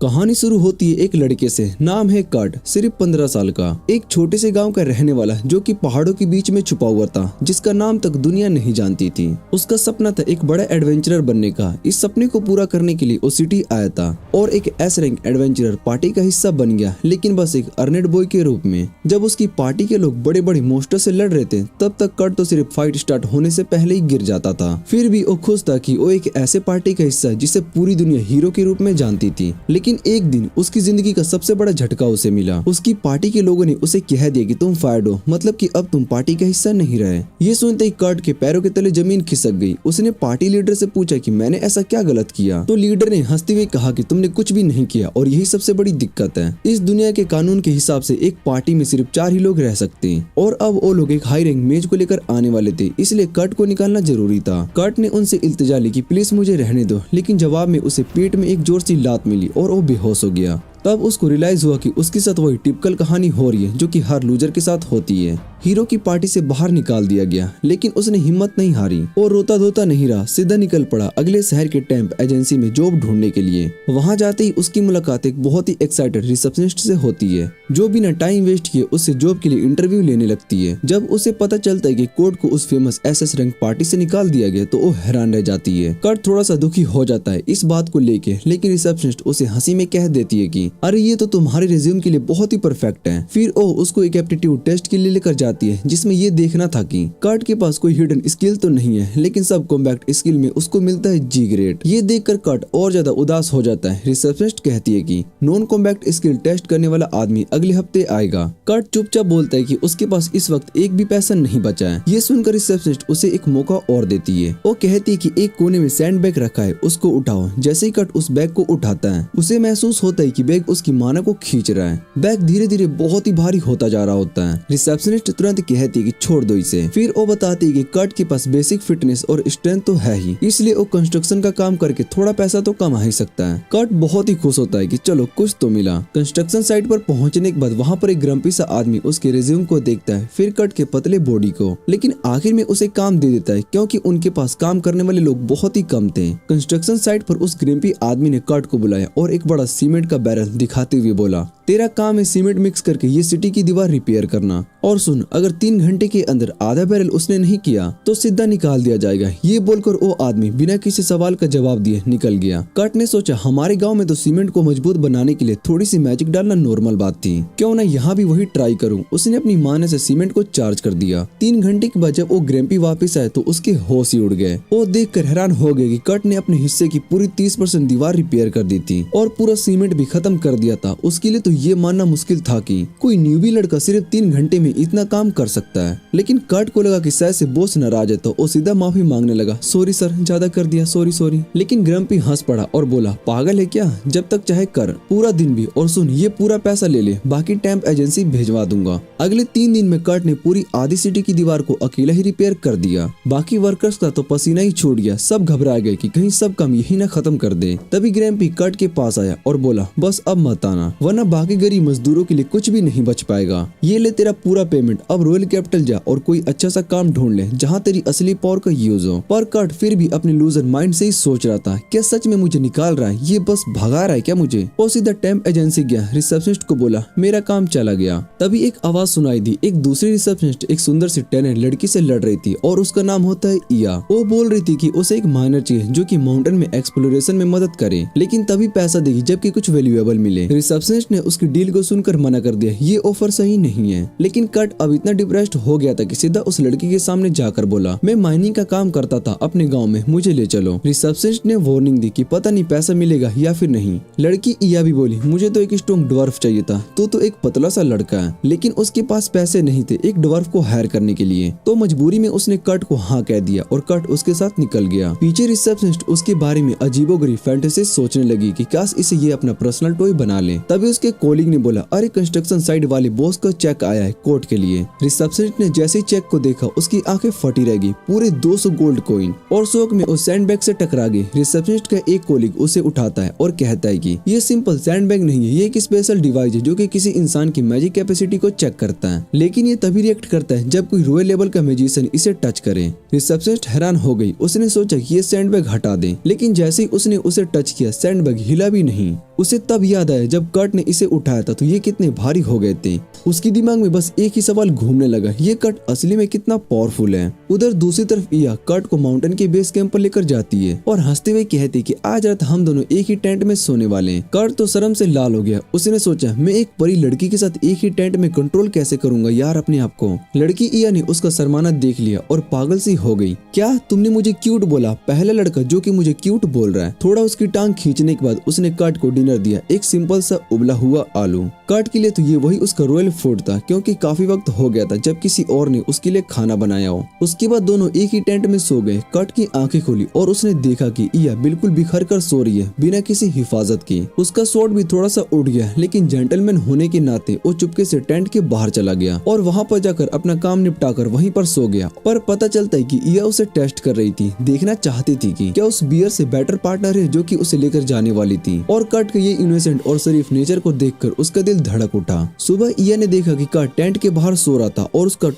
कहानी शुरू होती है एक लड़के से, नाम है कट, सिर्फ 15 साल का। एक छोटे से गांव का रहने वाला जो कि पहाड़ों के बीच में छुपा हुआ था, जिसका नाम तक दुनिया नहीं जानती थी। उसका सपना था एक बड़ा एडवेंचरर बनने का। इस सपने को पूरा करने के लिए वो सिटी आया था और एक एस रैंक एडवेंचरर पार्टी का हिस्सा बन गया, लेकिन बस एक अर्नेड बॉय के रूप में। जब उसकी पार्टी के लोग बड़े बड़े मोस्टर से लड़ रहे थे, तब तक कट तो सिर्फ फाइट स्टार्ट होने से पहले ही गिर जाता था। फिर भी वो खुश था कि वो एक ऐसे पार्टी का हिस्सा जिसे पूरी दुनिया हीरो के रूप में जानती थी। लेकिन एक दिन उसकी जिंदगी का सबसे बड़ा झटका उसे मिला। उसकी पार्टी के लोगों ने उसे कह दिया कि तुम फायर्ड हो, मतलब कि अब तुम पार्टी का हिस्सा नहीं रहे। ये सुनते ही कट के पैरों के तले जमीन खिसक गई। उसने पार्टी लीडर से पूछा कि मैंने ऐसा क्या गलत किया। तो लीडर ने हंसते हुए कहा कि तुमने कुछ भी नहीं किया और यही सबसे बड़ी दिक्कत है। इस दुनिया के कानून के हिसाब से एक पार्टी में सिर्फ 4 ही लोग रह सकते हैं और अब वो लोग एक हाई रैंक मेज को लेकर आने वाले थे, इसलिए कट को निकालना जरूरी था। कट ने उनसे इल्तिजा ली कि प्लीज मुझे रहने दो, लेकिन जवाब में उसे पेट में एक जोर सी लात मिली और वो बेहोश हो गया। तब उसको रियलाइज हुआ कि उसके साथ वही टिपिकल कहानी हो रही है जो कि हर लूजर के साथ होती है। हीरो की पार्टी से बाहर निकाल दिया गया, लेकिन उसने हिम्मत नहीं हारी और रोता धोता नहीं रहा, सीधा निकल पड़ा अगले शहर के टेम्प एजेंसी में जॉब ढूंढने के लिए। वहां जाते ही उसकी मुलाकात एक बहुत ही एक्साइटेड रिसेप्शनिस्ट से होती है, जो बिना टाइम वेस्ट किए उससे जॉब के लिए इंटरव्यू लेने लगती है। जब उसे पता चलता है कि कोड को उस फेमस एसएस रैंक पार्टी से निकाल दिया गया, तो वो हैरान रह जाती है। कट थोड़ा सा दुखी हो जाता है इस बात को लेके, लेकिन रिसेप्शनिस्ट उसे हंसी में कह देती है कि अरे ये तो तुम्हारे रिज्यूम के लिए बहुत ही परफेक्ट है। फिर वो उसको एक एप्टीट्यूड टेस्ट के लिए लेकर जाती है, जिसमें ये देखना था कि कट के पास कोई हिडन स्किल तो नहीं है, लेकिन सब कॉम्बैट स्किल में उसको मिलता है जी ग्रेड। ये देखकर कट और ज्यादा उदास हो जाता है। रिसेप्शनिस्ट कहती है कि नॉन कॉम्बैट स्किल टेस्ट करने वाला आदमी अगले हफ्ते आएगा। कट चुपचाप बोलता है कि उसके पास इस वक्त एक भी पैसा नहीं बचा है। ये सुनकर रिसेप्शनिस्ट उसे एक मौका और देती है। वो कहती है कि एक कोने में सैंड बैग रखा है, उसको उठाओ। जैसे ही कट उस बैग को उठाता है, उसे महसूस होता है कि बैग उसकी माना को खींच रहा है। बैग धीरे धीरे बहुत ही भारी होता जा रहा होता है। रिसेप्शनिस्ट तुरंत कहती है कि छोड़ दो इसे। फिर वो बताती है कि कट के पास बेसिक फिटनेस और स्ट्रेंथ तो है ही, इसलिए वो कंस्ट्रक्शन का काम करके थोड़ा पैसा तो कमा ही सकता है। कट बहुत ही खुश होता है कि चलो कुछ तो मिला। कंस्ट्रक्शन साइट पर पहुंचने के बाद वहां पर एक ग्रम्पी सा आदमी उसके रिज्यूम को देखता है, फिर कट के पतले बॉडी को, लेकिन आखिर में उसे काम दे देता है क्योंकि उनके पास काम करने वाले लोग बहुत ही कम थे। कंस्ट्रक्शन साइट पर उस ग्रम्पी आदमी ने कट को बुलाया और एक बड़ा सीमेंट का बैरल दिखाते हुए बोला, तेरा काम है सीमेंट मिक्स करके ये सिटी की दीवार रिपेयर करना, और सुन, अगर 3 घंटे के अंदर आधा बैरल उसने नहीं किया तो सीधा निकाल दिया जाएगा। ये बोलकर वो आदमी बिना किसी सवाल का जवाब दिए निकल गया। कट ने सोचा हमारे गांव में तो सीमेंट को मजबूत बनाने के लिए थोड़ी सी मैजिक डालना नॉर्मल बात थी, क्यों ना यहाँ भी वही ट्राई करूँ। उसने अपनी माने से सीमेंट को चार्ज कर दिया। 3 घंटे के बाद जब वो ग्रैम्पी वापस आए तो उसके होश ही उड़ गए। वो देख कर हैरान हो गए कि कट ने अपने हिस्से की पूरी 30% दीवार रिपेयर कर दी थी और पूरा सीमेंट भी खत्म कर दिया था। उसके लिए तो ये मानना मुश्किल था कि कोई न्यूबी लड़का सिर्फ 3 घंटे में इतना काम कर सकता है। लेकिन कट को लगा कि शायद से बॉस नाराज है, तो वो सीधा माफी मांगने लगा, सॉरी सर, ज्यादा कर दिया, सॉरी। लेकिन ग्रम्पी हंस पड़ा और बोला, पागल है क्या, जब तक चाहे कर, पूरा दिन भी, और सुन ये पूरा पैसा ले ले, बाकी टेम्प एजेंसी भेजवा दूंगा। अगले 3 दिन में कट ने पूरी आधी सिटी की दीवार को अकेला ही रिपेयर कर दिया। बाकी वर्कर्स का तो पसीना ही छूट गया। सब घबरा गए कि कहीं सब काम यही ना खत्म कर दे। तभी ग्रैम्पी कट के पास आया और बोला, बस अब मत आना, वरना बाकी गरीब मजदूरों के लिए कुछ भी नहीं बच पाएगा। ये ले तेरा पूरा पेमेंट, अब रॉयल कैपिटल जा और कोई अच्छा सा काम ढूंढ ले जहाँ तेरी असली पावर का यूज हो। पर कट फिर भी अपने लूजर माइंड से ही सोच रहा था, क्या सच में मुझे निकाल रहा है, ये बस भगा रहा है क्या मुझे। वो सीधा टेम्प एजेंसी गया, रिसेप्शनिस्ट को बोला, मेरा काम चला गया। तभी एक आवाज सुनाई दी। एक दूसरी रिसेप्शनिस्ट एक सुंदर सी टैलेंट लड़की से लड़ रही थी और उसका नाम होता है इया। वो बोल रही थी कि उसे एक माइनर चाहिए जो कि माउंटेन में एक्सप्लोरेशन में मदद करे, लेकिन तभी पैसा देगी जबकि कुछ वैल्यूएबल मिले। रिसेप्शनिस्ट ने उसकी डील को सुनकर मना कर दिया, ये ऑफर सही नहीं है। लेकिन कट अब इतना डिप्रेस्ड हो गया था कि सीधा उस लड़की के सामने जाकर बोला, मैं माइनिंग का काम करता था अपने गांव में, मुझे ले चलो। रिसेप्शनिस्ट ने वार्निंग दी कि पता नहीं पैसा मिलेगा या फिर नहीं। लड़की इया भी बोली, मुझे तो एक स्ट्रॉन्ग ड्वार्फ चाहिए था, तो एक पतला सा लड़का है। लेकिन उसके पास पैसे नहीं थे एक ड्वार्फ को हायर करने के लिए, तो मजबूरी में उसने कट को हाँ कह दिया और कट उसके साथ निकल गया। पीछे रिसेप्शनिस्ट उसके बारे में अजीबोगरीब फैंटेसी सोचने लगी कि काश इसे ये अपना पर्सनल टॉय बना ले। तभी उसके कॉलीग ने बोला, अरे कंस्ट्रक्शन साइट वाले बॉस का चेक आया है कोर्ट के लिए। रिसेप्शनिस्ट ने जैसे ही चेक को देखा उसकी आंखें फटी रह गई, पूरे 200 गोल्ड कॉइन, और शौक में उस सैंडबैग से टकरा गई। रिसेप्शनिस्ट का एक कॉलीग उसे उठाता है और कहता है कि ये सिंपल सैंडबैग नहीं है, ये एक स्पेशल डिवाइस है जो कि किसी इंसान की मैजिक कैपेसिटी को चेक करता है। लेकिन ये तभी रिएक्ट करता है जब कोई रॉयल लेवल का मैजिशियन इसे टच करे। रिसेप्शनिस्ट हैरान हो गई। उसने सोचा कि ये सैंडबैग हटा दे, लेकिन जैसे ही उसने उसे टच किया सैंडबैग हिला भी नहीं। उसे तब याद आया जब कर्ट ने इसे उठाया था तो ये कितने भारी हो गए थे। उसकी दिमाग में बस एक ही सवाल घूमने लगा, ये कर्ट असली में कितना पावरफुल है। उधर दूसरी तरफ इया कर्ट को माउंटेन के बेस कैंप पर लेकर जाती है और हंसते हुए कहती कि आज रात हम दोनों एक ही टेंट में सोने वाले हैं। कर्ट तो शर्म से लाल हो गया। उसने सोचा मैं एक परी लड़की के साथ एक ही टेंट में कंट्रोल कैसे करूंगा यार अपने आप को। लड़की इया ने उसका शर्माना देख लिया और पागल सी हो गई। क्या तुमने मुझे क्यूट बोला? पहला लड़का जो कि मुझे क्यूट बोल रहा है। थोड़ा उसकी टांग खींचने के बाद उसने कर्ट को डिनर दिया, एक सिंपल सा उबला हुआ आलू। कर्ट के लिए तो ये वही उसका रॉयल फूड था क्योंकि काफी वक्त हो गया था जब किसी और ने उसके लिए खाना बनाया हो। उसके बाद दोनों एक ही टेंट में सो गए। कर्ट की आंखें खुली और उसने देखा कि इया बिल्कुल बिखर कर सो रही है बिना किसी हिफाजत के। उसका शॉट भी थोड़ा सा उड़ गया लेकिन जेंटलमैन होने के नाते वो चुपके से टेंट के बाहर चला गया और वहाँ पर जाकर अपना काम निपटाकर वहीं पर सो गया। पर पता चलता है कि इया उसे टेस्ट कर रही थी, देखना चाहती थी कि क्या उस बियर से बेटर पार्टनर है जो कि उसे लेकर जाने वाली थी। और कर्ट के ये इनोसेंट और शरीफ नेचर को देखकर उसका दिल धड़क उठा। सुबह इया ने देखा कि कर्ट टेंट के बाहर सो रहा था और उसका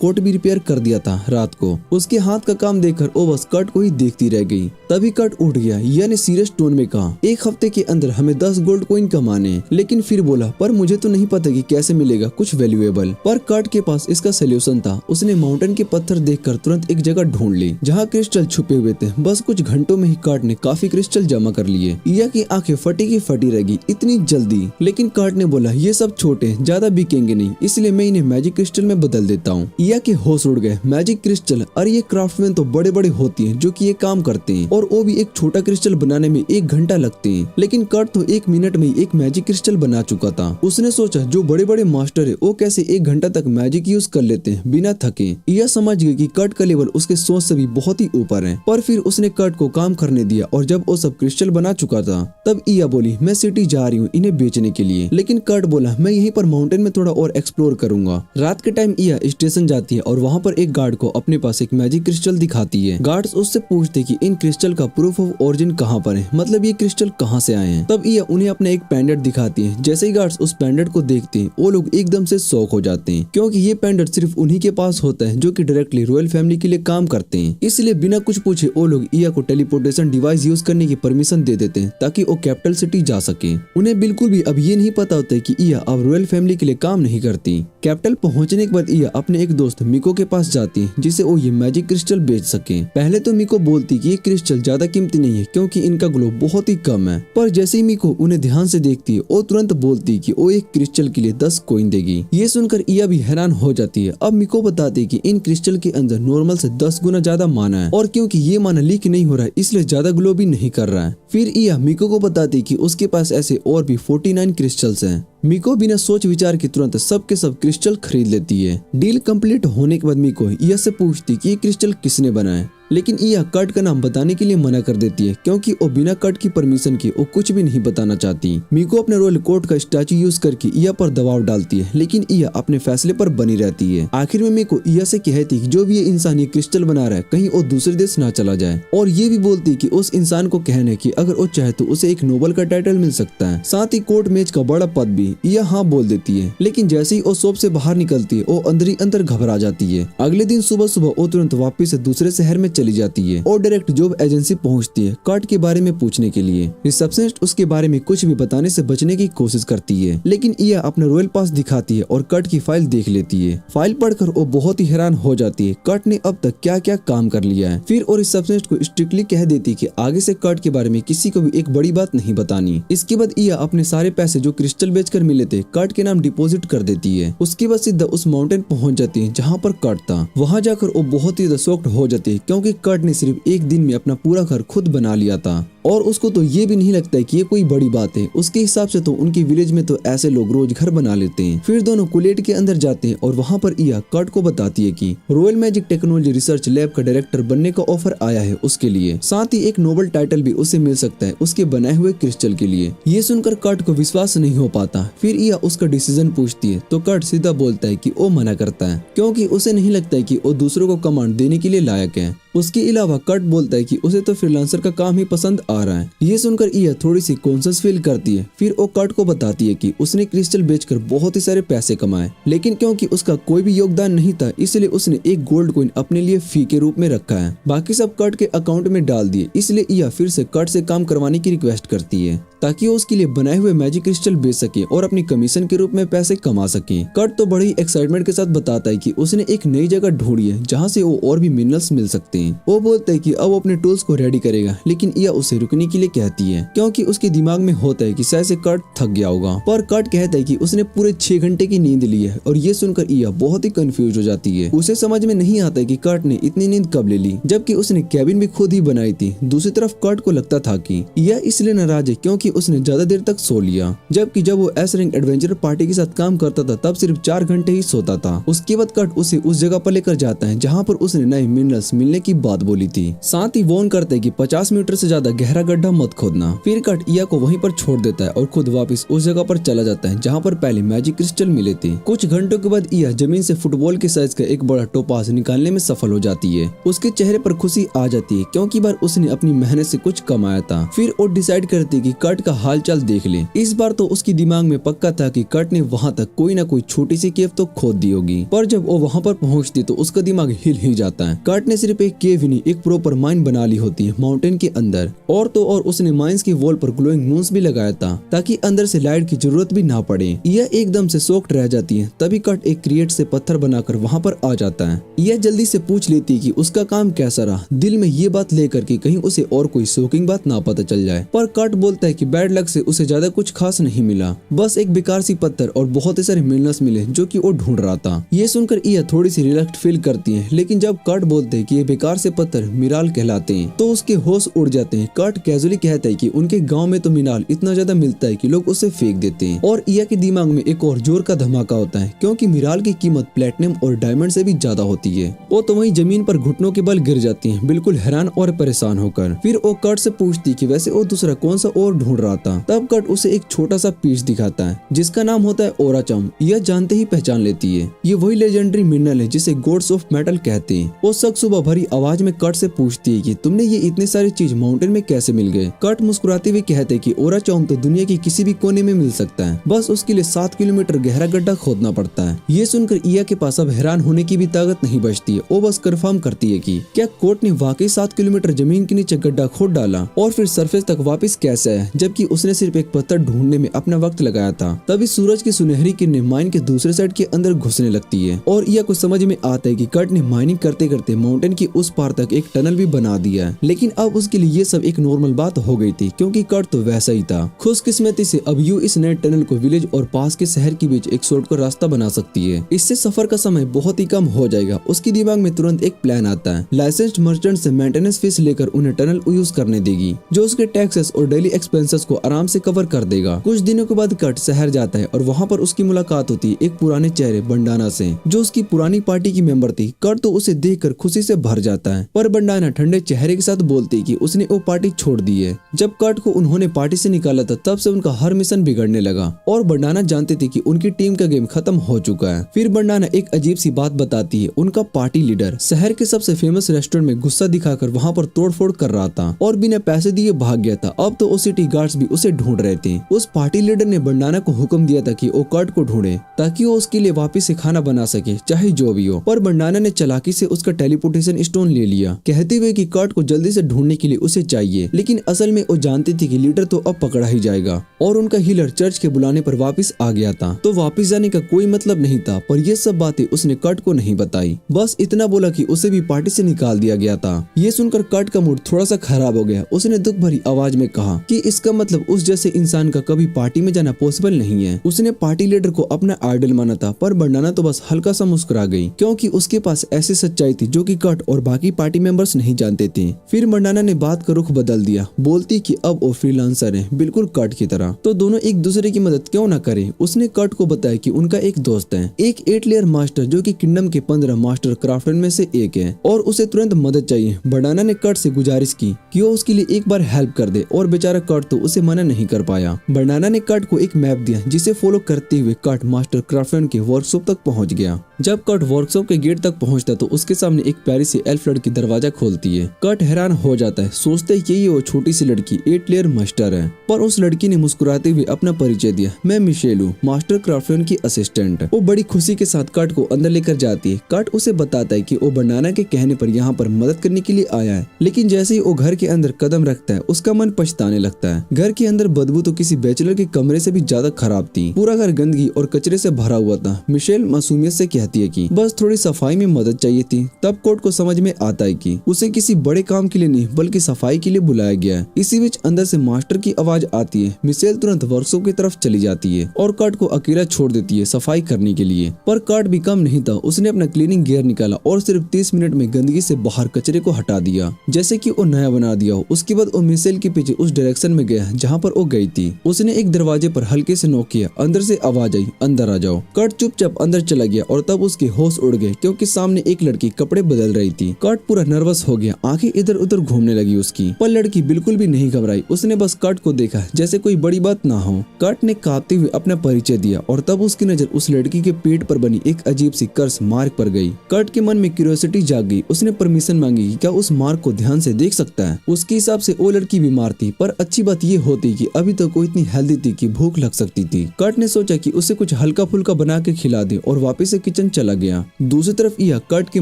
कोट भी रिपेयर कर दिया था रात को। उसके हाथ का काम देखकर वो बस कर्ट को ही देखती रह गई। तभी कर्ट उठ गया। इया ने सीरियस टोन में कहा, एक हफ्ते के अंदर हमें 10 गोल्ड कॉइन कमाने। लेकिन फिर बोला, पर मुझे तो नहीं पता कि कैसे मिलेगा कुछ वैल्यूएबल। पर कर्ट के पास इसका सोल्यूशन था। उसने माउंटेन के पत्थर देखकर तुरंत एक जगह ढूंढ ली जहाँ क्रिस्टल छुपे हुए थे। बस कुछ घंटों में ही कर्ट ने काफी क्रिस्टल जमा कर लिए। इया की आंखें फटी की फटी रह गई, इतनी जल्दी। लेकिन कर्ट ने बोला, ये सब छोटे ज्यादा बिकेंगे नहीं, इसलिए मैं इन्हें मैजिक क्रिस्टल में बदल देता हूँ। इया के होश उड़ गए। मैजिक क्रिस्टल, अरे ये क्राफ्टमैन तो बड़े बड़े होती हैं जो कि ये काम करते हैं और वो भी एक छोटा क्रिस्टल बनाने में 1 घंटा लगते हैं। लेकिन कर्ट तो 1 मिनट में ही एक मैजिक क्रिस्टल बना चुका था। उसने सोचा जो बड़े बड़े मास्टर है वो कैसे 1 घंटा तक मैजिक यूज कर लेते हैं बिना थके। इया समझ गई कि कर्ट का लेवल उसके सोच से भी बहुत ही ऊपर है। पर फिर उसने कर्ट को काम करने दिया और जब वो सब क्रिस्टल बना चुका था तब इया बोली, मैं सिटी जा रही हूँ इन्हें बेचने के लिए। लेकिन कर्ट बोला, मैं यहीं पर माउंटेन में थोड़ा और एक्सप्लोर करूंगा। रात के टाइम इया स्टेशन जाती है और वहाँ पर एक गार्ड को अपने पास एक मैजिक क्रिस्टल दिखाती है। गार्ड्स उससे पूछते कि इन क्रिस्टल का प्रूफ ऑफ ओरिजिन कहाँ पर है, मतलब ये क्रिस्टल कहाँ से आए हैं। तब इया उन्हें अपना एक पेंडेंट दिखाती है। जैसे ही गार्ड्स उस पेंडेंट को देखते हैं वो लोग एकदम से शॉक हो जाते हैं क्योंकि ये पेंडेंट सिर्फ उन्हीं के पास होता है जो कि डायरेक्टली रॉयल फैमिली के लिए काम करते हैं। इसलिए बिना कुछ पूछे वो लोग इया को टेलीपोर्टेशन डिवाइस यूज करने की परमिशन दे देते हैं ताकि वो कैपिटल सिटी जा सके। उन्हें बिल्कुल भी अब ये नहीं पता होता है कि इया अब रॉयल फैमिली के लिए काम नहीं करती। कैपिटल पहुंचने के बाद इया अपने एक दोस्त मिको के पास जाती है जिसे वो ये मैजिक क्रिस्टल बेच सके। पहले तो मिको बोलती कि ये क्रिस्टल ज्यादा कीमती नहीं है क्योंकि इनका ग्लो बहुत ही कम है। पर जैसे ही मिको उन्हें ध्यान से देखती है वो तुरंत बोलती कि वो एक क्रिस्टल के लिए 10 कॉइन देगी। ये सुनकर इया भी हैरान हो जाती है। अब मिको बताती है कि इन क्रिस्टल के अंदर नॉर्मल से 10 गुना ज्यादा माना है और क्योंकि ये माना लीक नहीं हो रहा है इसलिए ज्यादा ग्लो भी नहीं कर रहा है। फिर इया मिको को बताती है कि उसके पास ऐसे और भी 49 क्रिस्टल्स हैं। मिको बिना सोच विचार के तुरंत सब के सब क्रिस्टल खरीद लेती है। डील कंप्लीट होने के बाद मिको इया से पूछती कि ये क्रिस्टल किसने बनाया, लेकिन इया कर्ट का नाम बताने के लिए मना कर देती है क्योंकि वो बिना कर्ट की परमिशन के वो कुछ भी नहीं बताना चाहती। मिको अपने रॉयल कोर्ट का स्टैचू यूज करके इया पर दबाव डालती है लेकिन इया अपने फैसले पर बनी रहती है। आखिर में मिको इया से कहती कि जो भी ये इंसान ये क्रिस्टल बना रहा है कहीं वो दूसरे देश ना चला जाए और ये भी बोलती कि उस इंसान को कहने कि अगर वो चाहे तो उसे एक नोबल का टाइटल मिल सकता है, साथ ही कोर्ट मैच का बड़ा पद भी। इया हाँ बोल देती है लेकिन जैसे ही वो शॉप से बाहर निकलती है वो अंदर ही अंदर घबरा जाती है। अगले दिन सुबह सुबह वो तुरंत वापिस से दूसरे शहर में चली जाती है और डायरेक्ट जॉब एजेंसी पहुंचती है कर्ट के बारे में पूछने के लिए। रिसेप्शनिस्ट उसके बारे में कुछ भी बताने से बचने की कोशिश करती है लेकिन इया अपना रॉयल पास दिखाती है और कर्ट की फाइल देख लेती है। फाइल पढ़कर वो बहुत ही हैरान हो जाती है कर्ट ने अब तक क्या क्या काम कर लिया है। फिर और रिसेप्शनिस्ट को स्ट्रिक्टली कह देती कि आगे से कर्ट के बारे में किसी को भी एक बड़ी बात नहीं बतानी। इसके बाद इया अपने सारे पैसे जो क्रिस्टल बेचकर मिले थे कर्ट के नाम डिपॉजिट कर देती है। उसके बाद सीधा उस माउंटेन पहुंच जाती है जहाँ पर कर्ट था। वहाँ जाकर वो बहुत ही शॉक्ड हो जाती है क्योंकि कर्ट ने सिर्फ एक दिन में अपना पूरा घर खुद बना लिया था और उसको तो ये भी नहीं लगता है कि ये कोई बड़ी बात है। उसके हिसाब से तो उनके विलेज में तो ऐसे लोग रोज घर बना लेते हैं। फिर दोनों कुलेट के अंदर जाते हैं और वहाँ पर इया कर्ट को बताती है कि royal magic technology research lab का डायरेक्टर बनने का ऑफर आया है उसके लिए, साथ ही एक नोबल टाइटल भी उसे मिल सकता है उसके बनाए हुए क्रिस्टल के लिए। ये सुनकर कर्ट को विश्वास नहीं हो पाता। फिर इया उसका डिसीजन पूछती है तो कर्ट सीधा बोलता है कि वो मना करता है क्योंकि उसे नहीं लगता है कि वो दूसरों को कमांड देने के लिए लायक है। उसके अलावा कट बोलता है कि उसे तो फ्रीलांसर का काम ही पसंद आ रहा है। ये सुनकर ईया थोड़ी सी कॉन्शियस फील करती है। फिर वो कट को बताती है कि उसने क्रिस्टल बेचकर बहुत ही सारे पैसे कमाए, लेकिन क्योंकि उसका कोई भी योगदान नहीं था इसलिए उसने एक गोल्ड कॉइन अपने लिए फी के रूप में रखा है। बाकी सब कट के अकाउंट में डाल दिए। इसलिए ईया फिर से कट से काम करवाने की रिक्वेस्ट करती है ताकि वो उसके लिए बनाए हुए मैजिक क्रिस्टल बेच सके और अपनी कमीशन के रूप में पैसे कमा सके। कट तो बड़ी एक्साइटमेंट के साथ बताता है कि उसने एक नई जगह ढूंढी है जहाँ से वो और भी मिनरल्स मिल सकते हैं। वो बोलता है कि अब वो अपने टूल्स को रेडी करेगा, लेकिन ईया उसे रुकने के लिए कहती है क्योंकि उसके दिमाग में होता है कि शायद से कट थक गया होगा। पर कट कहता है कि उसने पूरे 6 घंटे की नींद ली है और ये सुनकर ईया बहुत ही कंफ्यूज हो जाती है। उसे समझ में नहीं आता है कि कट ने इतनी नींद कब ले ली, जबकि उसने कैबिन भी खुद ही बनाई थी। दूसरी तरफ कट को लगता था कि ईया इसलिए नाराज है क्योंकि उसने ज्यादा देर तक सो लिया, जबकि जब वो एस रैंक एडवेंचर पार्टी के साथ काम करता था तब सिर्फ 4 घंटे ही सोता था। उसके बाद कट उसे उस जगह पर लेकर जाता है जहाँ पर उसने नए मिनरल्स मिलने की बात बोली थी। साथ ही वार्न करता है कि 50 मीटर से ज्यादा गहरा गड्ढा मत खोदना। फिर कट ईया को वहीं पर छोड़ देता है और खुद वापस उस जगह पर चला जाता है जहाँ पर पहले मैजिक क्रिस्टल मिले थे। कुछ घंटों के बाद ईया जमीन से फुटबॉल के साइज का एक बड़ा टोपाज निकालने में सफल हो जाती है। उसके चेहरे पर खुशी आ जाती है क्योंकि बार उसने अपनी मेहनत से कुछ कमाया था। फिर वो डिसाइड करती है कि कट का हालचाल देख ले। इस बार तो उसकी दिमाग में पक्का था कि कट ने वहाँ तक कोई ना कोई छोटी सी केव तो खोद दी होगी, पर जब वो वहाँ पर पहुँचती तो उसका दिमाग हिल ही जाता है। कट ने सिर्फ एक केव ही नहीं, एक प्रॉपर माइन बना ली होती है माउंटेन के अंदर। और तो और उसने माइंस की वॉल पर ग्लोइंग मून्स भी लगाया था ताकि अंदर से लाइट की जरूरत भी ना पड़े। यह एकदम से शॉक्ड रह जाती है। तभी कट एक क्रिएट से पत्थर बनाकर वहाँ पर आ जाता है। यह जल्दी से पूछ लेती है कि उसका काम कैसा रहा, दिल में ये बात लेकर कि कहीं उसे और कोई शॉकिंग बात ना पता चल जाए। पर कट बोलता है कि बैड लक से उसे ज्यादा कुछ खास नहीं मिला, बस एक बेकार सी पत्थर और बहुत ही सारे मिनरल्स मिले जो कि वो ढूंढ रहा था। ये सुनकर ईया थोड़ी सी रिलैक्स फील करती है, लेकिन जब कट बोलते हैं कि ये बेकार से पत्थर मिनरल कहलाते हैं तो उसके होश उड़ जाते हैं। कट कैजुअली कहता है कि उनके गांव में तो मिनरल इतना ज्यादा मिलता है कि लोग उसे फेंक देते हैं। और ईया के दिमाग में एक और जोर का धमाका होता है क्योंकि मिनरल की कीमत प्लेटिनम और डायमंड से भी ज्यादा होती है। वो तो वहीं जमीन पर घुटनों के बल गिर जाती है, बिल्कुल हैरान और परेशान होकर। फिर वो कट से पूछती कि वैसे वो दूसरा कौन सा और ढूंढ रहा था। तब कट उसे एक छोटा सा पीस दिखाता है जिसका नाम होता है ओराचम। यह जानते ही पहचान लेती है, ये वही लेजेंडरी मिनरल है जिसे गॉड्स ऑफ मेटल कहते हैं। वो शख्स सुबह भरी आवाज में कट से पूछती है कि तुमने ये इतने सारी चीज माउंटेन में कैसे मिल गए। कट मुस्कुराते हुए कहते हैं कि ओराचम तो दुनिया की किसी भी कोने में मिल सकता है, बस उसके लिए 7 किलोमीटर गहरा गड्ढा खोदना पड़ता है। ये सुनकर ईया के पास अब हैरान होने की भी ताकत नहीं बचती है। वो बस कंफर्म करती है कि क्या कोट ने वाकई 7 किलोमीटर जमीन के नीचे गड्ढा खोद डाला और फिर सरफेस तक वापस कैसे आया, जबकि उसने सिर्फ एक पत्थर ढूंढने में अपना वक्त लगाया था। तभी सूरज की सुनहरी किरणें माइन के दूसरे साइड के अंदर घुसने लगती है और ईया को समझ में आता है कि कट ने माइनिंग करते करते माउंटेन की उस पार तक एक टनल भी बना दिया है। लेकिन अब उसके लिए ये सब एक नॉर्मल बात हो गई थी क्योंकि कट तो वैसा ही था। खुशकिस्मती से अब यू इस नए टनल को विलेज और पास के शहर के बीच एक शॉर्टकट रास्ता बना सकती है। इससे सफर का समय बहुत ही कम हो जाएगा। उसके दिमाग में तुरंत एक प्लान आता है। लाइसेंस्ड मर्चेंट से मेंटेनेंस फीस लेकर उन्हें टनल यूज करने देगी जो उसके टैक्सेस और डेली एक्सपेंसेस को आराम से कवर कर देगा। कुछ दिनों के बाद कट शहर जाता है और वहाँ पर उसकी मुलाकात होती है एक पुराने चेहरे बंडाना से जो उसकी पुरानी पार्टी की मेंबर थी। कट तो उसे देखकर खुशी से भर जाता है, पर बंडाना ठंडे चेहरे के साथ बोलती है कि उसने वो पार्टी छोड़ दी है। जब कट को उन्होंने पार्टी से निकाला था तब से उनका हर मिशन बिगड़ने लगा और बंडाना जानते थे कि उनकी टीम का गेम खत्म हो चुका है। फिर बंडाना एक अजीब सी बात बताती है। उनका पार्टी लीडर शहर के सबसे फेमस रेस्टोरेंट में गुस्सा दिखाकर वहाँ पर तोड़फोड़ कर रहा था और बिना पैसे दिए भाग गया था। अब तो सिटी गार्ड्स भी उसे ढूंढ रहे थे। उस पार्टी लीडर ने बंडाना को हुक्म दिया था कि वो कट को ढूंढे ताकि वो उसके लिए वापस से खाना बना सके चाहे जो भी हो। पर बंडाना ने चालाकी से उसका टेलीपोर्टेशन स्टोन ले लिया कहते हुए कि कट को जल्दी से ढूंढने के लिए उसे चाहिए। लेकिन असल में वो जानती थी कि लीडर तो अब पकड़ा ही जाएगा और उनका हीलर चर्च के बुलाने पर वापस आ गया था तो वापस जाने का कोई मतलब नहीं था। पर ये सब बातें उसने कट को नहीं बताई, बस इतना बोला कि उसे भी पार्टी से निकाल दिया गया था। ये सुनकर कट का मूड थोड़ा सा खराब हो गया। उसने दुख भरी आवाज में कहा कि इसका मतलब उस जैसे इंसान का कभी पार्टी में जाना पॉसिबल नहीं है। उसने पार्टी लीडर को अपना आइडल माना था, पर बंडाना तो बस हल्का सा मुस्कुरा गई क्योंकि उसके पास ऐसी सच्चाई थी जो कि कट और बाकी पार्टी मेंबर्स नहीं जानते थे। फिर बंडाना ने बात का रुख बदल दिया, बोलती कि अब वो फ्रीलांसर है बिल्कुल कट की तरह, तो दोनों एक दूसरे की मदद क्यों न करें। उसने कट को बताया कि उनका एक दोस्त है, एक 8 लेयर मास्टर जो कि किंगडम के 15 मास्टर क्राफ्टमैन में से एक है और उसे तुरंत मदद चाहिए। बंडाना ने कट से गुजारिश की कि वो उसके लिए एक बार हेल्प कर दे और बेचारा कट तो उसे मना नहीं कर पाया। बंडाना ने कट को एक मैप दिया जिसे फॉलो करते हुए कट मास्टर क्राफ्टमैन के वर्कशॉप तक पहुंच गया। जब कट वर्कशॉप के गेट तक पहुंचता तो उसके सामने एक प्यारी सी एल्फ एल्फ लड़की दरवाजा खोलती है। कर्ट हैरान हो जाता है, सोचता है कि ये वो छोटी सी लड़की 8 लेयर मास्टर है, पर उस लड़की ने मुस्कुराते हुए अपना परिचय दिया, मैं मिशेल हूँ, मास्टर क्राफ्टमैन की असिस्टेंट। वो बड़ी खुशी के साथ कर्ट को अंदर लेकर जाती है। कर्ट उसे बताता है कि वो बनाना के कहने पर यहाँ पर मदद करने के लिए आया है, लेकिन जैसे ही वो घर के अंदर कदम रखता है उसका मन पछताने लगता है। घर के अंदर बदबू तो किसी बैचलर के कमरे से भी ज्यादा खराब थी। पूरा घर गंदगी और कचरे से भरा हुआ था। मिशेल मासूमियत से कहती है कि बस थोड़ी सफाई में मदद चाहिए थी। तब कोर्ट को समझ में आता है कि उसे किसी बड़े काम के लिए नहीं बल्कि सफाई के लिए बुलाया गया है। इसी बीच अंदर से मास्टर की आवाज आती है। मिशेल तुरंत वर्कशॉप की तरफ चली जाती है और कर्ट को अकेला छोड़ देती है सफाई करने के लिए। पर कर्ट भी कम नहीं था, उसने अपना क्लीनिंग गियर निकाला और सिर्फ 30 मिनट में गंदगी से बाहर कचरे को हटा दिया, जैसे कि वो नया बना दिया हो। उसके बाद वो मिशेल के पीछे उस डायरेक्शन में गया जहाँ पर वो गई थी। उसने एक दरवाजे पर हल्के से नॉक किया, अंदर से आवाज आई, अंदर आ जाओ। कर्ट चुपचाप अंदर चला गया और तब उसके होश उड़ गए क्योंकि सामने एक लड़की कपड़े बदल रही थी। कर्ट पूरा नर्वस हो गया, आंखें इधर उधर घूमने लगी उसकी, पर लड़की बिल्कुल भी नहीं घबराई। उसने बस कर्ट को देखा जैसे कोई बड़ी बात ना हो। कर्ट ने कांपते हुए अपना परिचय दिया और तब उसकी नजर उस लड़की के पेट पर बनी एक अजीब सी कर्स मार्क पर गई। कर्ट के मन में क्यूरियोसिटी जाग गई। उसने परमिशन मांगी कि क्या उस मार्क को ध्यान से देख सकता है। उसके हिसाब से वो लड़की बीमार थी, पर अच्छी बात ये होती कि अभी तक वो इतनी हेल्दी थी कि भूख लग सकती थी। कर्ट ने सोचा कि उसे कुछ हल्का फुल्का बना के खिला दे और वापस से किचन चला गया। दूसरी तरफ यह कर्ट के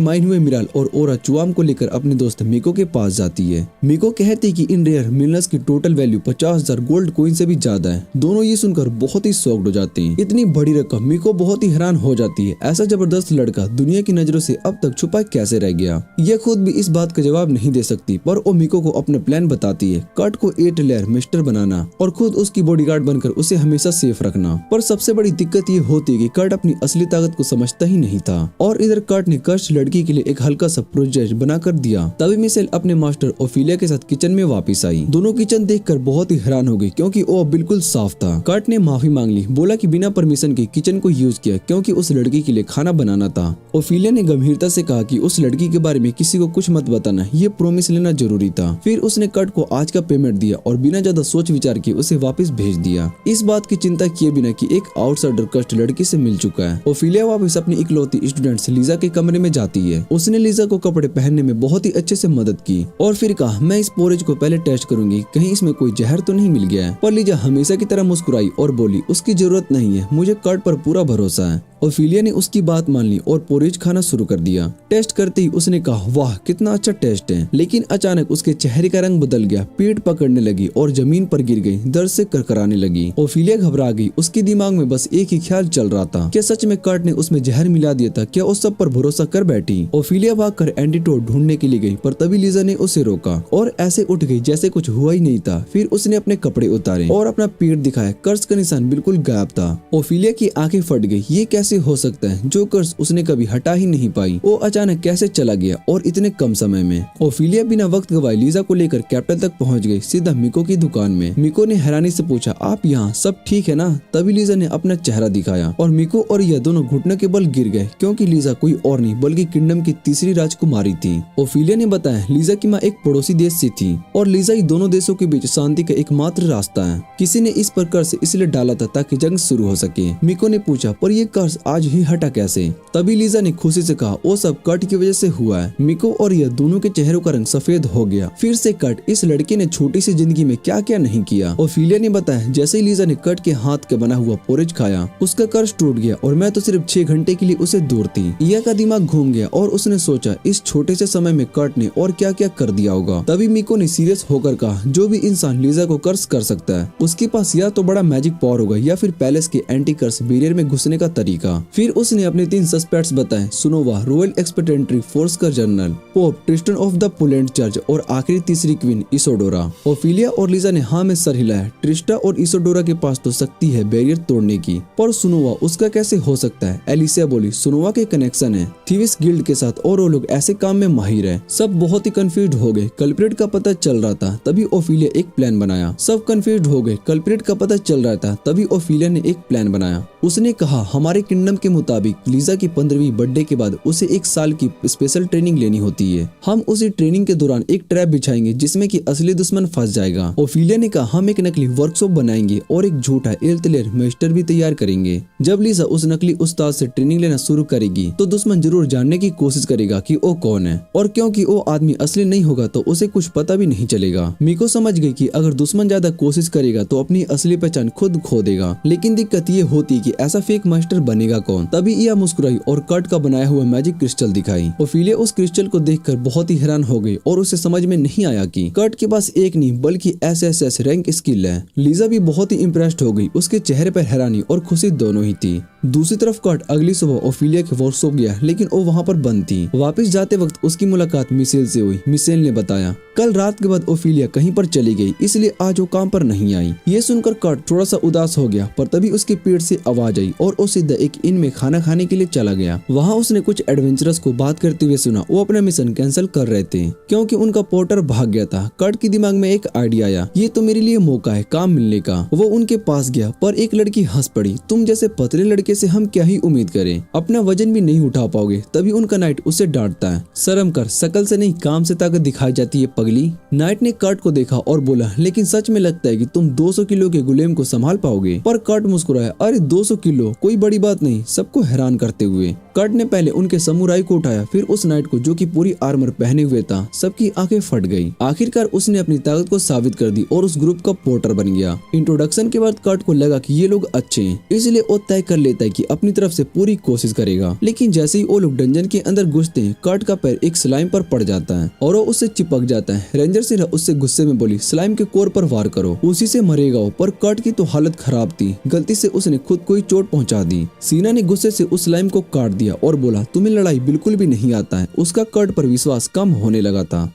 माइन हुए मिराल और ओरा चुआम को लेकर अपने दोस्त मिको के पास जाती है। मिको कहती कि इन रेयर मिनरल्स की टोटल वैल्यू 50,000 गोल्ड कॉइन से भी ज्यादा है। दोनों ये सुनकर बहुत ही शॉक्ड हो जाते हैं। इतनी बड़ी रकम, मिको बहुत ही हैरान हो जाती है। ऐसा जबरदस्त लड़का दुनिया की नजरों से अब तक छुपा कैसे रह गया। यह खुद भी इस बात का जवाब नहीं दे सकती, पर वो मिको को अपना प्लान बताती है। कर्ट को 8 लेयर मिस्टर बनाना और खुद उसकी बॉडीगार्ड बनकर उसे हमेशा सेफ रखना। पर सबसे बड़ी दिक्कत ये होती है कि कर्ट अपनी असली ताकत को समझता ही नहीं था और इधर कर्ट ने कर्स्ट लड़की के लिए एक हल्का सा प्रोजेक्ट बनाकर दिया। तभी मिशेल अपने मास्टर ओफिलिया के साथ किचन में वापस आई। दोनों किचन देखकर बहुत ही हैरान हो गई क्योंकि वो बिल्कुल साफ था। कर्ट ने माफी मांग ली, बोला कि बिना परमिशन के किचन को यूज किया क्योंकि उस लड़की के लिए खाना बनाना था। ओफिलिया ने गंभीरता से कहा कि उस लड़की के बारे में किसी को कुछ मत बताना, ये प्रॉमिस लेना जरूरी था। फिर उसने कर्ट को आज का पेमेंट दिया और बिना ज्यादा सोच विचार के उसे वापस भेज दिया, इस बात की चिंता किए बिना कि एक आउटसाइडर कर्स्ट लड़की से मिल चुका है। ओफिलिया वापस अपनी इकलौती स्टूडेंट लीजा के कमरे में जाती है। उसने लीजा को कपड़े पहनने में बहुत ही अच्छे से मदद की और फिर कहा, मैं इस पोरेज को पहले टेस्ट करूंगी, कहीं इसमें कोई जहर तो नहीं मिल गया है। पर लीजा हमेशा की तरह मुस्कुराई और बोली, उसकी जरूरत नहीं है, मुझे कर्ट पर पूरा भरोसा है। ओफिलिया ने उसकी बात मान ली और पोरेज खाना शुरू कर दिया। टेस्ट करते ही उसने कहा, वाह कितना अच्छा टेस्ट है। लेकिन अचानक उसके चेहरे का रंग बदल गया, पेट पकड़ने लगी और जमीन पर गिर गई, दर्द से करकराने लगी। ओफिलिया घबरा गई, उसके दिमाग में बस एक ही ख्याल चल रहा था, क्या सच में कर्ट ने उसमें जहर मिला दिया था? क्या उस सब पर भरोसा कर बैठी? ओफिलिया भागकर एंटीडोट ढूंढने के लिए गई, पर तभी लीजा ने उसे रोका और ऐसे उठ गई जैसे कुछ हुआ ही नहीं था। फिर उसने अपने कपड़े उतारे और अपना पेट दिखाया। कर्स का निशान बिल्कुल गायब था। ओफिलिया की आंखें फट गई, ये कैसे हो सकता है? जो कर्स उसने कभी हटा ही नहीं पाई, वो अचानक कैसे चला गया और इतने कम समय में? ओफिलिया बिना वक्त गवाए लीजा को लेकर कैपिटल तक पहुंच गई, सीधा मिको की दुकान में। मिको ने हैरानी से पूछा, आप यहाँ सब ठीक है ना? तभी लीजा ने अपना चेहरा दिखाया और मिको और यह दोनों घुटने के बल गिर गए क्योंकि लीजा कोई और नहीं बल्कि किंगडम की तीसरी राजकुमारी थी। ओफिलिया ने बताया, लीजा की माँ एक पड़ोसी देश से थी और लीजा ही दोनों देशों के बीच शांति का एकमात्र रास्ता है। किसी ने इस पर कर्ज इसलिए डाला था ताकि जंग शुरू हो सके। मिको ने पूछा, पर ये कर्ज आज ही हटा कैसे? तभी लीजा ने खुशी से कहा, वो सब कर्ट की वजह से हुआ है। मिको और यह दोनों के चेहरों का रंग सफेद हो गया। फिर से कर्ट, इस लड़के ने छोटी सी जिंदगी में क्या क्या नहीं किया। ओफिलिया ने बताया, जैसे ही लीजा ने कर्ट के हाथ का बना हुआ पोरेज खाया, उसका कर्ज टूट गया और मैं तो सिर्फ 6 घंटे के लिए उसे दूर थी। इया का दिमाग घूम गया और उसने सोचा, इस छोटे से समय में कर्ट ने और क्या क्या कर दिया होगा। तभी मिको ने सीरियस होकर कहा, जो भी इंसान लीजा को कर्ज कर सकता है, उसके पास या तो बड़ा मैजिक पावर होगा या फिर पैलेस के एंटी कर्ज बैरियर में घुसने का तरीका। फिर उसने अपने 3 सस्पेक्ट्स बताए, सुनोवा रॉयल एक्सपेक्टेंट्री फोर्स का general, Pope Tristan of the पुलेंट चर्च और आखिरी तीसरी क्वीन इसोडोरा। ओफिलिया और लीजा ने हाँ में सर हिलाया। ट्रिस्टा और इसोडोरा के पास तो शक्ति है बैरियर तोड़ने की, पर सुनोवा उसका कैसे हो सकता है? एलिसिया बोली, सुनोवा के कनेक्शन है थीविस गिल्ड के साथ और वो लोग ऐसे काम में माहिर है। सब बहुत ही कंफ्यूज हो गए। कल्प्रिट का पता चल रहा था, तभी ओफिलिया एक प्लान बनाया। सब कंफ्यूज हो गए। कल्प्रिट का पता चल रहा था, तभी ओफिलिया ने एक प्लान बनाया। उसने कहा, हमारे किंगडम के मुताबिक लीजा की 15वीं बर्थडे के बाद उसे 1 साल की स्पेशल ट्रेनिंग लेनी होती है। हम उसी ट्रेनिंग के दौरान एक ट्रैप बिछाएंगे जिसमें कि असली दुश्मन फंस जाएगा। ओफिलिया ने कहा हम एक नकली वर्कशॉप बनाएंगे और एक झूठा एल्तलेर मेस्टर भी तैयार करेंगे। जब लीजा उस नकली उस्ताद से ट्रेनिंग लेना शुरू करेगी तो दुश्मन जरूर जानने की कोशिश करेगा कि वो कौन है, और क्योंकि वो आदमी असली नहीं होगा तो उसे कुछ पता भी नहीं चलेगा। मिको समझ गई कि अगर दुश्मन ज्यादा कोशिश करेगा तो अपनी असली पहचान खुद खो देगा। लेकिन दिक्कत ये होती कि ऐसा फेक मास्टर बनेगा कौन। तभी इया मुस्कुराई और कर्ट का बनाया हुआ मैजिक क्रिस्टल दिखाई। ओफिलिया उस क्रिस्टल को देखकर बहुत ही हैरान हो गई और उसे समझ में नहीं आया कि कर्ट के पास एक नहीं बल्कि SSS रैंक स्किल है। लीजा भी बहुत ही इम्प्रेस्ड हो गई। उसके चेहरे पर हैरानी और खुशी दोनों ही थी। दूसरी तरफ कर्ट अगली सुबह ओफिलिया के वर्कशॉप गया, लेकिन वो वहाँ पर बंद थी। वापस जाते वक्त उसकी मुलाकात मिशेल से हुई। मिशेल ने बताया कल रात के बाद ओफिलिया कहीं पर चली गई, इसलिए आज वो काम पर नहीं आई। ये सुनकर कर्ट थोड़ा सा उदास हो गया, पर तभी उसके पेट से आवाज आई और वो सीधा एक इन में खाना खाने के लिए चला गया। वहाँ उसने कुछ एडवेंचरर्स को बात करते हुए सुना। वो अपना मिशन कैंसिल कर रहे थे क्योंकि उनका पोर्टर भाग गया था। कर्ट के दिमाग में एक आइडिया आया, ये तो मेरे लिए मौका है काम मिलने का। वो उनके पास गया पर एक लड़की हंस पड़ी, तुम जैसे पतले लड़के से हम क्या ही उम्मीद करें, अपना वजन भी नहीं उठा पाओगे। तभी उनका नाइट उसे डांटता है, शर्म कर, शकल से नहीं काम से ताकत दिखाई जाती है पगली। नाइट ने कर्ट को देखा और बोला लेकिन सच में लगता है कि तुम 200 किलो के गुलेम को संभाल पाओगे। पर कर्ट मुस्कुराया, अरे 200 किलो कोई बड़ी बात नहीं, सबको हैरान करते हुए। कर्ट ने पहले उनके समुराई को उठाया, फिर उस नाइट को जो कि पूरी आर्मर पहने हुए था। सबकी आंखें फट गई। आखिरकार उसने अपनी ताकत को साबित कर दी और उस ग्रुप का पोर्टर बन गया। इंट्रोडक्शन के बाद कर्ट को लगा कि ये लोग अच्छे हैं, इसलिए वो तय कर लेता है कि अपनी तरफ से पूरी कोशिश करेगा। लेकिन जैसे ही वो लोग डंजन के अंदर घुसते हैं, कर्ट का पैर एक स्लाइम पर पड़ जाता है और वो उससे चिपक जाता है। रेंजर सिरा उससे गुस्से में बोली, स्लाइम के कोर पर वार करो, उसी से मरेगा वो। पर कर्ट की तो हालत खराब थी, गलती से उसने खुद को ही चोट पहुंचा दी। सीना ने गुस्से से उस स्लाइम को काट दिया और बोला, तुम्हें लड़ाई बिल्कुल भी नहीं आता है। उसका कर्ट पर विश्वास कम होने लगा था।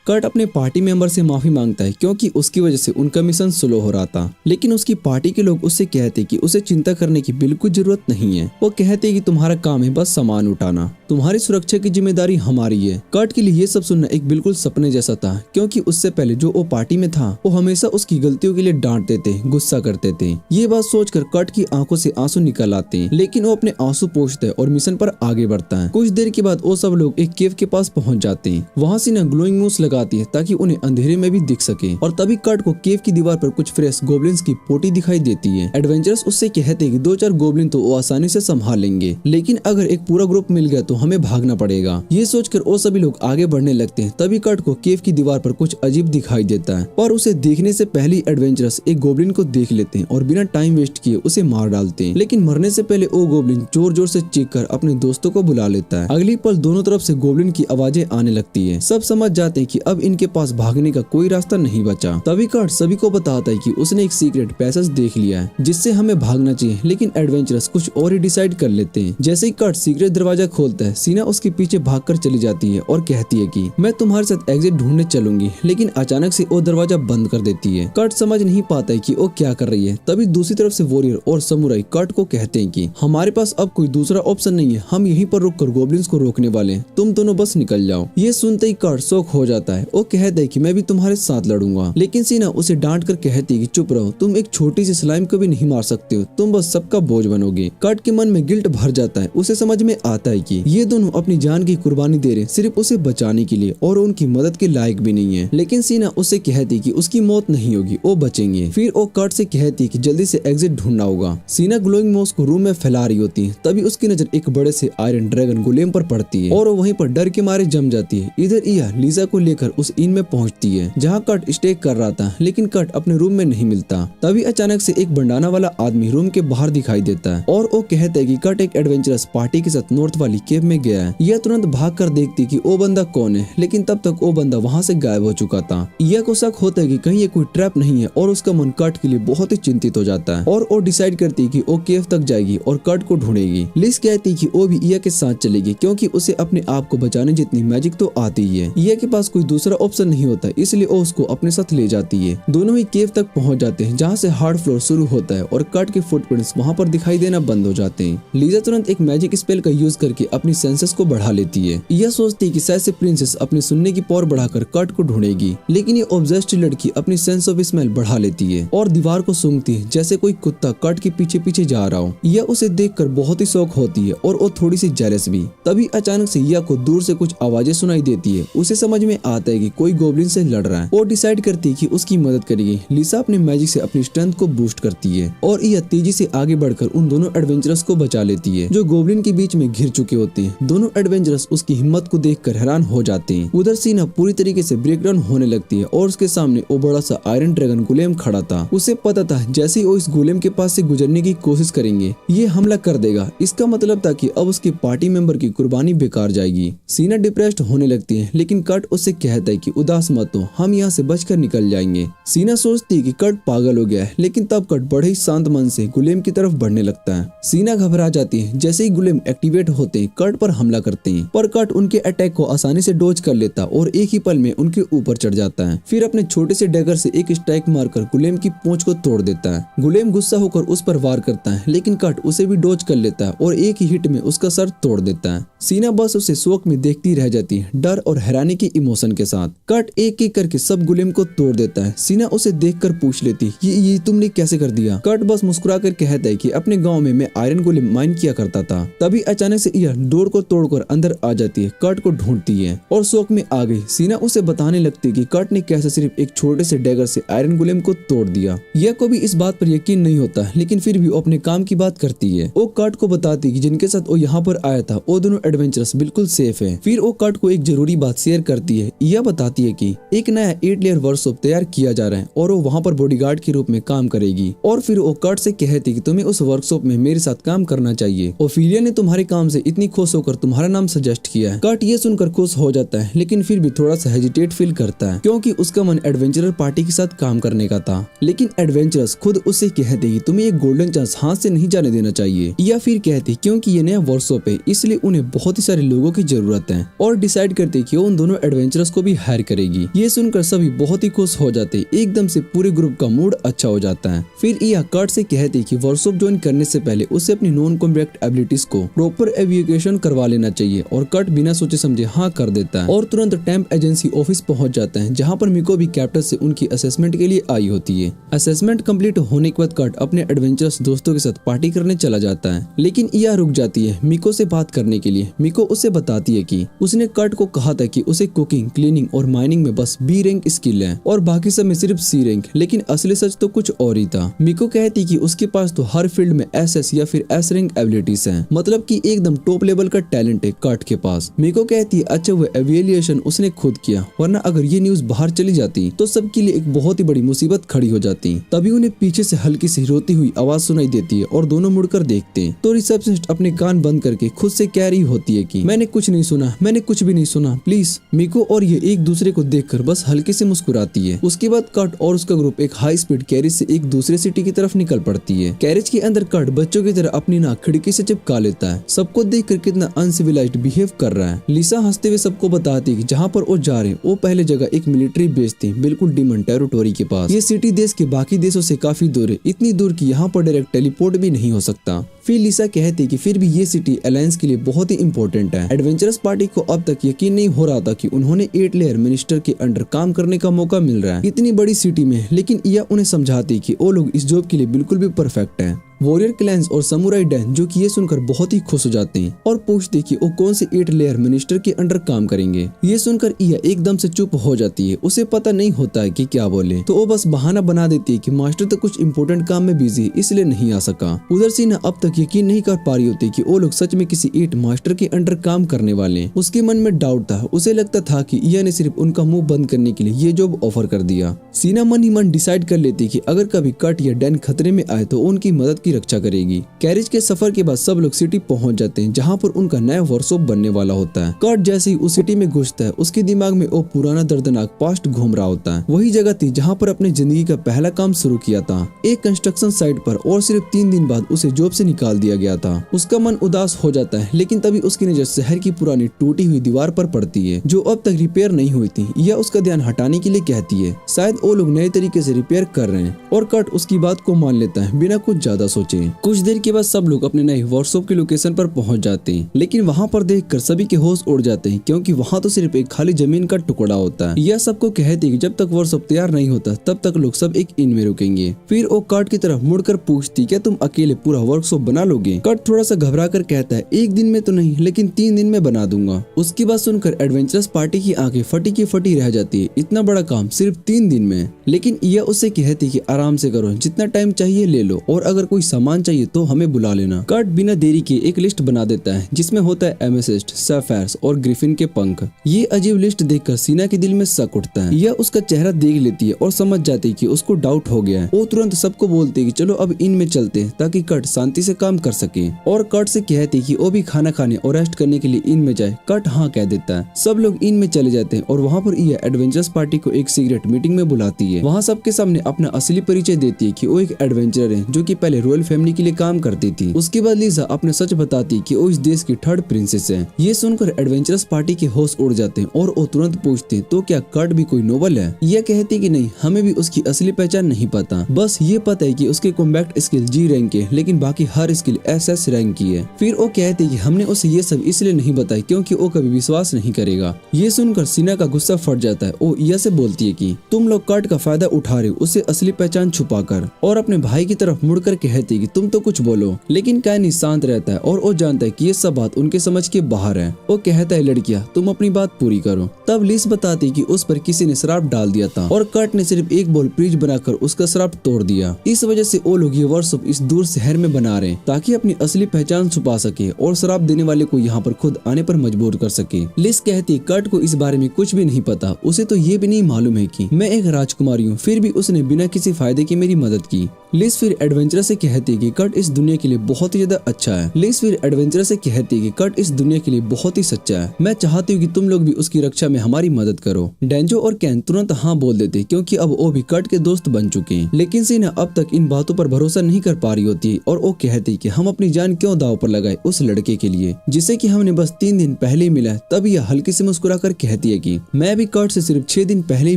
कर्ट अपने पार्टी मेंबर से माफी मांगता है क्योंकि उसकी वजह से उनका मिशन स्लो हो रहा था। लेकिन उसकी पार्टी के लोग उससे कहते कि उसे चिंता करने की बिल्कुल जरूरत नहीं है। वो कहते कि तुम्हारा काम है बस सामान उठाना, तुम्हारी सुरक्षा की जिम्मेदारी हमारी है। कर्ट के लिए ये सब सुनना एक बिल्कुल सपने जैसा था, क्योंकि उससे पहले जो वो पार्टी में था वो हमेशा उसकी गलतियों के लिए डांटते थे, गुस्सा करते थे। ये बात सोचकर कर्ट की आंखों से आंसू निकल आते हैं, लेकिन वो अपने आंसू पोंछता है और मिशन पर आगे बढ़ता है। कुछ देर के बाद वो सब लोग एक केव के पास पहुंच जाते हैं। वहाँ से न ग्लोइंग मूस लगाती है ताकि उन्हें अंधेरे में भी दिख सके। और तभी कर्ट को केव की दीवार पर कुछ फ्रेश गोब्लिन्स की पोटी दिखाई देती है। एडवेंचरर्स उससे कहते हैं कि 2-4 गोब्लिन तो वो आसानी से संभाल लेंगे, लेकिन अगर एक पूरा ग्रुप मिल गया तो हमें भागना पड़ेगा। ये सोचकर वो सभी लोग आगे बढ़ने लगते हैं। तभी कर्ट को केव की दीवार पर कुछ अजीब दिखाई देता है, पर उसे देखने से पहले एडवेंचरर्स एक गोब्लिन को देख लेते हैं और बिना टाइम वेस्ट किए उसे मार डालते हैं। लेकिन मरने से पहले वो गोब्लिन जोर जोर से चीख कर अपने दोस्तों को बुला लेता है। अगली पल दोनों तरफ से गोब्लिन की आवाजें आने लगती है। सब समझ जाते हैं कि अब इनके पास भागने का कोई रास्ता नहीं बचा। तभी कर्ट सभी को बताता है कि उसने एक सीक्रेट पैसेज देख लिया है जिससे हमें भागना चाहिए। लेकिन एडवेंचरर्स कुछ और ही डिसाइड कर लेते हैं। जैसे ही कर्ट सीक्रेट दरवाजा खोलता है, सीना उसके पीछे भागकर चली जाती है और कहती है कि मैं तुम्हारे साथ एग्जिट ढूंढने चलूंगी। लेकिन अचानक से वो दरवाजा बंद कर देती है। कर्ट समझ नहीं पाता है कि वो क्या कर रही है। तभी दूसरी तरफ से वॉरियर और समुराई कर्ट को कहते हैं कि हमारे पास अब कोई दूसरा ऑप्शन नहीं है, हम यहीं पर रुककर गोब्लिन्स को रोकने वाले हैं, तुम दोनों बस निकल जाओ। ये सुनते ही कर्ट शॉक हो जाता है। वो कहता है कि मैं भी तुम्हारे साथ लड़ूंगा। लेकिन सीना उसे डांट कर कहती है कि चुप रहो, तुम एक छोटी सी स्लाइम को भी नहीं मार सकते हो, तुम बस सबका बोझ बनोगे। कर्ट के मन में गिल्ट भर जाता है। उसे समझ में आता है कि ये दोनों अपनी जान की कुर्बानी दे रहे सिर्फ उसे बचाने के लिए और उनकी मदद के लायक भी नहीं है। लेकिन सीना उससे कहती कि उसकी मौत नहीं होगी, वो बचेंगे। फिर वो कर्ट से कहती कि जल्दी से एग्जिट ढूंढना होगा। सीना ग्लोइंग मोस को रूम में फैला रही होती है। तभी उसकी नजर एक बड़े से आयरन ड्रैगन गोलेम पर पड़ती है और वो वहीं पर डर के मारे जम जाती है। इधर इया लीजा को लेकर उस इन में पहुंचती है जहाँ कर्ट स्टे कर रहा था, लेकिन कर्ट अपने रूम में नहीं मिलता। तभी अचानक से एक बंडाना वाला आदमी रूम के बाहर दिखाई देता है और वो कहता है कि कर्ट एक एडवेंचरस पार्टी के साथ नॉर्थ वाली केव में गया है। यह तुरंत भाग कर देखती कि वो बंदा कौन है, लेकिन तब तक वो बंदा वहाँ से गायब हो चुका था। यह को शक होता है कि कहीं ये कोई ट्रैप नहीं है और उसका मन कर्ट के लिए बहुत ही चिंतित हो जाता है और वो डिसाइड करती है कि वो केव तक जाएगी और कर्ट को ढूंढेगी। लिस कहती है कि वो भी इया के साथ चलेगी क्योंकि उसे अपने आप को बचाने जितनी मैजिक तो आती ही है। इया के पास कोई दूसरा ऑप्शन नहीं होता, इसलिए वो उसको अपने साथ ले जाती है। दोनों ही केव तक पहुंच जाते हैं जहाँ से हार्ड फ्लोर शुरू होता है और कर्ट के फुटप्रिंट्स वहाँ पर दिखाई देना बंद हो जाते हैं। लीजा तुरंत एक मैजिक स्पेल का यूज करके अपनी सेंसेस को बढ़ा लेती है। यह सोचती है कि शायद से प्रिंसेस अपने सुनने की पावर बढ़ाकर कर्ट को ढूंढेगी, लेकिन ये ऑब्सेस्ड लड़की अपनी सेंस ऑफ स्मेल बढ़ा लेती है और दीवार को सूंघती है जैसे कोई कुत्ता कर्ट के पीछे पीछे जा रहा हो। यह उसे देखकर बहुत ही शौक होती है और वो थोड़ी सी जेलस भी। तभी अचानक से यह को दूर से कुछ आवाजें सुनाई देती है। उसे समझ में आता है कि कोई गोब्लिन से लड़ रहा है। वो डिसाइड करती है कि उसकी मदद करेगी। लिसा अपने मैजिक से अपनी स्ट्रेंथ को बूस्ट करती है और यह तेजी से आगे बढ़कर उन दोनों एडवेंचरर्स को बचा लेती है जो गोब्लिन के बीच में घिर चुके होते हैं। दोनों एडवेंचरर्स उसकी हिम्मत को देखकर हैरान हो जाते हैं। उधर सीना पूरी तरीके से ब्रेकडाउन होने लगती है और उसके सामने वो बड़ा सा आयरन ड्रैगन गुलेम खड़ा था। उसे पता था जैसे ही वो इस गुलेम के पास से गुजरने की कोशिश करेंगे ये हमला कर देगा। इसका मतलब था कि अब उसके पार्टी मेंबर की कुर्बानी बेकार जाएगी। सीना डिप्रेस्ड होने लगती है, लेकिन कर्ट उससे कहता है कि उदास मत हो, हम यहाँ से बचकर निकल जाएंगे। सीना सोचती है कि कर्ट पागल हो गया है, लेकिन तब कर्ट बड़े ही शांत मन से गुलेम की तरफ बढ़ने लगता है। सीना घबरा जाती है। जैसे ही गुलेम एक्टिवेट होते हैं कर्ट पर हमला करते हैं, पर कर्ट उनके अटैक को आसानी से डॉज कर लेता और एक ही पल में उनके ऊपर चढ़ जाता है। फिर अपने छोटे से डैगर से एक स्ट्राइक मारकर गुलेम की पूंछ को तोड़ देता है। गुलेम गुस्सा होकर उस पर वार करता है, लेकिन कर्ट उसे भी डॉज कर लेता है और एक ही हिट में उसका सर तोड़ देता है। सीना बस उसे शोक में देखती रह जाती है, डर और हैरानी की इमोशन के साथ। कर्ट एक एक करके सब गुलेम को तोड़ देता है। सीना उसे देखकर पूछ लेती ये तुमने कैसे कर दिया? कर्ट बस मुस्कुराकर कहता है कि अपने गांव में मैं आयरन गोलेम माइन किया करता था। तभी अचानक से यह डोर को तोड़कर अंदर आ जाती है, कर्ट को ढूंढती है और शौक में आ गई। सीना उसे बताने लगती है कि कर्ट ने कैसे सिर्फ एक छोटे से डैगर से आयरन गोलेम को तोड़ दिया। यह को भी इस बात पर यकीन नहीं होता, लेकिन फिर भी वो अपने काम की बात करती है। वो कर्ट को बताती है कि जिनके साथ वो यहाँ पर आया था वो दोनों एडवेंचरर्स बिल्कुल सेफ है। फिर वो कर्ट को एक जरूरी बात शेयर करती है। यह बताती है कि एक नया 8 लेयर वर्कशॉप तैयार किया जा रहा है और वो वहाँ पर बॉडीगार्ड के रूप में काम करेगी। और फिर वो कर्ट से कहती कि तुम्हें उस वर्कशॉप में मेरे साथ काम करना चाहिए। ओफिलिया ने तुम्हारे काम से इतनी खुश होकर तुम्हारा नाम सजेस्ट किया है। कर्ट ये सुनकर खुश हो जाता है, लेकिन फिर भी थोड़ा सा हेजिटेट फील करता है क्योंकि उसका मन एडवेंचरर पार्टी के साथ काम करने का था। लेकिन एडवेंचरर्स खुद उससे कहते कि तुम्हें एक गोल्डन चांस हाथ से नहीं जाने देना चाहिए। या फिर कहते क्योंकि ये नया वर्कशॉप है इसलिए उन्हें बहुत ही सारे लोगों की जरूरत है और डिसाइड करते कि वो उन दोनों एडवेंचरर्स को भी हायर करेगी। ये सुनकर सभी बहुत ही खुश हो जाते। एकदम से पूरे ग्रुप का मूड अच्छा हो जाता है। फिर यह कर्ट से कहते कि वर्कशॉप ज्वाइन करने से पहले उसे अपनी नॉन कॉम्बैट एबिलिटीज को प्रॉपर एविएशन करवा लेना चाहिए और कर्ट बिना सोचे समझे हाँ कर देता है और तुरंत टेम्प एजेंसी ऑफिस पहुंच जाता है जहाँ पर मिको भी कैप्टन से उनकी असेसमेंट के लिए आई होती है। असेसमेंट कंप्लीट होने के बाद कर्ट अपने एडवेंचरस दोस्तों के साथ पार्टी करने चला जाता है, लेकिन यह रुक जाती है मिको से बात करने के लिए। मिको उसे बताती है कि उसने कर्ट को कहा था कि उसे कुकिंग, क्लीनिंग और माइनिंग में बस बी रैंक स्किल है और बाकी सब में सिर्फ सी रैंक, लेकिन असली सच तो कुछ और ही था। मिको कहती कि उसके पास तो हर फील्ड में एसएस या फिर एस रैंक एबिलिटीज हैं, मतलब कि एकदम टॉप लेवल का टैलेंट है कर्ट के पास। मिको कहती है अच्छा वो एविएशन उसने खुद किया, वरना अगर ये न्यूज बाहर चली जाती तो सबके लिए एक बहुत ही बड़ी मुसीबत खड़ी हो जाती। तभी उन्हें पीछे से हल्की सी रोती हुई आवाज सुनाई देती है और दोनों मुड़कर देखते हैं तो रिसेप्शनिस्ट अपने कान बंद करके खुद से कह रही होती है कि मैंने कुछ नहीं सुना, मैंने कुछ भी नहीं सुना, प्लीज। मिको और ये एक दूसरे को देखकर बस हल्के से मुस्कुराती है। उसके बाद कर्ट और उसका ग्रुप एक हाई स्पीड कैरेज से एक दूसरे सिटी की तरफ निकल पड़ती है। कैरेज के अंदर कर्ट बच्चों की तरह अपनी नाक खिड़की से चिपका लेता है, सबको देखकर कितना अनसिविलाइज्ड बिहेव कर रहा है। लिसा हंसते हुए सबको बताती है कि जहाँ पर वो जा रहे हैं वो पहले जगह एक मिलिट्री बेस थी, बिल्कुल डीमन टेरिटोरी के पास। ये सिटी देश के बाकी देशों से काफी दूर है, इतनी दूर कि यहाँ पर डायरेक्ट टेलीपोर्ट भी नहीं हो सकता। फिर लिसा कहती कि फिर भी ये सिटी अलायंस के लिए बहुत ही इंपॉर्टेंट है। एडवेंचरस पार्टी को अब तक यकीन नहीं हो रहा था कि उन्होंने 8 लेयर मिनिस्टर के अंडर काम करने का मौका मिल रहा है इतनी बड़ी सिटी में, लेकिन यह उन्हें समझाती कि वो लोग इस जॉब के लिए बिल्कुल भी परफेक्ट है। वॉरियर क्लैंस और समुराई डैन जो कि ये सुनकर बहुत ही खुश हो जाते हैं और पूछते कि वो कौन से 8 लेयर मिनिस्टर के अंडर काम करेंगे। ये सुनकर इया एकदम से चुप हो जाती है, उसे पता नहीं होता है कि क्या बोले, तो वो बस बहाना बना देती है कि मास्टर तो कुछ इंपॉर्टेंट काम में बिजी इसलिए नहीं आ सका। उधर सीना अब तक यकीन नहीं कर पा रही होती कि वो लोग सच में किसी 8 मास्टर के अंडर काम करने वाले हैं। उसके मन में डाउट था, उसे लगता था कि इया ने सिर्फ उनका मुंह बंद करने के लिए ये जॉब ऑफर कर दिया। सीना मन ही मन डिसाइड कर लेती कि अगर कभी कट या डैन खतरे में आए तो उनकी मदद की की रक्षा करेगी। कैरिज के सफर के बाद सब लोग सिटी पहुंच जाते हैं जहाँ पर उनका नया वर्कशॉप बनने वाला होता है। कर्ट जैसे ही उस सिटी में घुसता है उसके दिमाग में वो पुराना दर्दनाक पास्ट घूम रहा होता है। वही जगह थी जहाँ पर अपनी जिंदगी का पहला काम शुरू किया था, एक कंस्ट्रक्शन साइट पर, और सिर्फ 3 दिन बाद उसे जॉब से निकाल दिया गया था। उसका मन उदास हो जाता है, लेकिन तभी उसकी नजर शहर की पुरानी टूटी हुई दीवार पर पड़ती है जो अब तक रिपेयर नहीं हुई थी। यह उसका ध्यान हटाने के लिए कहती है, शायद वो लोग नए तरीके से रिपेयर कर रहे हैं, और कर्ट उसकी बात को मान लेता है बिना कुछ ज्यादा सोचे। कुछ देर के बाद सब लोग अपने नए वर्कशॉप के लोकेशन पर पहुंच जाते हैं, लेकिन वहाँ पर देखकर सभी के होश उड़ जाते हैं क्योंकि वहाँ तो सिर्फ एक खाली जमीन का टुकड़ा होता है। यह सबको कहती है कि जब तक वर्कशॉप तैयार नहीं होता तब तक लोग सब एक इन में रुकेंगे। फिर वो कर्ट की तरफ मुड़कर पूछती, क्या तुम अकेले पूरा वर्कशॉप बना लोगे? कर्ट थोड़ा सा घबरा कर कहता है, एक दिन में तो नहीं, लेकिन 3 दिन में बना दूंगा। उसकी बात सुनकर एडवेंचरस पार्टी की आंखें फटी की फटी रह जाती है। इतना बड़ा काम सिर्फ 3 दिन में? लेकिन यह उससे कहती कि आराम से करो, जितना टाइम चाहिए ले लो, और अगर कोई सामान चाहिए तो हमें बुला लेना। कर्ट बिना देरी के एक लिस्ट बना देता है जिसमें होता है एमेथिस्ट, सैफायर्स और ग्रिफिन के पंख। ये अजीब लिस्ट देखकर सीना के दिल में शक उठता है। यह उसका चेहरा देख लेती है और समझ जाती है कि उसको डाउट हो गया है। वो तुरंत सबको बोलती है कि चलो अब इन में चलते हैं ताकि कर्ट शांति से काम कर सके, और कर्ट से कहती है कि वो भी खाना खाने और रेस्ट करने के लिए इन में जाए। कर्ट हाँ कह देता है। सब लोग इन में चले जाते हैं और वहाँ पर यह एडवेंचरस पार्टी को एक सीक्रेट मीटिंग में बुलाती है। वहाँ सबके सामने अपना असली परिचय देती है कि वो एक एडवेंचरर है जो कि पहले रॉयल फैमिली के लिए काम करती थी। उसके बाद लीजा अपने सच बताती कि वो इस देश की 3rd प्रिंसेस है। ये सुनकर एडवेंचरस पार्टी के होश उड़ जाते हैं और वो तुरंत पूछते हैं, तो क्या कर्ट भी कोई नोबल है? यह कहती कि नहीं, हमें भी उसकी असली पहचान नहीं पता, बस ये पता है कि उसके कॉम्बैट स्किल G रैंक के, लेकिन बाकी हर स्किल SS रैंक की है। फिर वो कहते कि हमने उसे ये सब इसलिए नहीं बताया क्योंकि वो कभी विश्वास नहीं करेगा। ये सुनकर सीना का गुस्सा फट जाता है। वो यह से बोलती है कि तुम लोग कर्ट का फायदा उठा रहे हो, उसे असली पहचान छुपाकर, और अपने भाई की तरफ मुड़कर कहती कि तुम तो कुछ बोलो। लेकिन कैनी शांत रहता है और वो जानता है कि ये सब बात उनके समझ के बाहर है। वो कहता है, लड़कियां तुम अपनी बात पूरी करो। तब लिस बताती कि उस पर किसी ने श्राप डाल दिया था और कर्ट ने सिर्फ एक बॉल ब्रिज बनाकर उसका श्राप तोड़ दिया। इस वजह से वो लोग ये वर्कशॉप इस दूर शहर में बना रहे ताकि अपनी असली पहचान छुपा सके और श्राप देने वाले को यहाँ पर खुद आने पर मजबूर कर सके। लिस कहती कर्ट को इस बारे में कुछ भी नहीं पता, उसे तो ये भी नहीं मालूम है कि मैं एक राजकुमारी हूँ, फिर भी उसने बिना किसी फायदे की मेरी मदद की। लिस फिर एडवेंचर से कहती कि कर्ट इस दुनिया के लिए बहुत ही ज्यादा अच्छा है। लिस फिर एडवेंचर से कहती कि कर्ट इस दुनिया के लिए बहुत ही सच्चा है। मैं चाहती हूँ कि तुम लोग भी उसकी रक्षा में हमारी मदद करो। डेंजो और कैन तुरंत हाँ बोल देते क्योंकि अब वो भी कर्ट के दोस्त बन चुके हैं। लेकिन सीना अब तक इन बातों पर भरोसा नहीं कर पा रही होती और वो कहती कि हम अपनी जान क्यों दाव पर लगाए उस लड़के के लिए जिसे कि हमने बस 3 दिन पहले ही मिला। तब यह हल्की से मुस्कुराकर कहती है कि मैं भी कर्ट से सिर्फ 6 दिन पहले ही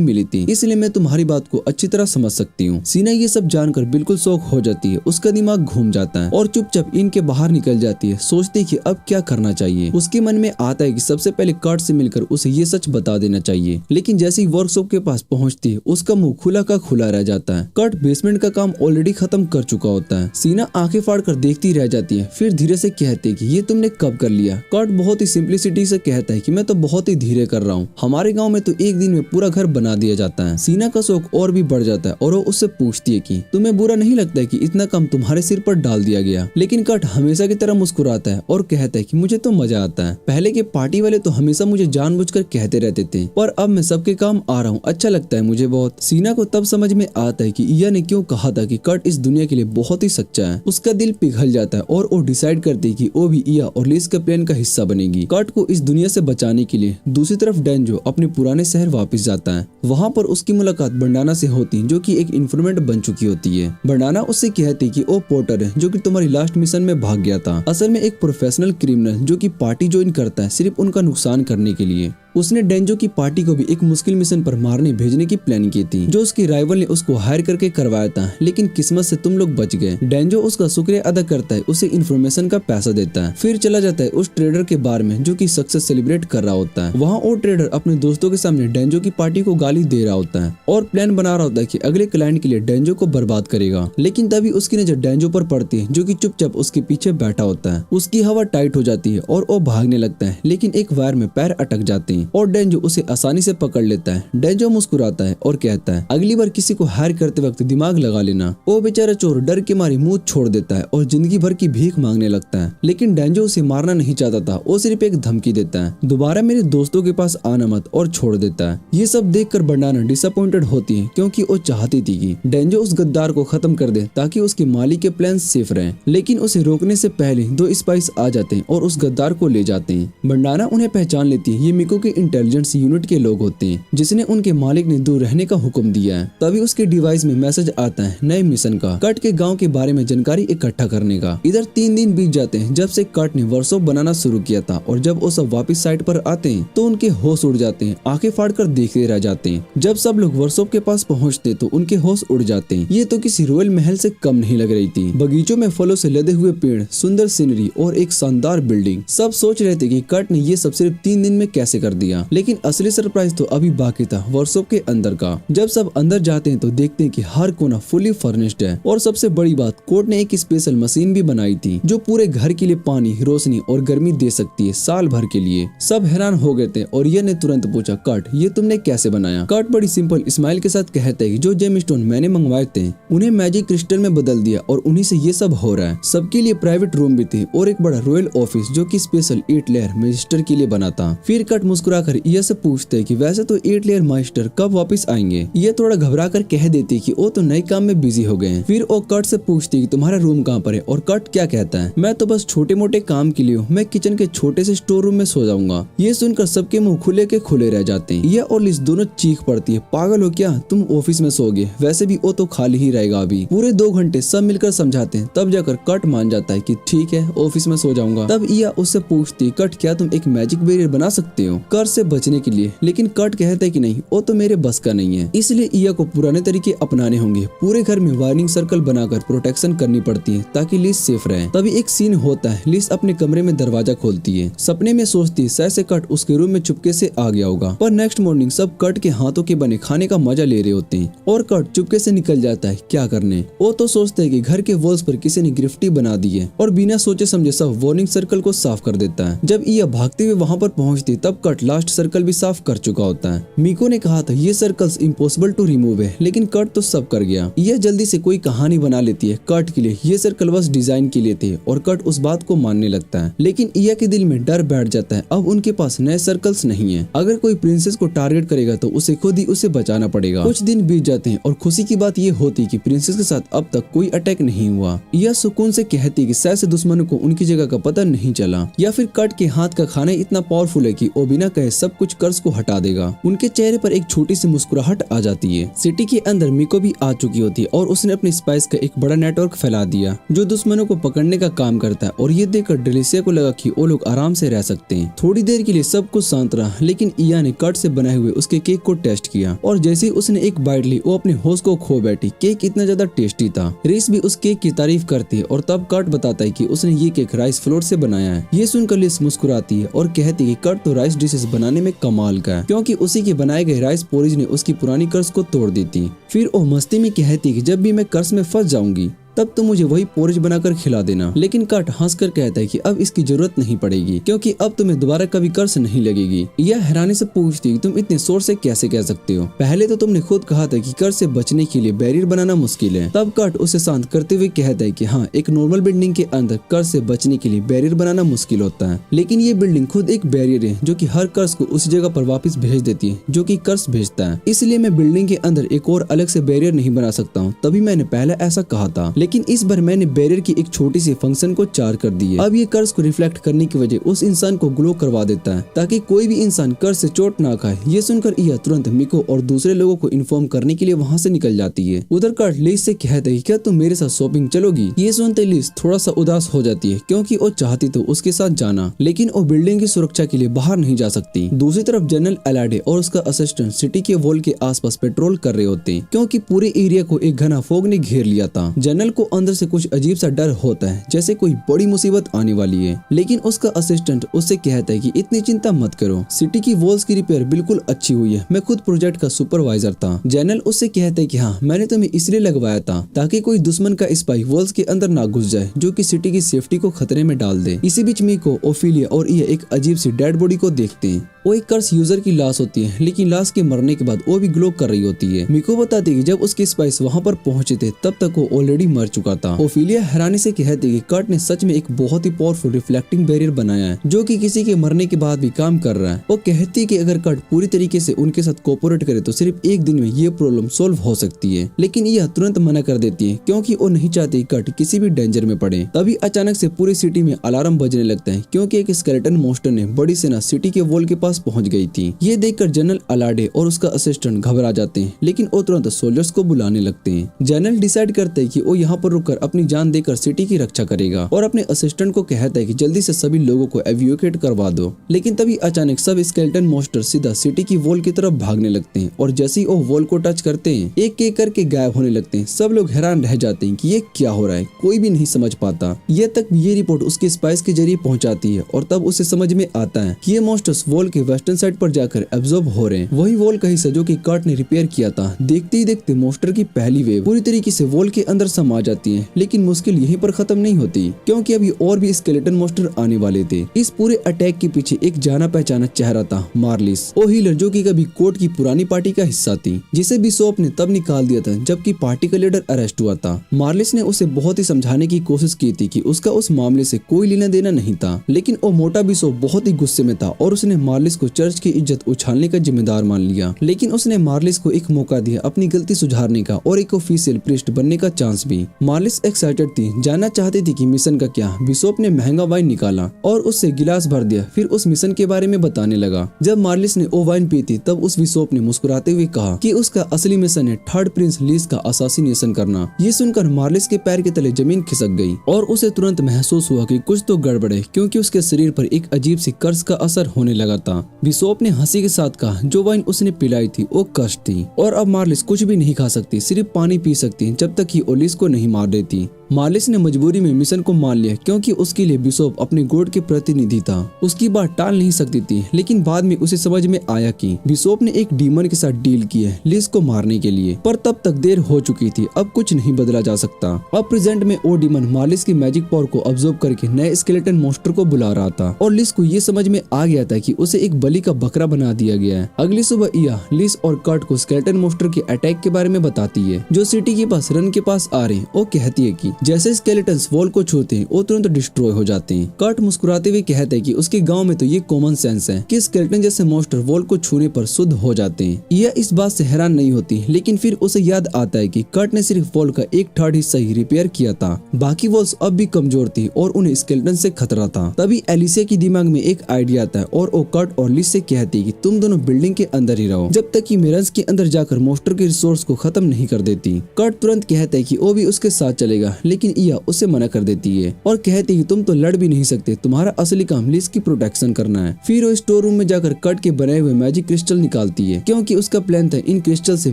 मिली थी, इसलिए मैं तुम्हारी बात को अच्छी तरह समझ सकती हूँ। सीना ये सब जानकर बिल्कुल शौक हो जाती है। उसका दिमाग घूम जाता है और चुपचाप इनके बाहर निकल जाती है, सोचती कि अब क्या करना चाहिए। उसके मन में आता है कि सबसे पहले कर्ट से मिलकर उसे ये सच बता देना चाहिए। लेकिन जैसे ही वर्कशॉप के पास पहुंचती है उसका मुंह खुला का खुला रह जाता है। कर्ट बेसमेंट का काम ऑलरेडी खत्म कर चुका होता है। सीना आंखें फाड़ कर देखती रह जाती है, फिर धीरे से कहती है कि ये तुमने कब कर लिया? कर्ट बहुत ही सिंप्लिसिटी से कहता है कि मैं तो बहुत ही धीरे कर रहा हूँ, हमारे गाँव में तो एक दिन में पूरा घर बना दिया जाता है। सीना का शौक और भी बढ़ जाता है और वो उससे पूछती है कि तुम्हें बुरा नहीं लगता है कि इतना काम तुम्हारे सिर पर डाल दिया गया? लेकिन कर्ट हमेशा की तरह मुस्कुराता है और कहता है कि मुझे तो मजा आता है। पहले के पार्टी वाले तो हमेशा मुझे जानबूझकर कहते रहते थे, पर अब मैं सबके काम आ रहा हूँ, अच्छा लगता है मुझे बहुत। सीना को तब समझ में आता है कि इया ने क्यों कहा था कि कर्ट इस दुनिया के लिए बहुत ही सच्चा है। उसका दिल पिघल जाता है और वो डिसाइड करती है कि वो भी इया और लिस के प्लान का हिस्सा बनेगी। कर्ट को इस दुनिया से बचाने के लिए दूसरी तरफ डेंजो अपने पुराने शहर वापस जाता है। वहाँ पर उसकी मुलाकात बंडाना से होती है जो कि एक इन्फॉर्मेंट बन चुकी होती है। बंडाना उससे कहती कि वो पोर्टर है जो कि तुम्हारी लास्ट मिशन में भाग गया था, असल में एक प्रोफेशनल क्रिमिनल जो कि पार्टी ज्वाइन करता है सिर्फ उनका नुकसान करने के लिए। उसने डेंजो की पार्टी को भी एक मुश्किल मिशन पर मारने भेजने की प्लान की थी जो उसके राइवल ने उसको हायर करके करवाया था, लेकिन किस्मत से तुम लोग बच गए। डेंजो उसका शुक्रिया अदा करता है, उसे इन्फॉर्मेशन का पैसा देता है, फिर चला जाता है उस ट्रेडर के बार में जो कि सक्सेस सेलिब्रेट कर रहा होता है। वहाँ वो ट्रेडर अपने दोस्तों के सामने डेंजो की पार्टी को गाली दे रहा होता है और प्लान बना रहा होता है कि अगले क्लाइंट के लिए डेंजो को बर्बाद करेगा। लेकिन तभी उसकी नजर डेंजो पर पड़ती है जो कि चुपचाप उसके पीछे बैठा होता है। उसकी हवा टाइट हो जाती है और वो भागने लगता है, लेकिन एक वायर में पैर अटक जाते हैं और डेंजो उसे आसानी से पकड़ लेता है। डेंजो मुस्कुराता है और कहता है अगली बार किसी को हायर करते वक्त दिमाग लगा लेना। वो बेचारा चोर डर के मारे मुंह छोड़ देता है और जिंदगी भर की भीख मांगने लगता है। लेकिन डेंजो उसे मारना नहीं चाहता था, वो सिर्फ एक धमकी देता है, दोबारा मेरे दोस्तों के पास आना मत, और छोड़ देता है। ये सब देखकर बंडाना डिसअपॉइंटेड होती है क्योंकि वो चाहती थी कि डेंजो उस गद्दार को खत्म कर दे ताकि उसके मालिक के प्लान सेफ रहें। लेकिन उसे रोकने से पहले दो स्पाइस आ जाते हैं और उस गद्दार को ले जाते हैं। बंडाना उन्हें पहचान लेती है, ये मिको के इंटेलिजेंस यूनिट के लोग होते हैं जिसने उनके मालिक ने दूर रहने का हुक्म दिया है। तभी उसके डिवाइस में मैसेज आता है नए मिशन का, कट के गाँव के बारे में जानकारी इकट्ठा करने का। इधर 3 दिन बीत जाते हैं जब से कट ने वर्कशॉप बनाना शुरू किया था, और जब वो सब वापस साइट पर आते हैं तो उनके होश उड़ जाते हैं, आंखें फाड़कर देखते रह जाते हैं। जब सब लोग वर्कशॉप के पास पहुंचते तो उनके होश उड़ जाते हैं। ये तो किसी रॉयल महल से कम नहीं लग रही थी। बगीचों में फलों से लदे हुए पेड़, सुंदर सीनरी और एक शानदार बिल्डिंग। सब सोच रहे थे कि कट ने ये सब सिर्फ 3 दिन में कैसे कर दिया, लेकिन असली सरप्राइज तो अभी बाकी था वर्कशॉप के अंदर का। जब सब अंदर जाते हैं तो देखते हैं कि हर कोना फुली फर्निश्ड है, और सबसे बड़ी बात कोर्ट ने एक स्पेशल मशीन भी बनाई थी जो पूरे घर के लिए पानी, रोशनी और गर्मी दे सकती है साल भर के लिए। सब हैरान हो गए थे और ये ने तुरंत पूछा कट ये तुमने कैसे बनाया। कट बड़ी सिंपल स्माइल के साथ कहता है कि जो जेम स्टोन मैंने मंगवाए थे उन्हें मैजिक क्रिस्टल में बदल दिया और उन्हीं से ये सब हो रहा है। सबके लिए प्राइवेट रूम भी थे और एक बड़ा रॉयल ऑफिस जो कि स्पेशल 8 लेयर मैजिस्टर के लिए बना था। फिर कट मुस्कुराकर ये से पूछते कि वैसे तो 8 लेयर मास्टर कब वापस आएंगे। ये थोड़ा घबरा कर कह देती कि वो तो नए काम में बिजी हो गए हैं। फिर वो कट से पूछती कि तुम्हारा रूम कहाँ पर है, और कट क्या कहता है मैं तो बस छोटे मोटे काम के लिए हूँ, मैं किचन के छोटे से स्टोर रूम में सो जाऊंगा। ये सुनकर सबके मुंह खुले के खुले रह जाते हैं। ये और लिस दोनों चीख पड़ती है पागल हो क्या, तुम ऑफिस में सोगे, वैसे भी वो तो खाली ही रहेगा अभी। पूरे 2 घंटे सब मिलकर समझाते हैं, तब जाकर कट मान जाता है कि ठीक है ऑफिस में सो जाऊंगा। तब इया उससे पूछती कट क्या तुम एक मैजिक बैरियर बना सकते हो कर से बचने के लिए, लेकिन कट कहता है कि नहीं वो तो मेरे बस का नहीं है, इसलिए इया को पुराने तरीके अपनाने होंगे। पूरे घर में वार्निंग सर्कल बनाकर प्रोटेक्शन करनी पड़ती है ताकि लिस सेफ रहे। तभी एक सीन होता है, लिस अपने कमरे में दरवाजा खोलती है, सपने में सोचती है शायद से कट उसके रूम में चुपके से आ गया होगा। पर नेक्स्ट मॉर्निंग सब कट के हाथों के बने खाने का मजा ले रहे होते हैं और कट चुपके से निकल जाता है क्या करने। वो तो सोचते है कि घर के वॉल्स पर किसी ने ग्रिफ्टी बना दी है और बिना सोचे समझे सब वार्निंग सर्कल को साफ कर देता है। जब इया भागते हुए वहाँ पर पहुँचती तब कट लास्ट सर्कल भी साफ कर चुका होता है। मिको ने कहा था ये सर्कल्स इम्पॉसिबल टू रिमूव है, लेकिन कट तो सब कर गया। यह जल्दी से कोई कहानी बना लेती है कट के लिए, ये सर्कल बस डिजाइन के लिए थे और कट उस बात को मानने लगता है। लेकिन इया के दिल में डर बैठ जाता है, अब उनके पास नए सर्कल्स नहीं है। अगर कोई प्रिंसेस को टारगेट करेगा तो उसे खुद ही उसे बचाना पड़ेगा। कुछ दिन बीत जाते हैं और खुशी की बात ये होती है कि प्रिंसेस के साथ अब तक कोई अटैक नहीं हुआ। यह सुकून से कहती है कि शायद से दुश्मनों को उनकी जगह का पता नहीं चला, या फिर कट के हाथ का खाना इतना पावरफुल है कि वो बिना कहे सब कुछ कर्ज को हटा देगा। उनके चेहरे पर एक छोटी सी मुस्कुराहट आ जाती है। सिटी के अंदर मिको भी आ चुकी होती है और उसने अपनी स्पाइस का एक बड़ा नेटवर्क फैला दिया जो दुश्मनों को पकड़ने का काम करता है। और ये देखकर डेलिसिया को लगा कि वो लोग आराम से रह सकते हैं। थोड़ी देर के लिए सब कुछ शांत रहा, लेकिन इया ने कट से बनाए हुए उसके केक को टेस्ट किया और जैसे ही उसने एक बाइट ली वो अपने होश को खो बैठी। केक इतना ज्यादा टेस्टी था। रिस भी उस केक की तारीफ करती है और तब कट बताता है कि उसने ये केक राइस फ्लोर से बनाया है। ये सुनकर लिस मुस्कुराती है और कहती है कि कट तो राइस डिशेस बनाने में कमाल का है, क्योंकि उसी के बनाए गए राइस पोरिज ने उसकी पुरानी कर्ज को तोड़ दी थी। फिर वो मस्ती में कहती है कि जब भी मैं कर्ज में फंस जाऊंगी तब तो मुझे वही पोरिज बनाकर खिला देना। लेकिन कट हंसकर कहता है कि अब इसकी जरूरत नहीं पड़ेगी क्योंकि अब तुम्हें दोबारा कभी कर्ज नहीं लगेगी। यह हैरानी से पूछती है तुम इतने जोर से कैसे कह सकते हो, पहले तो तुमने खुद कहा था कि कर्ज से बचने के लिए बैरियर बनाना मुश्किल है। तब कट उसे शांत करते हुए कहता है कि हाँ, एक नॉर्मल बिल्डिंग के अंदर कर्ज से बचने के लिए बैरियर बनाना मुश्किल होता है, लेकिन ये बिल्डिंग खुद एक बैरियर है जो कि हर कर्ज को उस जगह पर वापस भेज देती है जो कि कर्ज भेजता है। इसलिए मैं बिल्डिंग के अंदर एक और अलग से बैरियर नहीं बना सकता हूँ, तभी मैंने पहले ऐसा कहा था। लेकिन इस बार मैंने बैरियर की एक छोटी सी फंक्शन को 4 कर दी है। अब ये कर्ज को रिफ्लेक्ट करने की वजह उस इंसान को ग्लो करवा देता है ताकि कोई भी इंसान कर्ज से चोट ना खाए। ये सुनकर यह तुरंत मिको और दूसरे लोगों को इन्फॉर्म करने के लिए वहाँ से निकल जाती है। उधर कट लिस से कहता है क्या तुम मेरे साथ शॉपिंग चलोगी। ये सुनते लिस थोड़ा सा उदास हो जाती है क्योंकि वो चाहती तो उसके साथ जाना, लेकिन वो बिल्डिंग की सुरक्षा के लिए बाहर नहीं जा सकती। दूसरी तरफ जनरल एलाडे और उसका असिस्टेंट सिटी के वॉल के आसपास पेट्रोल कर रहे होते हैं क्योंकि पूरे एरिया को एक घना फॉग ने घेर लिया था। जनरल को अंदर से कुछ अजीब सा डर होता है, जैसे कोई बड़ी मुसीबत आने वाली है। लेकिन उसका असिस्टेंट उससे कहता है कि इतनी चिंता मत करो, सिटी की वॉल्स की रिपेयर बिल्कुल अच्छी हुई है, मैं खुद प्रोजेक्ट का सुपरवाइजर था। जनरल उससे कहता है कि हाँ, मैंने तुम्हें इसलिए लगवाया था ताकि कोई दुश्मन का स्पाई वॉल्स के अंदर ना घुस जाए, जो कि सिटी की सेफ्टी को खतरे में डाल दे। इसी बीच मीको, ओफिलिया और ये एक अजीब सी डेड बॉडी को देखते हैं। वो एक कर्स यूजर की लाश होती है, लेकिन लाश के मरने के बाद वो भी ग्लो कर रही होती है। मीको बताती है कि जब उसके स्पाइस वहाँ पर पहुंचे थे तब तक वो ऑलरेडी मर चुका था। ओफिलिया हैरानी से कहती है कि कर्ट ने सच में एक बहुत ही पावरफुल रिफ्लेक्टिंग बैरियर बनाया है, जो कि किसी के मरने के बाद भी काम कर रहा है। वो कहती है कि अगर कर्ट पूरी तरीके से उनके साथ कोऑपरेट करे तो सिर्फ एक दिन में ये प्रॉब्लम सॉल्व हो सकती है। लेकिन यह तुरंत मना कर देती है, क्योंकि वो नहीं चाहती कर्ट किसी भी डेंजर में पड़े। तभी अचानक से पूरी सिटी में अलार्म बजने लगता है, क्योंकि एक स्केलेटन मॉन्स्टर ने बड़ी सेना सिटी के वॉल के पास पहुंच गई थी। ये देखकर जनरल अलाडे और उसका असिस्टेंट घबरा जाते हैं, लेकिन वो तुरंत सोल्जर्स को बुलाने लगते हैं। जनरल डिसाइड करते हैं कि वो यहाँ पर रुककर अपनी जान देकर सिटी की रक्षा करेगा और अपने असिस्टेंट को कहता है कि जल्दी से सभी लोगों को एवैक्यूएट करवा दो। लेकिन तभी अचानक सब स्केलेटन मॉन्स्टर सीधा सिटी की वॉल की तरफ भागने लगते हैं और जैसे ही वो वॉल को टच करते हैं एक एक करके गायब होने लगते हैं। सब लोग हैरान रह जाते हैं कि ये क्या हो रहा है, कोई भी नहीं समझ पाता। ये तक ये रिपोर्ट उसके स्पाइस के जरिए पहुंचाती है और तब उसे समझ में आता है कि ये मॉन्स्टर्स वॉल के वेस्टर्न साइड पर जाकर एब्जॉर्ब हो रहे हैं। वही वॉल का हिस्सा जो कि कर्ट ने रिपेयर किया था। देखते ही देखते मॉन्स्टर की पहली वेव पूरी तरीके से वॉल के अंदर समा जाती है। लेकिन मुश्किल यहीं पर खत्म नहीं होती, क्योंकि अभी और भी स्केलेटन मॉन्स्टर आने वाले थे। इस पूरे अटैक के पीछे एक जाना पहचाना चेहरा था, मार्लिस, वो हीलर जो कि कभी कोर्ट की पुरानी पार्टी का हिस्सा थी, जिसे बिशॉप ने तब निकाल दिया था जबकि पार्टी का लीडर अरेस्ट हुआ था। मार्लिस ने उसे बहुत ही समझाने की कोशिश की थी कि उसका उस मामले से कोई लेना देना नहीं था, लेकिन वो मोटा बिशॉप बहुत ही गुस्से में था और उसने मार्लिस को चर्च की इज्जत उछालने का जिम्मेदार मान लिया। लेकिन उसने मार्लिस को एक मौका दिया अपनी गलती सुधारने का और एक ऑफिशियल प्रीस्ट बनने का चांस भी। मार्लिस एक्साइटेड थी, जानना चाहती थी कि मिशन का क्या। बिशॉप ने महंगा वाइन निकाला और उससे गिलास भर दिया, फिर उस मिशन के बारे में बताने लगा। जब मार्लिस ने वो वाइन पी थी तब उस बिशॉप ने मुस्कुराते हुए कहा कि उसका असली मिशन है थर्ड प्रिंस लीस का असासिनेशन करना। ये सुनकर मार्लिस के पैर के तले जमीन खिसक गई और उसे तुरंत महसूस हुआ कि कुछ तो गड़बड़ है, क्योंकि उसके शरीर पर एक अजीब सी कर्स का असर होने लगा था। बिशॉप ने हंसी के साथ कहा, जो वाइन उसने पिलाई थी वो कर्स थी और अब मार्लिस कुछ भी नहीं खा सकती, सिर्फ पानी पी सकती जब तक कि ओलिस को नहीं मार देती। मार्लिस ने मजबूरी में मिशन को मान लिया, क्योंकि उसके लिए बिशॉप अपने गॉड के प्रतिनिधि था। उसकी बात टाल नहीं सकती थी, लेकिन बाद में उसे समझ में आया कि बिशॉप ने एक डीमन के साथ डील की है लिस को मारने के लिए, पर तब तक देर हो चुकी थी। अब कुछ नहीं बदला जा सकता। अब प्रेजेंट में वो डीमन मार्लिस की मैजिक पावर को ऑब्जर्व करके नए स्केलेटन मॉन्स्टर को बुला रहा था और लिस को ये समझ में आ गया था कि उसे एक बलि का बकरा बना दिया गया है। अगली सुबह इया लिस और कर्ट को स्केलेटन मॉन्स्टर के अटैक के बारे में बताती है, जो सिटी के पास रन के पास आ रहे हैं। वो कहती है कि जैसे स्केलेटन्स वॉल को छूते हैं वो तुरंत डिस्ट्रॉय हो जाते हैं। कर्ट मुस्कुराते हुए कहते हैं कि उसके गांव में तो ये कॉमन सेंस है कि स्केलेटन जैसे मॉन्स्टर वॉल को छूने पर शुद्ध हो जाते हैं। यह इस बात से हैरान नहीं होती, लेकिन फिर उसे याद आता है कि कर्ट ने सिर्फ वॉल का 1/3 हिस्सा ही रिपेयर किया था, बाकी वॉल्स अब भी कमजोर थी और उन्हें स्केलेटन से खतरा था। तभी एलिसिया की दिमाग में एक आइडिया आता है और वो कर्ट और लिस से कहती है कि तुम दोनों बिल्डिंग के अंदर ही रहो जब तक कि मिरर्स के अंदर जाकर मॉन्स्टर के रिसोर्स को खत्म नहीं कर देती। कर्ट तुरंत कहता है कि वो भी उसके साथ चलेगा, लेकिन इया उसे मना कर देती है और कहती है कि तुम तो लड़ भी नहीं सकते, तुम्हारा असली काम लिस की प्रोटेक्शन करना है। फिर वो स्टोर रूम में जाकर कर्ट के बनाए हुए मैजिक क्रिस्टल निकालती है, क्योंकि उसका प्लान था इन क्रिस्टल से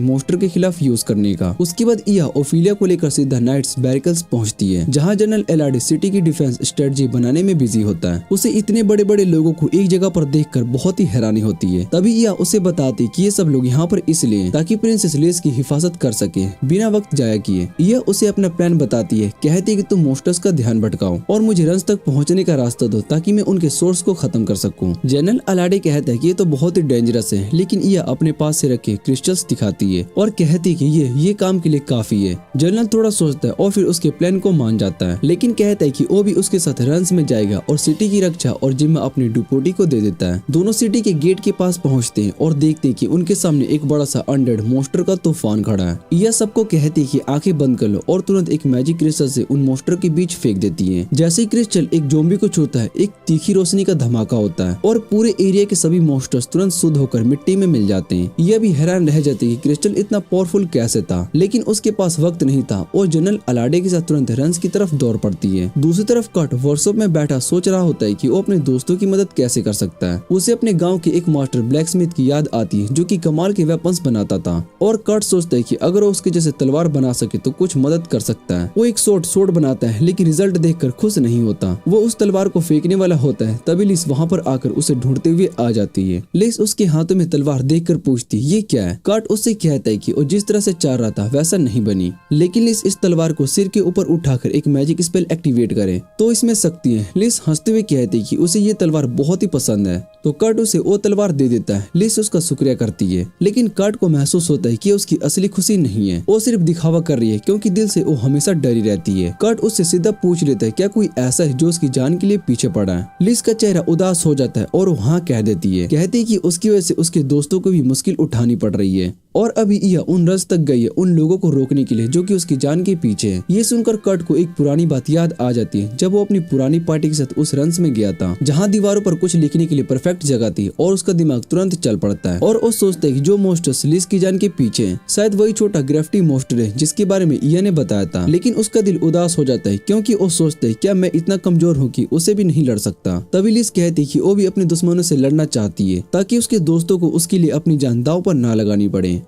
मॉन्स्टर के खिलाफ यूज करने का। उसके बाद इया ओफिलिया को लेकर सीधा नाइट्स बैरिकल्स पहुंचती है, जहां जनरल एलाडे सिटी की डिफेंस स्ट्रेटजी बनाने में बिजी होता है। उसे इतने बड़े बड़े लोगों को एक जगह पर देखकर बहुत ही हैरानी होती है। तभी इया उसे बताती कि ये सब लोग यहाँ पर इसलिए ताकि प्रिंसेस लिस की हिफाजत कर सके बिना वक्त जाया किए। यह उसे अपना प्लान बताती है, कहती है कि तुम मॉन्स्टर्स का ध्यान भटकाओ और मुझे रंस तक पहुंचने का रास्ता दो ताकि मैं उनके सोर्स को खत्म कर सकूं। जनरल अलाडे कहता है कि ये तो बहुत ही डेंजरस है, लेकिन यह अपने पास से रखे क्रिस्टल्स दिखाती है और कहती है कि ये काम के लिए काफी है। जनरल थोड़ा सोचता है और फिर उसके प्लान को मान जाता है, लेकिन कहता है कि वो भी उसके साथ रंस में जाएगा और सिटी की रक्षा और जिम्मा अपनी डिपोटी को दे देता है। दोनों सिटी के गेट के पास पहुंचते हैं और देखते हैं कि उनके सामने एक बड़ा सा अनडेड मॉन्स्टर का तूफान खड़ा है। यह सबको कहती है कि आंखें बंद कर लो और तुरंत एक मैजिक क्रिस्टल से उन मॉन्स्टर के बीच फेंक देती है। जैसे ही क्रिस्टल एक ज़ॉम्बी को छूता है, एक तीखी रोशनी का धमाका होता है और पूरे एरिया के सभी मॉन्स्टर्स तुरंत शुद्ध होकर मिट्टी में मिल जाते हैं। यह भी हैरान रह जाती है कि क्रिस्टल इतना पावरफुल कैसे था, लेकिन उसके पास वक्त नहीं था और जनरल अलाडे के साथ तुरंत रंस की तरफ दौड़ पड़ती है। दूसरी तरफ कर्ट वर्कशॉप में बैठा सोच रहा होता है कि वो अपने दोस्तों की मदद कैसे कर सकता है। उसे अपने गांव के एक मास्टर ब्लैकस्मिथ की याद आती है, जो कि कमाल के वेपन्स बनाता था और कर्ट सोचता है कि अगर वो उसके जैसे तलवार बना सके तो कुछ मदद कर सकता है। वो एक शॉट बनाता है लेकिन रिजल्ट देखकर खुश नहीं होता। वो उस तलवार को फेंकने वाला होता है, तभी लिस वहाँ पर आकर उसे ढूंढते हुए आ जाती है। लिस उसके हाथों में तलवार देखकर पूछती ये क्या है। कर्ट उससे कहता है कि वो जिस तरह से चाह रहा था वैसा नहीं बनी, लेकिन लिस इस तलवार को सिर के ऊपर उठाकर एक मैजिक स्पेल एक्टिवेट करे तो इसमें शक्ति है। लिस हंसते हुए कहती है कि उसे ये तलवार बहुत ही पसंद है, तो कर्ट उसे वो तलवार दे देता है। लिस उसका शुक्रिया करती है, लेकिन कर्ट को महसूस होता है कि उसकी असली खुशी नहीं है, वो सिर्फ दिखावा कर रही है क्योंकि दिल से वो हमेशा डरी रहती है। कर्ट उससे सीधा पूछ लेता है क्या कोई ऐसा है जो उसकी जान के लिए पीछे पड़ा है। लिस का चेहरा उदास हो जाता है और वो हाँ कह देती है। कहती है कि उसकी वजह से उसके दोस्तों को भी मुश्किल उठानी पड़ रही है और अभी यह उन रस तक गई है उन लोगों को रोकने के लिए जो कि उसकी जान के पीछे है। ये सुनकर कर्ट को एक पुरानी बात याद आ जाती है जब वो अपनी पुरानी पार्टी के साथ उस रंस में गया था जहाँ दीवारों पर कुछ लिखने के लिए परफेक्ट जगह थी और उसका दिमाग तुरंत चल पड़ता है और वो सोचता है कि जो मोस्टर्स लिस की जान के पीछे है शायद वही छोटा ग्रेफ्टी मोस्टर है जिसके बारे में इया ने बताया था। लेकिन उसका दिल उदास हो जाता है क्योंकि वो सोचता है क्या मैं इतना कमजोर हूँ कि उसे भी नहीं लड़ सकता। तभी लिस कहती है कि वो भी अपने दुश्मनों से लड़ना चाहती है ताकि उसके दोस्तों को उसके लिए अपनी जान दांव पर ना लगानी पड़े।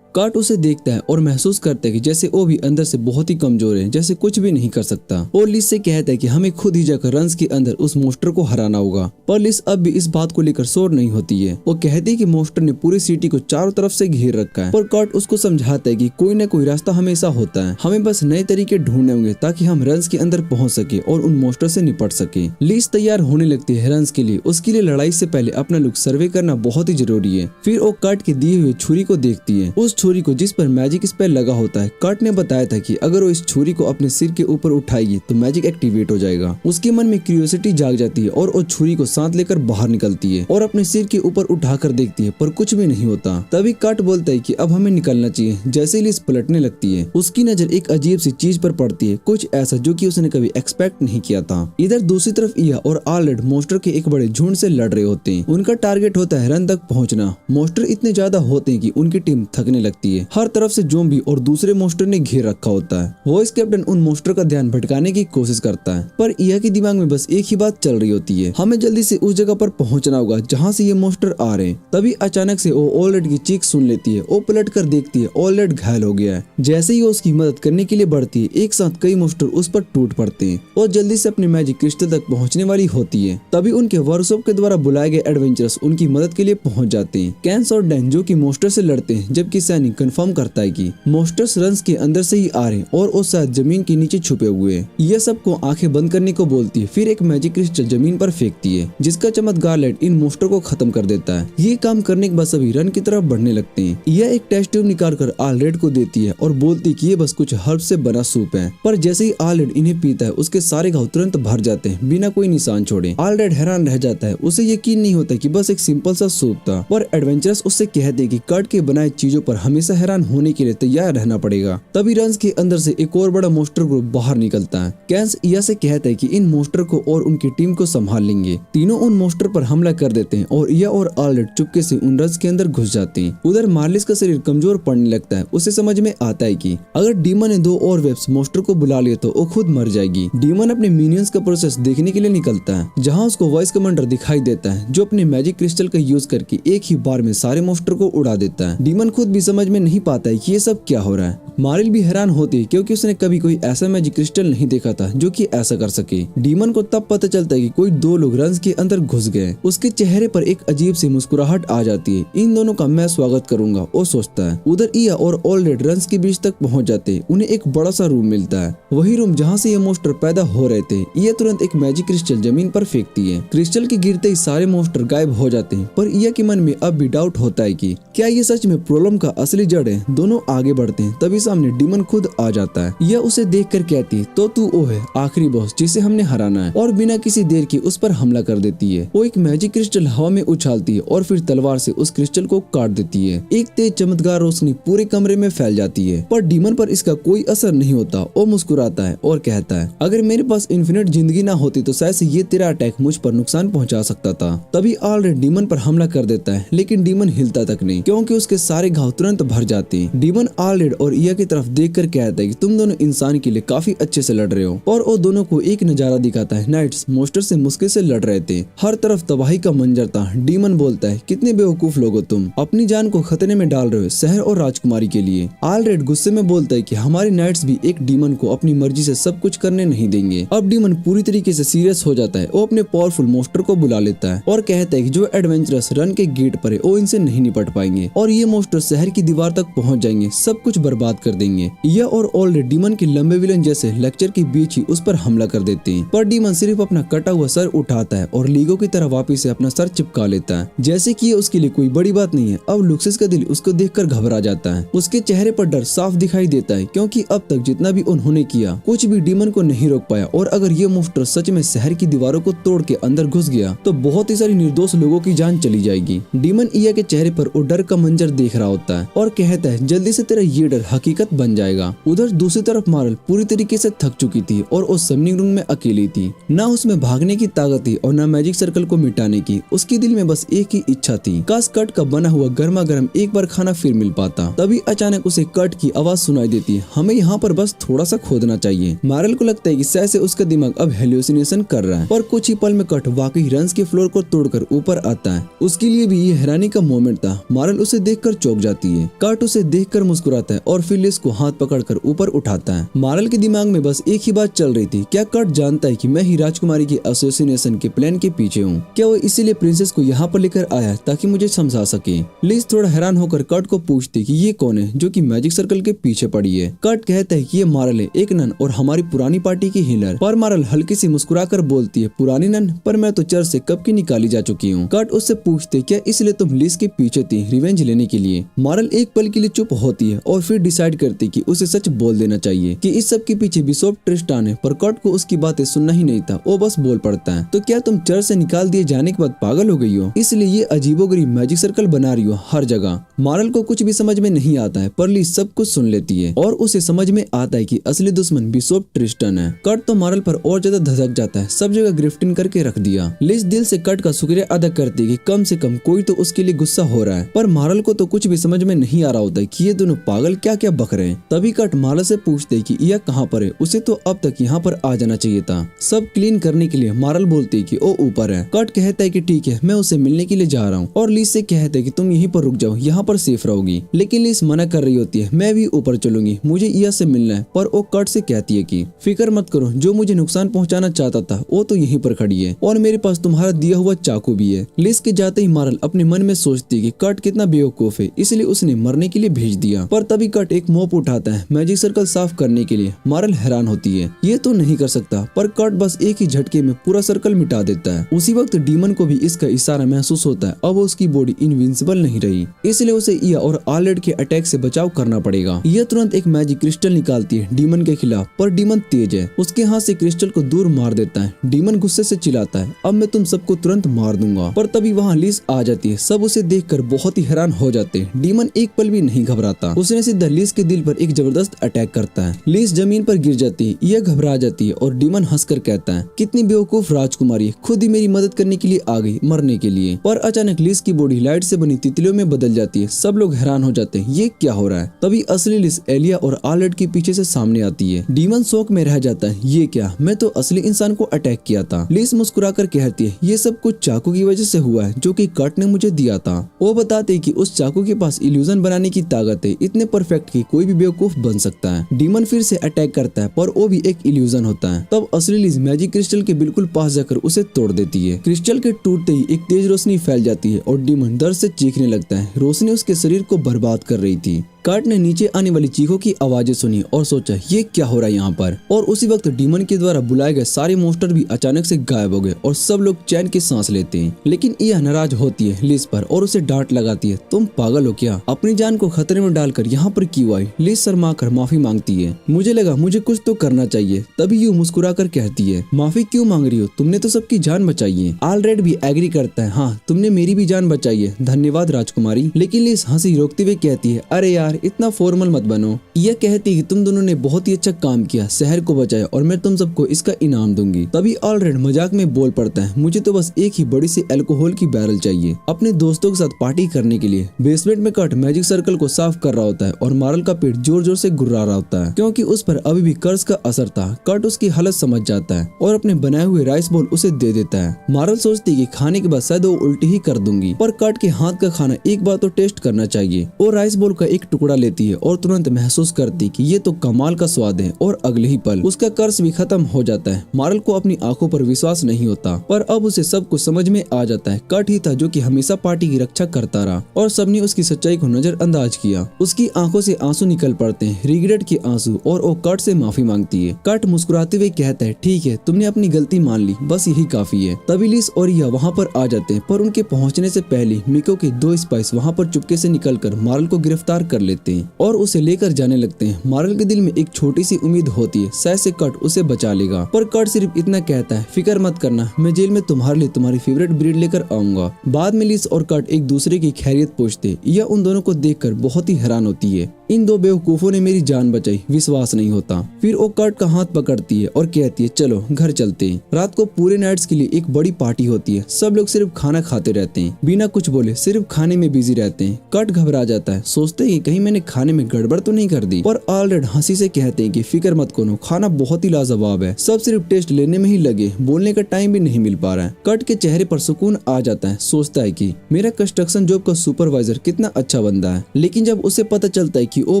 कर्ट उसे देखता है और महसूस करता है कि जैसे वो भी अंदर से बहुत ही कमजोर है, जैसे कुछ भी नहीं कर सकता। और लिस से कहता है कि हमें खुद ही जाकर रंस के अंदर उस मोस्टर को हराना होगा, पर लिस अब भी इस बात को लेकर शोर नहीं होती है। वो कहती है कि मोस्टर ने पूरी सिटी को चारों तरफ से घेर रखा है, पर कर्ट उसको समझाता है कि कोई न कोई रास्ता हमेशा होता है, हमें बस नए तरीके ढूंढने होंगे ताकि हम रंस के अंदर पहुंच सके और उन मोस्टर से निपट सके। लिस तैयार होने लगती है रंस के लिए। उसके लिए लड़ाई से पहले अपना लुक सर्वे करना बहुत ही जरूरी है। फिर वो कर्ट के दिए हुए छुरी को देखती है, उस छुरी को जिस पर मैजिक स्पेल लगा होता है। कर्ट ने बताया था कि अगर वो इस छुरी को अपने सिर के ऊपर उठाएगी तो मैजिक एक्टिवेट हो जाएगा। उसके मन में क्यूरियोसिटी जाग जाती है और वो छुरी को साथ लेकर बाहर निकलती है और अपने सिर के ऊपर उठाकर देखती है, पर कुछ भी नहीं होता। तभी कर्ट बोलता है कि अब हमें निकलना चाहिए। जैसे ही लिस पलटने लगती है उसकी नजर एक अजीब सी चीज पर पड़ती है, कुछ ऐसा जो कि उसने कभी एक्सपेक्ट नहीं किया था। इधर दूसरी तरफ इया और आलरेड मोस्टर के एक बड़े झुंड से लड़ रहे होते हैं। उनका टारगेट होता है रन तक पहुंचना। मोस्टर इतने ज्यादा होते हैं कि उनकी टीम थकने लगती है। हर तरफ से ज़ॉम्बी और दूसरे मोस्टर ने घेर रखा होता है। वॉइस कैप्टन उन मोस्टर का ध्यान भटकाने की कोशिश करता है, पर इया के दिमाग में बस एक ही बात चल रही होती है, हमें जल्दी से उस जगह पर पहुंचना होगा जहां से ये मोस्टर आ रहे हैं। तभी अचानक से वो ऑलरेड की चीख सुन लेती है। वो पलट कर देखती है, ऑलरेड घायल हो गया है। जैसे ही वो उसकी मदद करने के लिए बढ़ती है, एक साथ कई मोस्टर उस पर टूट पड़ते हैं और जल्दी से अपने मैजिक क्रिस्टल तक पहुंचने वाली होती है। तभी उनके वर्कशॉप के द्वारा बुलाए गए एडवेंचरस उनकी मदद के लिए पहुंच जाते हैं। कैंस और डैन जो कि मोस्टर से लड़ते हैं, जबकि सैनिक कंफर्म करता है कि मोस्टर्स रंस के अंदर से ही आ रहे हैं और वो शायद जमीन के नीचे छुपे हुए हैं। यह सबको आंखें बंद करने को बोलती है, फिर एक मैजिक क्रिस्टल जमीन पर फेंकती है जिसका चमत्कार लाइट इन मोस्टर को खत्म कर देता है। ये काम करने के बाद सभी रन की तरफ बढ़ने लगते हैं। यह एक टेस्ट ट्यूब निकाल कर आलरेड को देती है और बोलती कि ये बस कुछ हर्ब से बना सूप है, पर जैसे ही आलरेड इन्हें पीता है उसके सारे घाव तुरंत भर जाते हैं बिना कोई निशान छोड़े। आलरेड हैरान रह जाता है, उसे यकीन नहीं होता कि बस एक सिंपल सा सूप था, पर एडवेंचरस उससे कहते कि कर्ट के बनाए चीजों पर हमेशा हैरान होने के लिए तैयार रहना पड़ेगा। तभी रंस के अंदर से एक और बड़ा मोस्टर ग्रुप बाहर निकलता है। कैंस इया से कहता है कि इन मोस्टर को और उनकी टीम को संभाल लेंगे। तीनों उन मोस्टर पर हमला कर देते हैं और इया और आलरेड चुपके से उन रंस के अंदर घुस जाते हैं। उधर मार्लिस का शरीर कमजोर पड़ने लगता है। उसे समझ में आता है कि अगर डीमन ने 2 और वेब्स मोस्टर को बुला लिया तो वो खुद मर जाएगी। डीमन अपने मिनियंस का प्रोसेस देखने के लिए निकलता है, जहाँ उसको वॉइस कमांडर दिखाई देता है जो अपने मैजिक क्रिस्टल का यूज करके एक ही बार में सारे मोस्टर को उड़ा देता है। डीमन खुद भी समझ में नहीं पाता है कि ये सब क्या हो रहा है। मारिल भी हैरान होती है क्योंकि उसने कभी कोई ऐसा मैजिक क्रिस्टल नहीं देखा था जो कि ऐसा कर सके। डीमन को तब पता चलता है कि कोई 2 लोग रंस के अंदर घुस गए। उसके चेहरे पर एक अजीब सी मुस्कुराहट आ जाती है। इन दोनों का मैं स्वागत करूंगा, वो सोचता है। उधर इया और ऑलरेड रंस के बीच तक पहुंच जाते हैं। उन्हें एक बड़ा सा रूम मिलता है, वही रूम जहाँ से ये मोस्टर पैदा हो रहे थे। इया तुरंत एक मैजिक क्रिस्टल जमीन पर फेंकती है। क्रिस्टल के गिरते ही सारे मोस्टर गायब हो जाते हैं, पर इया के मन में अब भी डाउट होता है कि क्या ये सच में प्रॉब्लम का असली जड़ है। दोनों आगे बढ़ते हैं, तभी सामने डीमन खुद आ जाता है। यह उसे देखकर कहती है, तो तू वो है आखिरी बॉस जिसे हमने हराना है, और बिना किसी देर के उस पर हमला कर देती है। वो एक मैजिक क्रिस्टल हवा में उछालती है और फिर तलवार से उस क्रिस्टल को काट देती है। एक तेज चमत्कार रोशनी पूरे कमरे में फैल जाती है, पर डीमन पर इसका कोई असर नहीं होता। वो मुस्कुराता है और कहता है, अगर मेरे पास इन्फिनिट जिंदगी ना होती तो शायद ये तेरा अटैक मुझ पर नुकसान पहुंचा सकता था। तभी ऑलरेड डीमन पर हमला कर देता है, लेकिन डीमन हिलता तक नहीं क्योंकि उसके सारे घाव तुरंत तुरंत भर जाती। डीमन ऑलरेड और इया की तरफ देखकर कहता है कि तुम दोनों इंसान के लिए काफी अच्छे से लड़ रहे हो, और वो दोनों को एक नजारा दिखाता है। नाइट्स मोस्टर से मुश्किल से लड़ रहे थे, हर तरफ तबाही का मंजर था। डीमन बोलता है कितने बेवकूफ लोग हो तुम, अपनी जान को खतरे में डाल रहे हो शहर और राजकुमारी के लिए। ऑलरेड गुस्से में बोलता है कि हमारे नाइट्स भी एक डीमन को अपनी मर्जी से सब कुछ करने नहीं देंगे। अब डीमन पूरी तरीके से सीरियस हो जाता है। वो अपने पावरफुल मोस्टर को बुला लेता है और कहता है कि जो एडवेंचरस रन के गेट पर है वो इनसे नहीं निपट पाएंगे, और ये मोस्टर शहर की दीवार तक पहुंच जाएंगे, सब कुछ बर्बाद कर देंगे। यह और ऑलरेडी डीमन के लंबे विलन जैसे लेक्चर के बीच ही उस पर हमला कर देते हैं, पर डीमन सिर्फ अपना कटा हुआ सर उठाता है और लीगो की तरह वापिस से अपना सर चिपका लेता है, जैसे कि ये उसके लिए कोई बड़ी बात नहीं है। अब लुक्सिस का दिल उसको देखकर घबरा जाता है। उसके चेहरे पर डर साफ दिखाई देता है, क्योंकि अब तक जितना भी उन्होंने किया कुछ भी डीमन को नहीं रोक पाया, और अगर ये मोस्टर सच में शहर की दीवारों को तोड़ के अंदर घुस गया तो बहुत ही सारी निर्दोष लोगों की जान चली जाएगी। डीमन इया के चेहरे पर वो डर का मंजर देख रहा होता है और कहता है जल्दी से तेरा ये डर हकीकत बन जाएगा। उधर दूसरी तरफ मारल पूरी तरीके से थक चुकी थी और उस सबनिंग रूम में अकेली थी। ना उसमें भागने की ताकत थी और ना मैजिक सर्कल को मिटाने की। उसके दिल में बस एक ही इच्छा थी, काश कट का बना हुआ गर्मा गर्म एक बार खाना फिर मिल पाता। तभी अचानक उसे कट की आवाज सुनाई देती है, हमें यहाँ पर बस थोड़ा सा खोदना चाहिए। मारल को लगता है कि शायद से उसका दिमाग अब हेलुसिनेशन कर रहा है, पर कुछ ही पल में कट वाकई रंस के फ्लोर को तोड़कर ऊपर आता है। उसके लिए भी ये हैरानी का मोमेंट था। मारल उसे देखकर चौंक जाती है। कट उसे देखकर मुस्कुराता है और फिर लिस को हाथ पकड़कर ऊपर उठाता है। मारल के दिमाग में बस एक ही बात चल रही थी, क्या कट जानता है कि मैं ही राजकुमारी के एसोसिएशन के प्लान के पीछे हूँ? क्या वो इसीलिए प्रिंसेस को यहाँ पर लेकर आया ताकि मुझे समझा सके? लिस थोड़ा हैरान होकर कट को पूछती कि ये कौन है जो कि मैजिक सर्कल के पीछे पड़ी है। कट कहता है कि ये मारल है, एक नन और हमारी पुरानी पार्टी की हीलर। पर मारल हल्की सी मुस्कुराकर बोलती है, पुरानी नन? पर मैं तो चर्च से कब की निकाली जा चुकी हूँ। कट उससे पूछते क्या इसलिए तुम लिस के पीछे थी रिवेंज लेने के लिए? मारल एक पल के लिए चुप होती है और फिर डिसाइड करती कि उसे सच बोल देना चाहिए कि इस सब के पीछे बिशप ट्रिस्टान है। पर कट को उसकी बातें सुनना ही नहीं था, वो बस बोल पड़ता है, तो क्या तुम चर्च से निकाल दिए जाने के बाद पागल हो गई हो, इसलिए ये अजीबोगरीब मैजिक सर्कल बना रही हो हर जगह? मारल को कुछ भी समझ में नहीं आता है, पर लिस सब कुछ सुन लेती है और उसे समझ में आता है कि असली दुश्मन बिशप ट्रिस्टन है। कट तो मारल पर और ज्यादा धधक जाता है, सब जगह ग्रिफ्टिंग करके रख दिया। लिस दिल से कट का शुक्रिया अदा करती है कि कम से कम कोई तो उसके लिए गुस्सा हो रहा है, पर मारल को तो कुछ भी समझ में नहीं आ रहा होता है कि ये दोनों पागल क्या क्या बक रहे हैं। तभी कट मारल से पूछते है कि यह कहाँ पर है, उसे तो अब तक यहाँ पर आ जाना चाहिए था। सब क्लीन करने के लिए मारल बोलती है कि वो ऊपर है। कट कहता है कि ठीक है, मैं उसे मिलने के लिए जा रहा हूँ, और लिस से कहता है कि तुम यहीं पर रुक जाओ, यहाँ पर सेफ रहोगी। लेकिन लिस मना कर रही होती है, मैं भी ऊपर चलूंगी, मुझे इया से मिलना है। पर वो कट से कहती है कि फिक्र मत करो, जो मुझे नुकसान पहुँचाना चाहता था वो तो यहीं पर खड़ी है, और मेरे पास तुम्हारा दिया हुआ चाकू भी है। लिस के जाते ही मारल अपने मन में सोचती है कि कट कितना बेवकूफ है, इसलिए उसने मरने के लिए भेज दिया। पर तभी कट एक मोप उठाता है मैजिक सर्कल साफ करने के लिए। मारल हैरान होती है, ये तो नहीं कर सकता, पर कट बस एक ही झटके में पूरा सर्कल मिटा देता है। उसी वक्त डीमन को भी इसका इशारा महसूस होता है, अब उसकी बॉडी इनविंसिबल नहीं रही, इसलिए उसे इया और ऑलरेड के अटैक से बचाव करना पड़ेगा। यह तुरंत एक मैजिक क्रिस्टल निकालती है डीमन के खिलाफ, पर डीमन तेज है, उसके हाथ से क्रिस्टल को दूर मार देता है। डीमन गुस्से से चिल्लाता है, अब मैं तुम सबको तुरंत मार दूंगा। पर तभी वहाँ लिस आ जाती है। सब उसे देखकर बहुत ही हैरान हो जाते हैं। डीमन एक पल भी नहीं घबराता, उसने सीधा लिस के दिल पर एक जबरदस्त अटैक करता है। लिस जमीन पर गिर जाती है, यह घबरा जाती है और डीमन हंसकर कहता है, कितनी बेवकूफ राजकुमारी, खुद ही मेरी मदद करने के लिए आ गई मरने के लिए। पर अचानक लिस की बॉडी लाइट से बनी तितलियों में बदल जाती है। सब लोग हैरान हो जाते हैं, ये क्या हो रहा है? तभी असली लिस एलिया और ऑलरेड के पीछे से सामने आती है। डीमन शौक में रह जाता है, ये क्या, मैं तो असली इंसान को अटैक किया था। लिस मुस्कुराकर कहती है, ये सब कुछ चाकू की वजह से हुआ है जो कि कट ने मुझे दिया था। वो बताते हैं कि उस चाकू के पास इल्यूजन बनाने की ताकत है, इतने परफेक्ट कि कोई भी बेवकूफ बन सकता है। डीमन फिर से अटैक करता है, पर वो भी एक इल्यूजन होता है। तब असली लिस मैजिक क्रिस्टल के बिल्कुल पास जाकर उसे तोड़ देती है। क्रिस्टल के टूटते ही एक तेज रोशनी फैल जाती है और डीमन दर्द से चीखने लगता है। रोशनी उसके शरीर को बर्बाद कर रही थी। कट ने नीचे आने वाली चीखों की आवाजें सुनी और सोचा, ये क्या हो रहा है यहाँ पर? और उसी वक्त डीमन के द्वारा बुलाए गए सारे मोस्टर भी अचानक से गायब हो गए और सब लोग चैन की सांस लेते हैं। लेकिन यह नाराज होती है लिस पर और उसे डांट लगाती है, तुम पागल हो क्या? अपनी जान को खतरे में डालकर यहाँ पर क्यों आई? लिस शर्मा कर माफी मांगती है, मुझे लगा मुझे कुछ तो करना चाहिए। तभी यूं मुस्कुरा कर कहती है, माफी क्यों मांग रही हो? तुमने तो सबकी जान बचाई है। ऑलरेड भी एग्री करता है, हाँ तुमने मेरी भी जान बचाई है, धन्यवाद राजकुमारी। लेकिन लिस हंसी रोकते हुए कहती है, अरे यार यार इतना फॉर्मल मत बनो। यह कहती कि तुम दोनों ने बहुत ही अच्छा काम किया, शहर को बचाया और मैं तुम सबको इसका इनाम दूंगी। तभी ऑलरेड मजाक में बोल पड़ता है, मुझे तो बस एक ही बड़ी सी अल्कोहल की बैरल चाहिए अपने दोस्तों के साथ पार्टी करने के लिए। बेसमेंट में कट मैजिक सर्कल को साफ कर रहा होता है और मार्ल का पेट जोर जोर से गुर्रा रहा होता है क्योंकि उस पर अभी भी कर्ज का असर था। कट उसकी हालत समझ जाता है और अपने बनाए हुए राइस बॉल उसे दे देता है। मार्ल सोचती कि खाने के बाद शायद वो उल्टी ही कर दूंगी, पर कट के हाथ का खाना एक बार तो टेस्ट करना चाहिए। वो राइस बॉल का एक टुकड़ा लेती है और तुरंत महसूस करती कि ये तो कमाल का स्वाद है और अगले ही पल उसका कर्ज भी खत्म हो जाता है। मार्ल को अपनी आंखों पर विश्वास नहीं होता, पर अब उसे सब कुछ समझ में आ जाता है। कट ही था जो कि हमेशा पार्टी की रक्षा करता रहा और सबने उसकी सच्चाई को नजरअंदाज किया। उसकी आंखों से आंसू निकल पड़ते हैं, रिग्रेट के आंसू, और वो कट से माफी मांगती है। कट मुस्कुराते हुए कहता है, ठीक है तुमने अपनी गलती मान ली, बस यही काफी है। तभी लिस और यह वहाँ पर आ जाते हैं, पर उनके पहुँचने से पहले मिको के 2 स्पाइस वहाँ पर चुपके से निकलकर मार्ल को गिरफ्तार कर लेते हैं और उसे लेकर जाने लगते हैं। मार्ल के दिल में एक छोटी सी उम्मीद होती है, शायद से कट उसे बचा लेगा, पर कट सिर्फ इतना कहता है, फिक्र मत करना, मैं जेल में तुम्हारे लिए तुम्हारी फेवरेट ब्रीड लेकर आऊंगा। बाद में लिस और कट एक दूसरे की खैरियत पूछते। यह उन दोनों को देखकर बहुत ही हैरान होती है, इन 2 बेवकूफों ने मेरी जान बचाई, विश्वास नहीं होता। फिर वो कट का हाथ पकड़ती है और कहती है, चलो घर चलते हैं। रात को पूरे नाइट्स के लिए एक बड़ी पार्टी होती है। सब लोग सिर्फ खाना खाते रहते हैं, बिना कुछ बोले सिर्फ खाने में बिजी रहते हैं। कट घबरा जाता है, सोचते हैं कि कहीं मैंने खाने में गड़बड़ तो नहीं कर दी, पर ऑलरेड हंसी से कहते हैं कि फिक्र मत करो, खाना बहुत ही लाजवाब है, सब सिर्फ टेस्ट लेने में ही लगे, बोलने का टाइम भी नहीं मिल पा रहा है। कट के चेहरे पर सुकून आ जाता है, सोचता है कि मेरा कंस्ट्रक्शन जॉब का सुपरवाइजर कितना अच्छा बंदा है। लेकिन जब उसे पता चलता है कि वो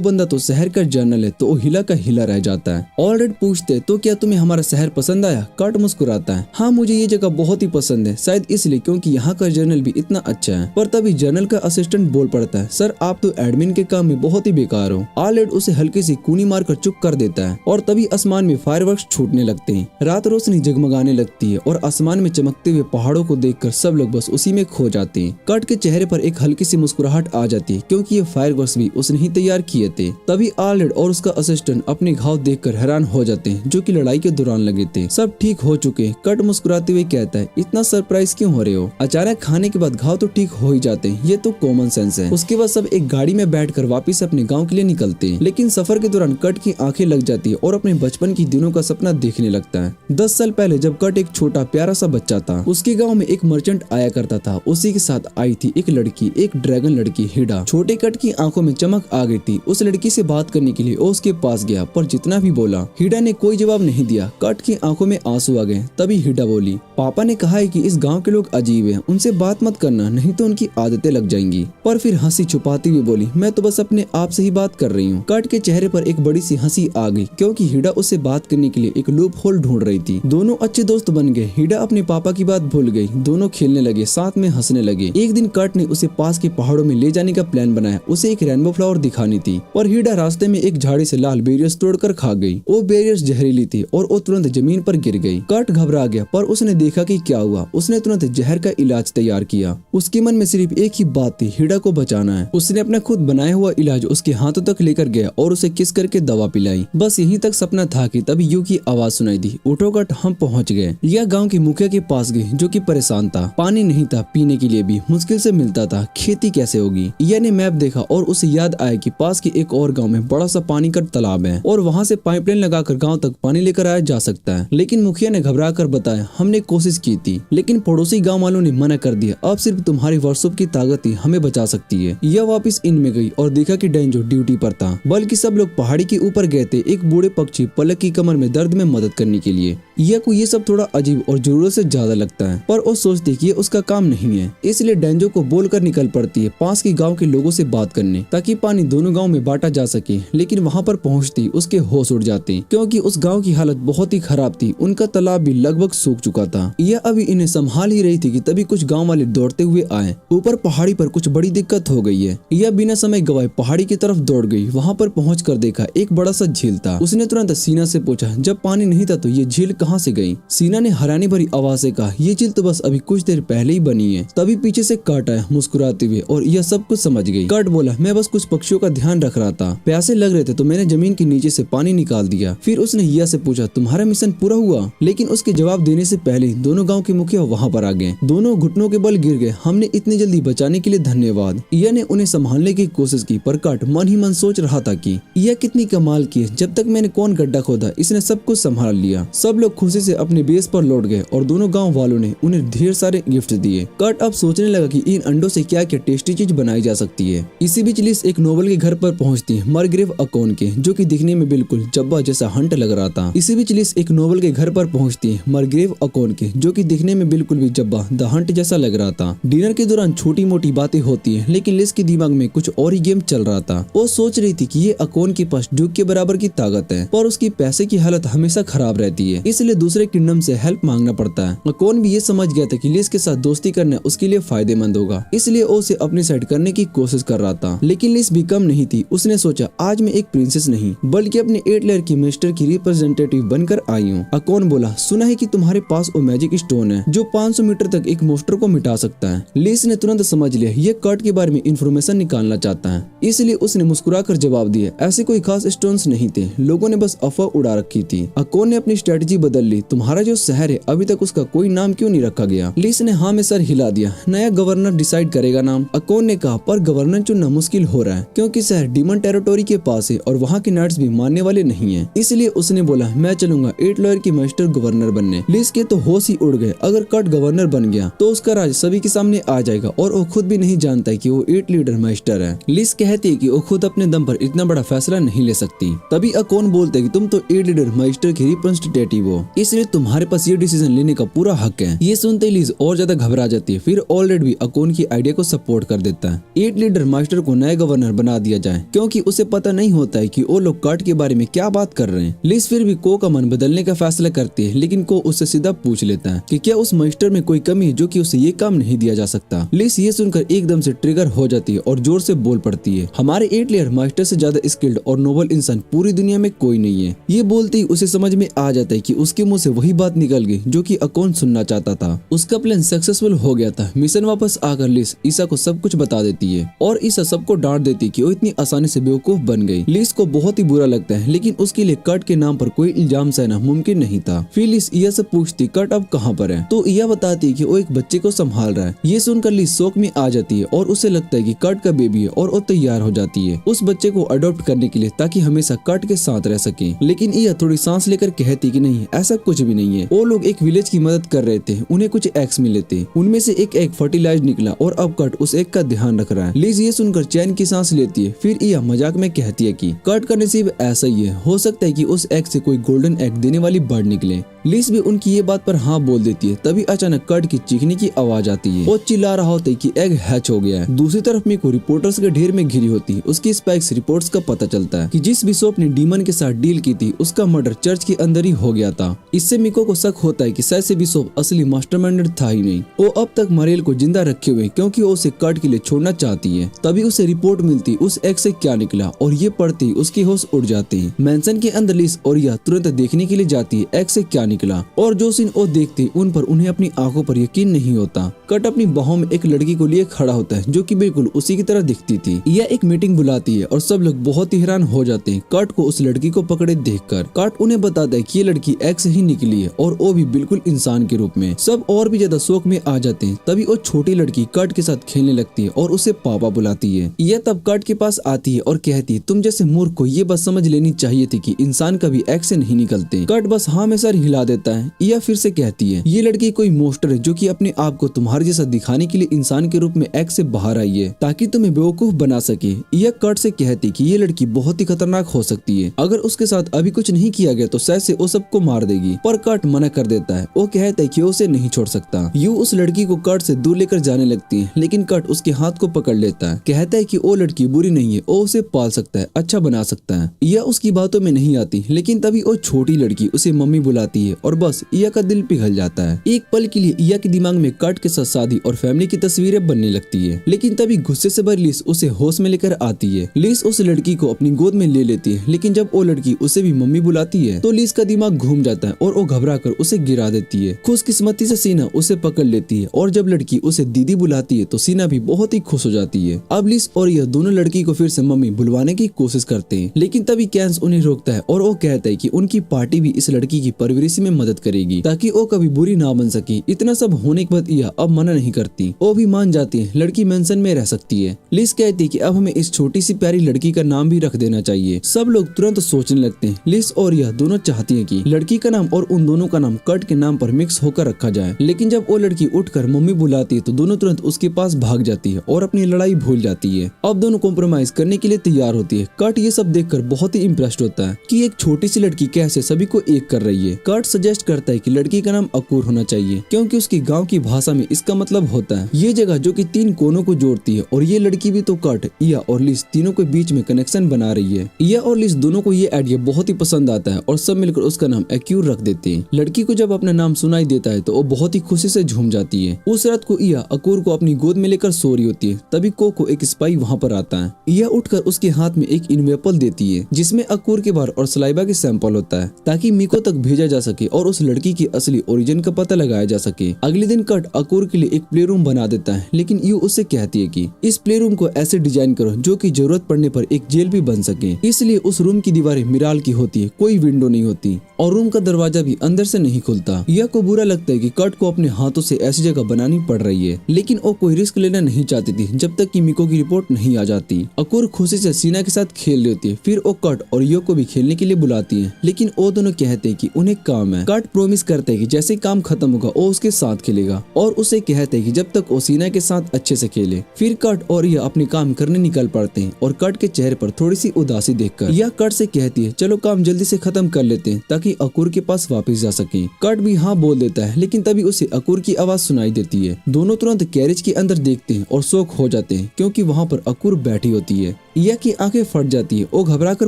बंदा तो शहर का जर्नल है, तो वो हिला का हिला रह जाता है। ऑलरेड पूछते, तो क्या तुम्हें हमारा शहर पसंद आया? कट मुस्कुराता है, हाँ मुझे ये जगह बहुत ही पसंद है, शायद इसलिए क्योंकि यहाँ का जर्नल भी इतना अच्छा है। पर तभी जर्नल का असिस्टेंट बोल पड़ता है, सर आप तो एडमिन के काम में बहुत ही बेकार हो। ऑलरेड उसे हल्की सी कूनी मारकर चुप कर देता है और तभी आसमान में फायरवर्क्स छूटने लगते हैं। रात रोशनी जगमगाने लगती है और आसमान में चमकते हुए पहाड़ों को देखकर सब लोग बस उसी में खो जाते हैं। कट के चेहरे पर एक हल्की सी मुस्कुराहट आ जाती है क्योंकि ये फायरवर्क्स भी उसने ही तैयार किए थे। तभी ऑलरेड और उसका असिस्टेंट अपने घाव देखकर हैरान हो जाते हैं जो कि लड़ाई के दौरान लगे थे। सब ठीक हो चुके। कट मुस्कुराते हुए कहता है, इतना सरप्राइज क्यों हो रहे हो? अचानक खाने के बाद घाव तो ठीक हो ही जाते हैं, ये तो कॉमन सेंस है। उसके बाद सब एक गाड़ी में बैठकर वापस अपने गांव के लिए निकलते हैं। लेकिन सफर के दौरान कट की आंखें लग जाती है और अपने बचपन की दिनों का सपना देखने लगता है। 10 साल पहले जब कट एक छोटा प्यारा सा बच्चा था, उसके गाँव में एक मर्चेंट आया करता था। उसी के साथ आई थी एक लड़की, एक ड्रैगन लड़की हिडा। छोटे कट की आंखों में चमक आ गई थी। उस लड़की से बात करने के लिए वो उसके पास गया, पर जितना भी बोला हिडा ने कोई जवाब नहीं दिया। कट की आंखों में आंसू आ गए। तभी हिडा बोली, पापा ने कहा है कि इस गांव के लोग अजीब हैं, उनसे बात मत करना नहीं तो उनकी आदतें लग जाएंगी। पर फिर हंसी छुपाती हुई बोली, मैं तो बस अपने आप से ही बात कर रही हूँ। कट के चेहरे पर एक बड़ी सी हंसी आ गई क्योंकि हिडा उससे बात करने के लिए एक लूप होल ढूंढ रही थी। दोनों अच्छे दोस्त बन गए। हिडा अपने पापा की बात भूल गई। दोनों खेलने लगे, साथ में हंसने लगे। एक दिन कट ने उसे पास के पहाड़ों में ले जाने का प्लान बनाया। उसे एक रेनबो फ्लावर दिखानी थी, पर हिडा रास्ते में एक झाड़ी से लाल बेरियर्स तोड़कर खा गई। वो बेरियर्स जहरीली थी और वो तुरंत जमीन पर गिर गई। कट घबरा गया, पर उसने देखा कि क्या हुआ। उसने तुरंत जहर का इलाज तैयार किया। उसके मन में सिर्फ एक ही बात थी, हिडा को बचाना है। उसने अपना खुद बनाया हुआ इलाज उसके हाथों तक लेकर गया और उसे किस करके दवा पिलाई। बस यहीं तक सपना था कि तभी यू की आवाज सुनाई दी, उठो कट हम पहुंच गए। यह गांव के मुखिया के पास गई जो कि परेशान था। पानी नहीं था, पीने के लिए भी मुश्किल से मिलता था। खेती कैसे होगी? यह ने मैप देखा और उसे याद आया कि पास के एक और गांव में बड़ा सा पानी का तालाब है और वहां से पाइपलाइन लगाकर गांव तक पानी लेकर आया जा सकता है। लेकिन मुखिया ने घबरा कर बताया, हमने कोशिश की थी लेकिन पड़ोसी गांव वालों ने मना कर दिया। अब सिर्फ तुम्हारी वर्कशॉप की ताकत ही हमें बचा सकती है। यह वापस इन में गई और देखा कि डेंजो ड्यूटी पर था। बल्कि सब लोग पहाड़ी के ऊपर गए थे एक बूढ़े पक्षी पलक की कमर में दर्द में मदद करने के लिए। यह को ये सब थोड़ा अजीब और जरूरत से ज्यादा लगता है, पर वो सोचती कि ये उसका काम नहीं है। इसलिए डेंजो को बोलकर निकल पड़ती है पास के गांव के लोगों से बात करने, ताकि पानी दोनों गांव में बांटा जा सके। लेकिन वहां पर पहुंचती उसके होश उड़ जाते क्योंकि उस गांव की हालत बहुत ही खराब थी। उनका तालाब भी लगभग सूख चुका था। यह अभी इन्हें संभाल ही रही थी कि तभी कुछ गांव वाले दौड़ते हुए आए। ऊपर पहाड़ी पर कुछ बड़ी दिक्कत हो गई है। यह बिना समय गवाए पहाड़ी की तरफ दौड़ गई। वहां पर पहुंचकर देखा एक बड़ा सा झील था। उसने तुरंत सीना से पूछा, जब पानी नहीं था तो ये झील कहाँ से गई? सीना ने हैरानी भरी आवाज से कहा, ये झील तो बस अभी कुछ देर पहले ही बनी है। तभी पीछे से कट आया मुस्कुराते हुए और यह सब कुछ समझ गई। कट बोला, मैं बस कुछ पक्षियों का ध्यान ध्यान रख रहा था। प्यासे लग रहे थे तो मैंने जमीन के नीचे से पानी निकाल दिया। फिर उसने इया से पूछा, तुम्हारा मिशन पूरा हुआ? लेकिन उसके जवाब देने से पहले दोनों गाँव के मुखिया वहाँ पर आ गए। दोनों घुटनों के बल गिर गए। हमने इतनी जल्दी बचाने के लिए धन्यवाद। इया ने उन्हें संभालने की कोशिश की, पर कट मन ही मन सोच रहा था कि इया कितनी कमाल की है। जब तक मैंने कौन गड्ढा खोदा, इसने सब कुछ संभाल लिया। सब लोग खुशी से अपने बेस पर लौट गए और दोनों गांव वालों ने उन्हें ढेर सारे गिफ्ट दिए। कट अब सोचने लगा कि इन अंडों से क्या क्या टेस्टी चीज बनाई जा सकती है। इसी बीच लिस एक नोबल के घर पर पहुंचती है, मरग्रेव अकोन के, जो कि दिखने में बिल्कुल जब्बा जैसा हंट लग रहा था। इसी बीच लिस एक नोबल के घर पर पहुंचती है, मरग्रेव अकोन के, जो कि दिखने में बिल्कुल भी जब्बा द हंट जैसा लग रहा था। डिनर के दौरान छोटी मोटी बातें होती है, लेकिन लिस के दिमाग में कुछ और ही गेम चल रहा था। वो सोच रही थी कि ये अकोन के पास ड्यूक के बराबर की ताकत है, पर उसकी पैसे की हालत हमेशा खराब रहती है, इसलिए दूसरे किंगडम से हेल्प मांगना पड़ता है। अकोन भी ये समझ गया था कि लिस के साथ दोस्ती करना उसके लिए फायदेमंद होगा, इसलिए वो उसे अपनी साइड करने की कोशिश कर रहा था। लेकिन लिस भी कम नहीं थी। उसने सोचा, आज मैं एक प्रिंसेस नहीं बल्कि अपने 8 लेयर की मिनिस्टर की रिप्रेजेंटेटिव बनकर आई हूँ। अकोन बोला, सुना है कि तुम्हारे पास वो मैजिक स्टोन है जो 500 मीटर तक एक मोस्टर को मिटा सकता है। लिस ने तुरंत समझ लिया ये कर्ट के बारे में इंफॉर्मेशन निकालना चाहता है, इसलिए उसने मुस्कुराकर जवाब दिया, ऐसे कोई खास स्टोन्स नहीं थे, लोगों ने बस अफवाह उड़ा रखी थी। अकोन ने अपनी स्ट्रेटजी बदल ली। तुम्हारा जो शहर है अभी तक उसका कोई नाम क्यों नहीं रखा गया? लिस ने हाँ में सर हिला दिया। नया गवर्नर डिसाइड करेगा नाम। अकोन ने कहा, पर गवर्नर चुनना मुश्किल हो रहा है क्योंकि शहर डीमन टेरिटोरी के पास है और वहाँ के नाइट्स भी मानने वाले नहीं है। इसलिए उसने बोला, मैं चलूंगा 8 लॉयर की मास्टर गवर्नर बनने। लिस के तो होश ही उड़ गए। अगर कट गवर्नर बन गया तो उसका राज सभी के सामने आ जाएगा और वो खुद भी नहीं जानता है कि वो 8 लीडर मास्टर है। लिस कहती है कि वो खुद अपने दम पर इतना बड़ा फैसला नहीं ले सकती। तभी अकोन बोलते है कि तुम तो 8 लीडर मास्टर की रिप्रेजेंटेटिव हो, इसलिए तुम्हारे पास ये डिसीजन लेने का पूरा हक है। ये सुनते ही लिस और ज्यादा घबरा जाती है। फिर ऑलरेडी भी अकोन की आइडिया को सपोर्ट कर देता है। 8 लीडर मास्टर को नया गवर्नर बना दिया जाए, क्योंकि उसे पता नहीं होता है कि वो लोग कट के बारे में क्या बात कर रहे हैं। लिस फिर भी को का मन बदलने का फैसला करती है, लेकिन को उससे सीधा पूछ लेता है कि क्या उस मास्टर में कोई कमी है जो कि उसे ये काम नहीं दिया जा सकता। लिस ये सुनकर एकदम से ट्रिगर हो जाती है और जोर से बोल पड़ती है, हमारे 8 लेयर मास्टर से ज्यादा स्किल्ड और नोबल इंसान पूरी दुनिया में कोई नहीं है। ये बोलते ही उसे समझ में आ जाता है कि उसके मुंह से वही बात निकल गई जो कि अकोन सुनना चाहता था। उसका प्लान सक्सेसफुल हो गया था। मिशन वापस आकर लिस ईसा को सब कुछ बता देती है और ईसा सबको डांट देती है कि वो इतनी आसानी से बेवकूफ बन गई। लिस को बहुत ही बुरा लगता है, लेकिन उसके लिए कट के नाम पर कोई इल्जाम सहना मुमकिन नहीं था। फिर लिस इया से पूछती, कट अब कहाँ पर है? तो इया बताती है कि वो एक बच्चे को संभाल रहा है। ये सुनकर लिस शौक में आ जाती है और उसे लगता है कि कट का बेबी है और वो तैयार हो जाती है उस बच्चे को अडॉप्ट करने के लिए, ताकि हमेशा कट के साथ रह सके। लेकिन इया थोड़ी सांस लेकर कहती कि नहीं, ऐसा कुछ भी नहीं है। वो लोग एक विलेज की मदद कर रहे थे, उन्हें कुछ एग्स मिले थे, उनमें से एक एग फर्टिलाइज निकला और अब कट उस एग का ध्यान रख रहा है। लिज ये सुनकर चैन की सांस लेती है। फिर इया मजाक में कहती है कि कट का नसीब ऐसा ही है, हो सकता है कि उस एग से कोई गोल्डन एग देने वाली बर्ड निकले। लिस भी उनकी ये बात पर हाँ बोल देती है। तभी अचानक कट की चीखने की आवाज आती है। वो चिल्ला रहा होता है कि एग हैच हो गया है। दूसरी तरफ मीको रिपोर्टर्स के ढेर में घिरी होती है। उसकी स्पाइक्स रिपोर्ट्स का पता चलता है कि जिस बिशप ने डीमन के साथ डील की थी उसका मर्डर चर्च के अंदर ही हो गया था। इससे मीको को शक होता है कि शायद से बिशप असली मास्टरमाइंड था ही नहीं। वो अब तक मरेल को जिंदा रखे हुए क्योंकि वो उसे कट के लिए छोड़ना चाहती है। तभी उसे रिपोर्ट मिलती उस एग से क्या निकला और ये पढ़ती उसकी होश उड़ जाती है। मैंसन के अंदर लिस और यह तुरंत देखने के लिए जाती है एग से क्या निकला, और जो सीन वो देखती उन पर उन्हें अपनी आंखों पर यकीन नहीं होता। कट अपनी बाहों में एक लड़की को लिए खड़ा होता है जो कि बिल्कुल उसी की तरह दिखती थी। यह एक मीटिंग बुलाती है और सब लोग बहुत ही हैरान हो जाते हैं कट को उस लड़की को पकड़े देखकर। कट उन्हें बताता है कि ये लड़की एग से ही निकली है और वो भी बिल्कुल इंसान के रूप में। सब और भी ज्यादा शौक में आ जाते हैं। तभी वो छोटी लड़की कट के साथ खेलने लगती है और उसे पापा बुलाती है। यह तब कट के पास आती है और कहती है, तुम जैसे मूर्ख को ये बात समझ लेनी चाहिए थी कि इंसान कभी एग से नहीं निकलते। कट बस हाँ में सर हिला देता है। यह फिर से कहती है, ये लड़की कोई मोस्टर है जो कि अपने आप को तुम्हारे जैसा दिखाने के लिए इंसान के रूप में एग से बाहर आई है ताकि तुम्हें बेवकूफ बना सके। यह कट से कहती कि ये लड़की बहुत ही खतरनाक हो सकती है, अगर उसके साथ अभी कुछ नहीं किया गया तो शायद से वो सबको मार देगी। पर कट मना कर देता है। वो कहता है कि उसे नहीं छोड़ सकता। यू उस लड़की को कट से दूर लेकर जाने लगती है, लेकिन कट उसके हाथ को पकड़ लेता है। कहता है कि वो लड़की बुरी नहीं है, वो उसे पाल सकता है, अच्छा बना सकता है। यह उसकी बातों में नहीं आती, लेकिन तभी वो छोटी लड़की उसे मम्मी बुलाती है और बस इया का दिल पिघल जाता है। एक पल के लिए इया के दिमाग में कट के साथ शादी और फैमिली की तस्वीरें बनने लगती है, लेकिन तभी गुस्से से भरी लिस उसे होश में लेकर आती है। लिस उस लड़की को अपनी गोद में ले लेती है, लेकिन जब वो लड़की उसे भी मम्मी बुलाती है तो लिस का दिमाग घूम जाता है और वो घबरा कर उसे गिरा देती है। खुशकिस्मती से सीना उसे पकड़ लेती है और जब लड़की उसे दीदी बुलाती है तो सीना भी बहुत ही खुश हो जाती है। अब लिस और यह दोनों लड़की को फिर से मम्मी बुलवाने की कोशिश करते हैं, लेकिन तभी कैंस उन्हें रोकता है और वो कहता है कि उनकी पार्टी भी इस लड़की की परवरिश में मदद करेगी ताकि वो कभी बुरी ना बन सके। इतना सब होने के बाद यह अब मना नहीं करती, वो भी मान जाती है लड़की मेंशन में रह सकती है। लिस कहती है कि अब हमें इस छोटी सी प्यारी लड़की का नाम भी रख देना चाहिए। सब लोग तुरंत सोचने लगते हैं। लिस और यह दोनों चाहती है कि लड़की का नाम और उन दोनों का नाम कर्ट के नाम पर मिक्स होकर रखा जाए, लेकिन जब वो लड़की उठकर मम्मी बुलाती है तो दोनों तुरंत उसके पास भाग जाती है और अपनी लड़ाई भूल जाती है। अब दोनों कॉम्प्रोमाइज करने के लिए तैयार होती है। कर्ट ये सब देखकर बहुत ही इम्प्रेस्ड होता है कि एक छोटी सी लड़की कैसे सभी को एक कर रही है। कर्ट सजेस्ट करता है कि लड़की का नाम अकूर होना चाहिए क्योंकि उसकी गांव की भाषा में इसका मतलब होता है ये जगह जो कि 3 कोनों को जोड़ती है। और ये लड़की भी तो कर्ट, इया और लिस तीनों के बीच में कनेक्शन बना रही है। इया और लिस दोनों को ये आइडिया बहुत ही पसंद आता है और सब मिलकर उसका नाम एक्यूर रख देते हैं। लड़की को जब अपना नाम सुनाई देता है तो वो बहुत ही खुशी से झूम जाती है। उस रात को इया अकूर को अपनी गोद में लेकर सो रही होती है, तभी कोको एक स्पाई वहाँ पर आता है। इया उठकर उसके हाथ में एक इनवेपल देती है जिसमें अकूर के बार और सलाइबा के सैंपल होता है ताकि मिको तक भेजा जा सके और उस लड़की की असली ओरिजिन का पता लगाया जा सके। अगले दिन कर्ट अकूर के लिए एक प्ले रूम बना देता है, लेकिन यू उससे कहती है कि इस प्ले रूम को ऐसे डिजाइन करो जो कि जरूरत पड़ने पर एक जेल भी बन सके। इसलिए उस रूम की दीवारें मिराल की होती है, कोई विंडो नहीं होती और रूम का दरवाजा भी अंदर से नहीं खुलता। यह को बुरा लगता है कि कर्ट को अपने हाथों से ऐसी जगह बनानी पड़ रही है, लेकिन वो कोई रिस्क लेना नहीं चाहती थी जब तक कि मिको की रिपोर्ट नहीं आ जाती। अकूर खुशी से सीना के साथ खेल रही होती है, फिर वो कर्ट और यो को भी खेलने के लिए बुलाती है, लेकिन वो दोनों कहते हैं कि उन्हें काम है। कर्ट प्रोमिस करता है कि जैसे काम खत्म होगा वो उसके साथ खेलेगा और उसे कहते हैं कि जब तक वो सीना के साथ अच्छे से खेले। फिर कर्ट और यह अपने काम करने निकल पड़ते हैं और कर्ट के चेहरे पर थोड़ी सी उदासी देखकर यह कर्ट से कहती है चलो काम जल्दी से खत्म कर लेते हैं ताकि अकूर के पास वापस जा सके। कर्ट भी हाँ बोल देता है, लेकिन तभी उसे अकूर की आवाज सुनाई देती है। दोनों तुरंत कैरेज के अंदर देखते हैं और शॉक हो जाते हैं क्योंकि वहाँ पर अकूर बैठी होती है। इया की आंखें फट जाती है। वो घबरा कर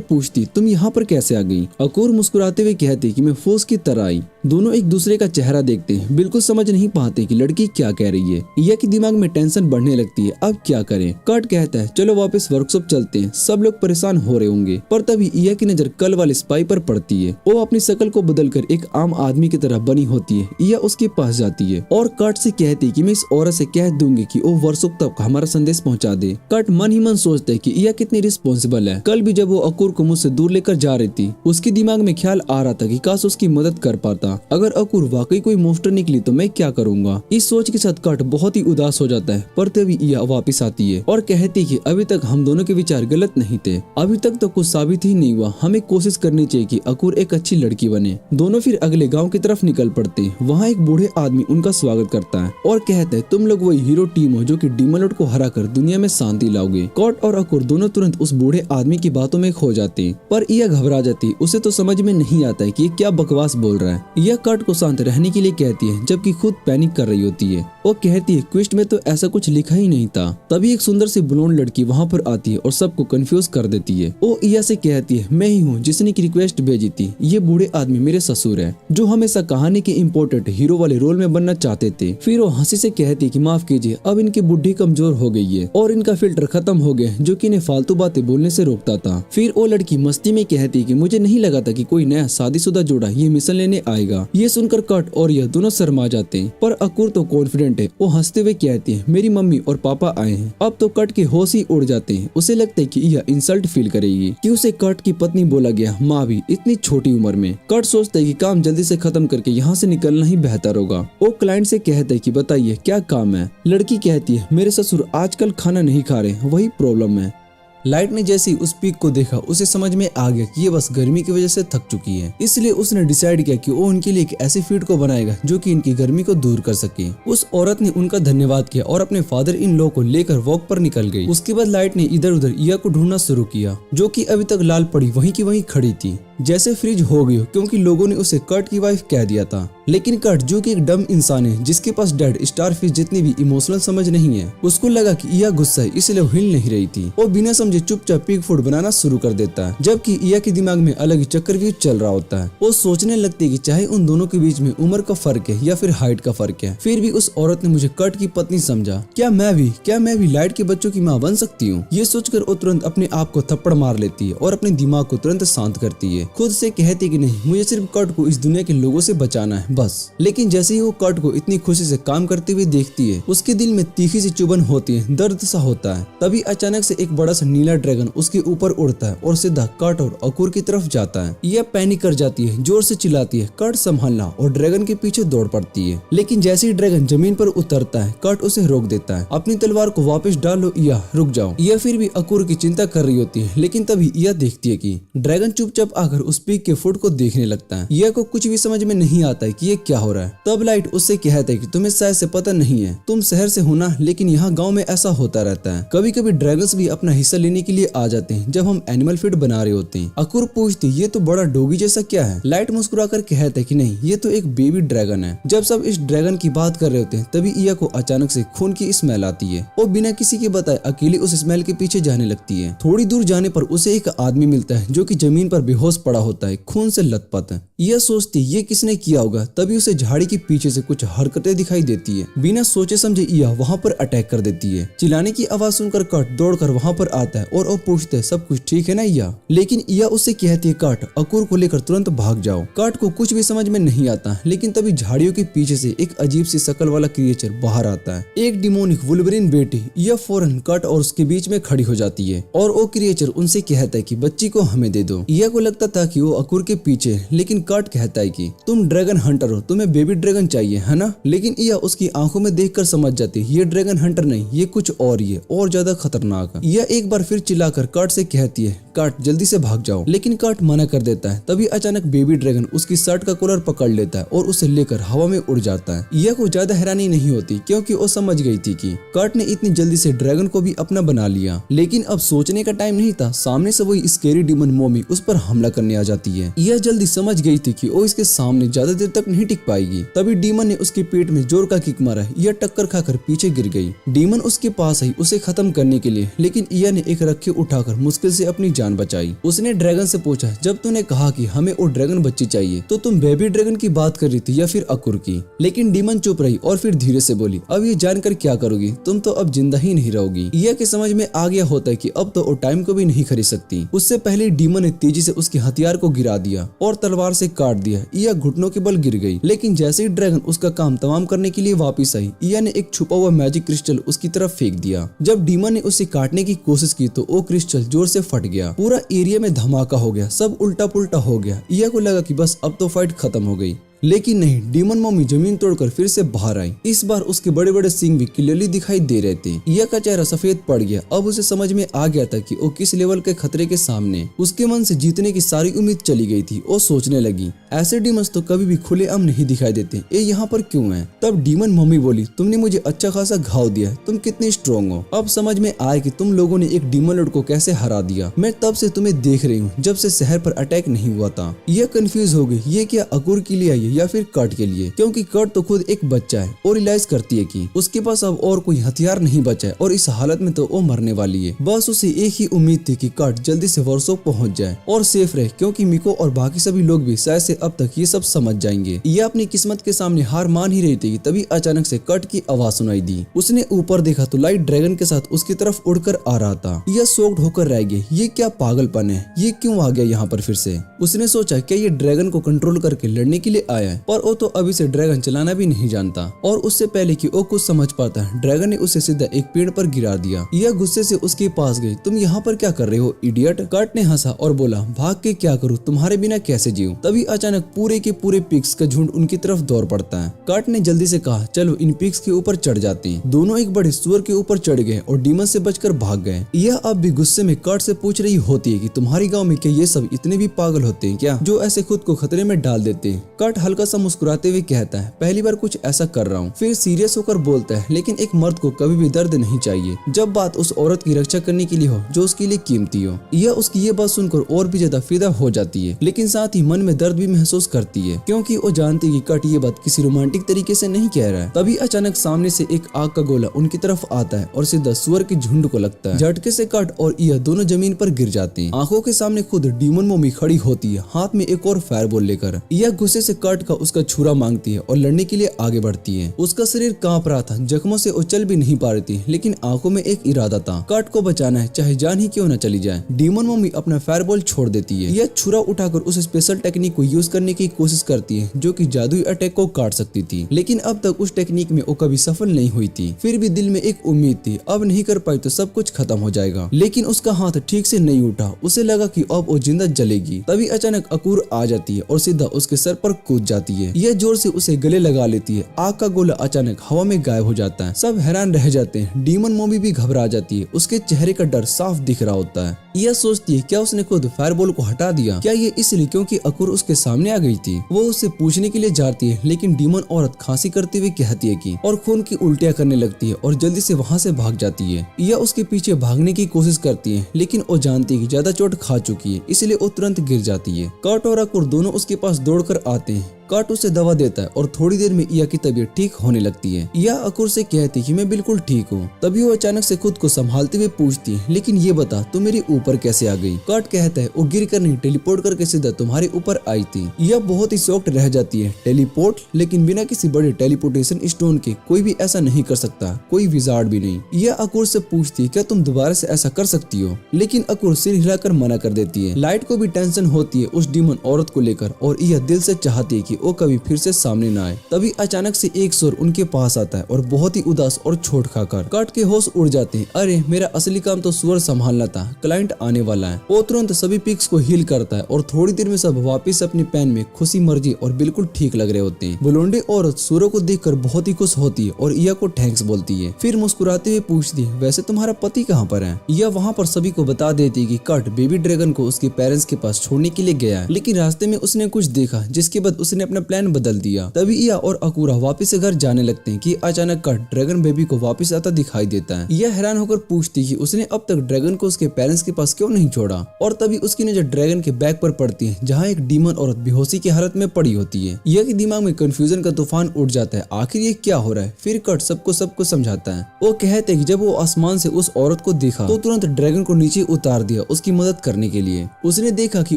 पूछती तुम यहाँ पर कैसे आ गई? अकूर मुस्कुराते हुए कहती कि मैं फोर्स की तरह आई। दोनों एक दूसरे का चेहरा देखते हैं, बिल्कुल समझ नहीं पाते कि लड़की क्या कह रही है। इया के दिमाग में टेंशन बढ़ने लगती है, अब क्या करें? कर्ट कहता है चलो वापस वर्कशॉप चलते हैं, सब लोग परेशान हो रहे होंगे। पर तभी इया की नजर कल वाले स्पाई पर पड़ती है। वो अपनी शक्ल को बदलकर एक आम आदमी की तरह बनी होती है। इया उसके पास जाती है और कर्ट से कहती है कि मैं इस औरत से कह दूंगी कि वो वर्कशॉप तक हमारा संदेश पहुँचा दे। कर्ट मन ही मन सोचता है कि इया कितनी रिस्पॉन्सिबल है। कल भी जब वो अकूर को मुझसे दूर लेकर जा रही थी, उसके दिमाग में ख्याल आ रहा था कि काश उसकी मदद कर पाता। अगर अकूर वाकई कोई मोस्टर निकली तो मैं क्या करूंगा? इस सोच के साथ कर्ट बहुत ही उदास हो जाता है। पर तभी इया वापस आती है और कहती कि अभी तक हम दोनों के विचार गलत नहीं थे, अभी तक तो कुछ साबित ही नहीं हुआ। हमें कोशिश करनी चाहिए कि अकूर एक अच्छी लड़की बने। दोनों फिर अगले गाँव की तरफ निकल पड़ते हैं। वहाँ एक बूढ़े आदमी उनका स्वागत करता है और कहता है तुम लोग वही हीरो टीम हो जो कि डीमन लॉर्ड को हरा कर दुनिया में शांति लाओगे। कर्ट और अकूर दोनों तुरंत उस बूढ़े आदमी की बातों में खो जाते हैं, पर इया घबरा जाती है। उसे तो समझ में नहीं आता है कि ये क्या बकवास बोल रहा है। इया कर्ट को शांत रहने के लिए कहती है जबकि खुद पैनिक कर रही होती है। वो कहती है क्विस्ट में तो ऐसा कुछ लिखा ही नहीं था। तभी एक सुंदर सी ब्लोंड लड़की वहाँ पर आती है और सबको कंफ्यूज कर देती है। वो इया से कहती है मैं ही हूँ जिसने की रिक्वेस्ट भेजी थी। ये बूढ़े आदमी मेरे ससुर है जो हमेशा कहानी के इम्पोर्टेंट हीरो वाले रोल में बनना चाहते थे। फिर वो हंसी से कहती है कि माफ कीजिए, अब इनकी बुद्धि कमजोर हो गई है और इनका फिल्टर खत्म हो गया जो कि इन्हें फालतू बातें बोलने से रोकता था। फिर वो लड़की मस्ती में कहती है कि मुझे नहीं लगा था कि कोई नया शादीशुदा जोड़ा ये मिशन लेने आएगा। ये सुनकर कर्ट और यह दोनों शर्मा जाते हैं, पर अकूर तो कॉन्फिडेंट है। वो हंसते हुए कहती है मेरी मम्मी और पापा आए हैं। अब तो कर्ट के होश ही उड़ जाते हैं। उसे लगता है कि यह इंसल्ट फील करेगी कि उसे कर्ट की पत्नी बोला गया, माँ भी इतनी छोटी उम्र में। कर्ट सोचता है कि काम जल्दी से खत्म करके यहाँ से निकलना ही बेहतर होगा। वो क्लाइंट से कहता है कि बताइए क्या काम है? लड़की कहती है मेरे ससुर आजकल खाना नहीं खा रहे, वही प्रॉब्लम है। लाइट ने जैसे ही उस पीक को देखा उसे समझ में आ गया कि ये बस गर्मी की वजह से थक चुकी है। इसलिए उसने डिसाइड किया कि वो उनके लिए एक ऐसी फीड को बनाएगा जो कि इनकी गर्मी को दूर कर सके। उस औरत ने उनका धन्यवाद किया और अपने फादर इन लॉ को लेकर वॉक पर निकल गई। उसके बाद लाइट ने इधर उधर इया को ढूंढना शुरू किया जो कि अभी तक लाल पड़ी वहीं की वहीं खड़ी थी, जैसे फ्रिज हो गई क्योंकि लोगों ने उसे कर्ट की वाइफ कह दिया था। लेकिन कर्ट जो कि एक डम इंसान है जिसके पास डेड स्टारफिश जितनी भी इमोशनल समझ नहीं है, उसको लगा कि इया गुस्सा है इसलिए वो हिल नहीं रही थी। वो बिना समझे चुपचाप पिग फूड बनाना शुरू कर देता है, जबकि इया के दिमाग में अलग ही चक्रव्यूह चल रहा होता है। वो सोचने लगती है कि चाहे उन दोनों के बीच में उम्र का फर्क है या फिर हाइट का फर्क है, फिर भी उस औरत ने मुझे कर्ट की पत्नी समझा। क्या मैं भी लाइट के बच्चों की माँ बन सकती हूँ? ये सोचकर वो तुरंत अपने आप को थप्पड़ मार लेती है और अपने दिमाग को तुरंत शांत करती है। खुद से कहती कि नहीं, मुझे सिर्फ कर्ट को इस दुनिया के लोगों से बचाना है, बस। लेकिन जैसे ही वो कट को इतनी खुशी से काम करते हुए देखती है, उसके दिल में तीखी सी चुभन होती है, दर्द सा होता है। तभी अचानक से एक बड़ा सा नीला ड्रैगन उसके ऊपर उड़ता है और सीधा कट और अकुर की तरफ जाता है। यह पैनिक कर जाती है, जोर से चिल्लाती है, कट संभालना, और ड्रैगन के पीछे दौड़ पड़ती है। लेकिन जैसे ही ड्रैगन जमीन पर उतरता है, कट उसे रोक देता है। अपनी तलवार को वापस डालो, यह रुक जाओ। यह फिर भी अकुर की चिंता कर रही होती है, लेकिन तभी यह देखती है कि ड्रैगन चुपचाप आकर उस पीक के फुट को देखने लगता है। यह को कुछ भी समझ में नहीं आता है कि ये क्या हो रहा है। तब लाइट उससे कहता है कि तुम्हें शायद से पता नहीं है, तुम शहर से हो ना, लेकिन यहाँ गाँव में ऐसा होता रहता है। कभी कभी ड्रैगन्स भी अपना हिस्सा लेने के लिए आ जाते हैं जब हम एनिमल फीड बना रहे होते हैं। अकुर पूछती, ये तो बड़ा डोगी जैसा क्या है? लाइट मुस्कुराकर कहता है कि नहीं, ये तो एक बेबी ड्रैगन है। जब सब इस ड्रैगन की बात कर रहे होते हैं, तभी इया को अचानक से खून की स्मेल आती है। वो बिना किसी के बताए अकेली उस स्मेल के पीछे जाने लगती है। थोड़ी दूर जाने पर उसे एक आदमी मिलता है जो कि जमीन पर बेहोश पड़ा होता है, खून से लथपथ। यह सोचती ये किसने किया होगा। तभी उसे झाड़ी के पीछे से कुछ हरकतें दिखाई देती है। बिना सोचे समझे इया वहाँ पर अटैक कर देती है। चिल्लाने की आवाज सुनकर कट दौड़कर वहाँ पर आता है और वो पूछते है, सब कुछ ठीक है ना इया? लेकिन इया उससे कहती है, कट अकुर को लेकर तुरंत भाग जाओ। कट को कुछ भी समझ में नहीं आता, लेकिन तभी झाड़ियों के पीछे से एक अजीब सी शक्ल वाला क्रिएचर बाहर आता है। एक डिमोनिक वुल्वरीन बेटी। यह फौरन कट और उसके बीच में खड़ी हो जाती है और वो क्रिएचर उनसे कहता है कि बच्ची को हमें दे दो। इया को लगता था कि वो अकुर के पीछे, लेकिन कट कहता है कि तुम ड्रैगन हंटर हो, तुम्हें बेबी ड्रैगन चाहिए है ना? लेकिन इया उसकी आंखों में देखकर समझ जाती है ये ड्रैगन हंटर नहीं, ये कुछ और ही है, और ज्यादा खतरनाक। यह एक बार फिर चिल्लाकर कट से कहती है, कट जल्दी से भाग जाओ। लेकिन कट मना कर देता है। तभी अचानक बेबी ड्रैगन उसकी शर्ट का कॉलर पकड़ लेता है और उसे लेकर हवा में उड़ जाता है। यह को ज्यादा हैरानी नहीं होती, क्योंकि वो समझ गई थी कि कट ने इतनी जल्दी से ड्रैगन को भी अपना बना लिया। लेकिन अब सोचने का टाइम नहीं था। सामने से वही स्केरी डीमन मोमी उस पर हमला करने आ जाती है। यह जल्दी समझ गई थी कि वो इसके सामने ज्यादा देर तक नहीं टिक पाएगी। तभी डीमन ने उसके पेट में जोर का किक मारा। यह टक्कर खाकर पीछे गिर गई। डीमन उसके पास आई उसे खत्म करने के लिए, लेकिन इया ने एक रखे उठाकर मुश्किल से अपनी जान बचाई। उसने ड्रैगन से पूछा, जब तूने कहा कि हमें वो ड्रैगन बच्ची चाहिए, तो तुम बेबी ड्रैगन की बात कर रही थी या फिर अकुर की? लेकिन डीमन चुप रही और फिर धीरे से बोली, अब ये जानकर क्या करोगी, तुम तो अब जिंदा ही नहीं रहोगी। इया के समझ में आ गया होता है कि अब तो वो टाइम को भी नहीं खरीद सकती। उससे पहले डीमन ने तेजी से उसके हथियार को गिरा दिया और तलवार से काट दिया। इया घुटनों के बल गिर गई। लेकिन जैसे ही ड्रैगन उसका काम तमाम करने के लिए वापिस आई, इया ने एक छुपा हुआ मैजिक क्रिस्टल उसकी तरफ फेंक दिया। जब डीमन ने उसे काटने की कोशिश की तो वो क्रिस्टल जोर से फट गया। पूरा एरिया में धमाका हो गया, सब उल्टा पुल्टा हो गया। इया को लगा कि बस अब तो फाइट खत्म हो गई, लेकिन नहीं, डीमन मम्मी जमीन तोड़कर फिर से बाहर आई। इस बार उसके बड़े बड़े सींग भी क्लियरली दिखाई दे रहे थे। इया का चेहरा सफेद पड़ गया। अब उसे समझ में आ गया था कि वो किस लेवल के खतरे के सामने। उसके मन से जीतने की सारी उम्मीद चली गई थी। वो सोचने लगी, ऐसे डीमंस तो कभी भी खुलेआम नहीं दिखाई देते, ये यहाँ पर क्यों है? तब डीमन मम्मी बोली, तुमने मुझे अच्छा खासा घाव दिया, तुम कितने स्ट्रॉन्ग हो। अब समझ में आया कि तुम लोगों ने एक डीमन लॉर्ड को कैसे हरा दिया। मैं तब से तुम्हें देख रही हूँ, जब से शहर पर अटैक नहीं हुआ था। यह कंफ्यूज हो गई, ये क्या अकुर के लिए आई है या फिर कट के लिए, क्योंकि कट तो खुद एक बच्चा है और रियलाइज करती है कि उसके पास अब और कोई हथियार नहीं बचा है और इस हालत में तो वो मरने वाली है। बस उसे एक ही उम्मीद थी कि कट जल्दी से वर्षों पहुंच जाए और सेफ रहे, क्योंकि मिको और बाकी सभी लोग भी शायद से अब तक ये सब समझ जाएंगे। यह अपनी किस्मत के सामने हार मान ही रही थी, तभी अचानक से कट की आवाज सुनाई दी। उसने ऊपर देखा तो लाइट ड्रैगन के साथ उसकी तरफ उड़कर आ रहा था। यह शॉक्ड होकर रह गई, ये क्या पागलपन है, ये क्यों आ गया यहाँ पर फिर से? उसने सोचा क्या ये ड्रैगन को कंट्रोल करके लड़ने के लिए आया है, पर वो तो अभी से ड्रैगन चलाना भी नहीं जानता। और उससे पहले कि वो कुछ समझ पाता, ड्रैगन ने उसे सीधा एक पेड़ पर गिरा दिया। यह गुस्से से उसके पास गई, तुम यहाँ पर क्या कर रहे हो इडियट? कट ने हंसा और बोला, भाग के क्या करूँ, तुम्हारे बिना कैसे जीऊं? तभी अचानक पूरे के पूरे पिग्स का झुंड उनकी तरफ दौड़ पड़ता है। कट ने जल्दी से कहा, चलो इन पिग्स के ऊपर चढ़ जाते हैं। दोनों एक बड़े सुअर के ऊपर चढ़ गए और डीमन से बचकर भाग गए। यह अब भी गुस्से में कट से पूछ रही होती है कि तुम्हारी गाँव में क्या ये सब इतने भी पागल होते हैं क्या, जो ऐसे खुद को खतरे में डाल देते हैं? कट हल्का सा मुस्कुराते हुए कहता है, पहली बार कुछ ऐसा कर रहा हूँ। फिर सीरियस होकर बोलता है, लेकिन एक मर्द को कभी भी दर्द नहीं चाहिए, जब बात उस औरत की रक्षा करने के लिए हो जो उसके लिए कीमती हो। यह उसकी ये बात सुनकर और भी ज्यादा फिदा हो जाती है, लेकिन साथ ही मन में दर्द भी महसूस करती है, क्योंकि वो जानती है कि कट ये बात किसी रोमांटिक तरीके से नहीं कह रहा है। तभी अचानक सामने से एक आग का गोला उनकी तरफ आता है और सीधा सुअर के झुंड को लगता है। झटके से कट और यह दोनों जमीन पर गिर जाते हैं। आंखों के सामने खुद डीमन मोमी खड़ी होती है, हाथ में एक और फायरबॉल लेकर। यह गुस्से से कट काट का उसका छुरा मांगती है और लड़ने के लिए आगे बढ़ती है। उसका शरीर कांप रहा था, जख्मों से वो चल भी नहीं पा रही थी, लेकिन आंखों में एक इरादा था, काट को बचाना है, चाहे जान ही क्यों न चली जाए। डीमन मम्मी अपना फायरबॉल छोड़ देती है। यह छुरा उठाकर उस स्पेशल टेक्निक को यूज करने की कोशिश करती है जो कि जादुई अटैक को काट सकती थी, लेकिन अब तक उस टेक्निक में वो कभी सफल नहीं हुई थी। फिर भी दिल में एक उम्मीद थी, अब नहीं कर पाई तो सब कुछ खत्म हो जाएगा। लेकिन उसका हाथ ठीक से नहीं उठा, उसे लगा कि अब वो जिंदा जलेगी। तभी अचानक अकूर आ जाती है और सीधा उसके सर पर कूद जाती है। यह जोर से उसे गले लगा लेती है। आग का गोला अचानक हवा में गायब हो जाता है। सब हैरान रह जाते हैं। डीमन मम्मी भी घबरा जाती है, उसके चेहरे का डर साफ दिख रहा होता है। यह सोचती है क्या उसने खुद फायरबॉल को हटा दिया, क्या ये इसलिए क्योंकि अकूर उसके सामने आ गई थी। वो उससे पूछने के लिए जाती है, लेकिन डीमन औरत खांसी करते हुए कहती है कि और खून की उल्टियां करने लगती है और जल्दी से वहाँ से भाग जाती है। यह उसके पीछे भागने की कोशिश करती है, लेकिन वो जानती है कि ज्यादा चोट खा चुकी है, इसलिए वो तुरंत गिर जाती है। कर्ट और अकूर दोनों उसके पास दौड़कर आते हैं। कर्ट उसे दवा देता है और थोड़ी देर में इया की तबीयत ठीक होने लगती है। इया अकूर से कहती है कि मैं बिल्कुल ठीक हूँ। तभी वो अचानक से खुद को संभालते हुए पूछती है, लेकिन ये बता तू मेरे ऊपर कैसे आ गई। कर्ट कहता है वो गिर कर नहीं, टेलीपोर्ट करके सीधा तुम्हारे ऊपर आई थी। यह बहुत ही शॉक्ड रह जाती है। टेलीपोर्ट? लेकिन बिना किसी बड़े टेलीपोर्टेशन स्टोन के कोई भी ऐसा नहीं कर सकता, कोई विजार्ड भी नहीं। यह अकूर से पूछती है क्या तुम दोबारा से ऐसा कर सकती हो, लेकिन अकूर सिर हिलाकर मना कर देती है। लाइट को भी टेंशन होती है उस डीमन औरत को लेकर और यह दिल से चाहती है कि वो कभी फिर से सामने न आए। तभी अचानक से एक सुर उनके पास आता है और बहुत ही उदास और छोट खाकर कर्ट के होश उड़ जाते हैं। अरे मेरा असली काम तो सुअर संभालना था, क्लाइंट आने वाला है। वो तुरंत सभी पिक्स को हील करता है और थोड़ी देर में सब वापस अपनी पैन में खुशी मर्जी और बिल्कुल ठीक लग रहे होते हैं। ब्लोंडे औरत सूरो को देखकर बहुत ही खुश होती है और इया को थैंक्स बोलती है। फिर मुस्कुराते हुए पूछती है वैसे तुम्हारा पति कहाँ पर है। इया वहाँ पर सभी को बता देती है कि कर्ट बेबी ड्रैगन को उसके पेरेंट्स के पास छोड़ने के लिए गया है, लेकिन रास्ते में उसने कुछ देखा जिसके बाद उसने अपना प्लान बदल दिया। तभी इया और अकूरा वापस से घर जाने लगते हैं कि अचानक कर्ट ड्रैगन बेबी को वापस आता दिखाई देता है। यह हैरान होकर पूछती कि उसने अब तक ड्रैगन को उसके पेरेंट्स के पास क्यों नहीं छोड़ा। और तभी उसकी नजर ड्रैगन के बैग पर पड़ती है जहाँ एक डीमन औरत बेहोशी की हालत में पड़ी होती है। यह के दिमाग में कंफ्यूजन का तूफान उठ जाता है, आखिर ये क्या हो रहा है। फिर कर्ट सबको समझाता है। वो कहते हैं कि जब वो आसमान से उस औरत को देखा तो तुरंत ड्रैगन को नीचे उतार दिया उसकी मदद करने के लिए। उसने देखा कि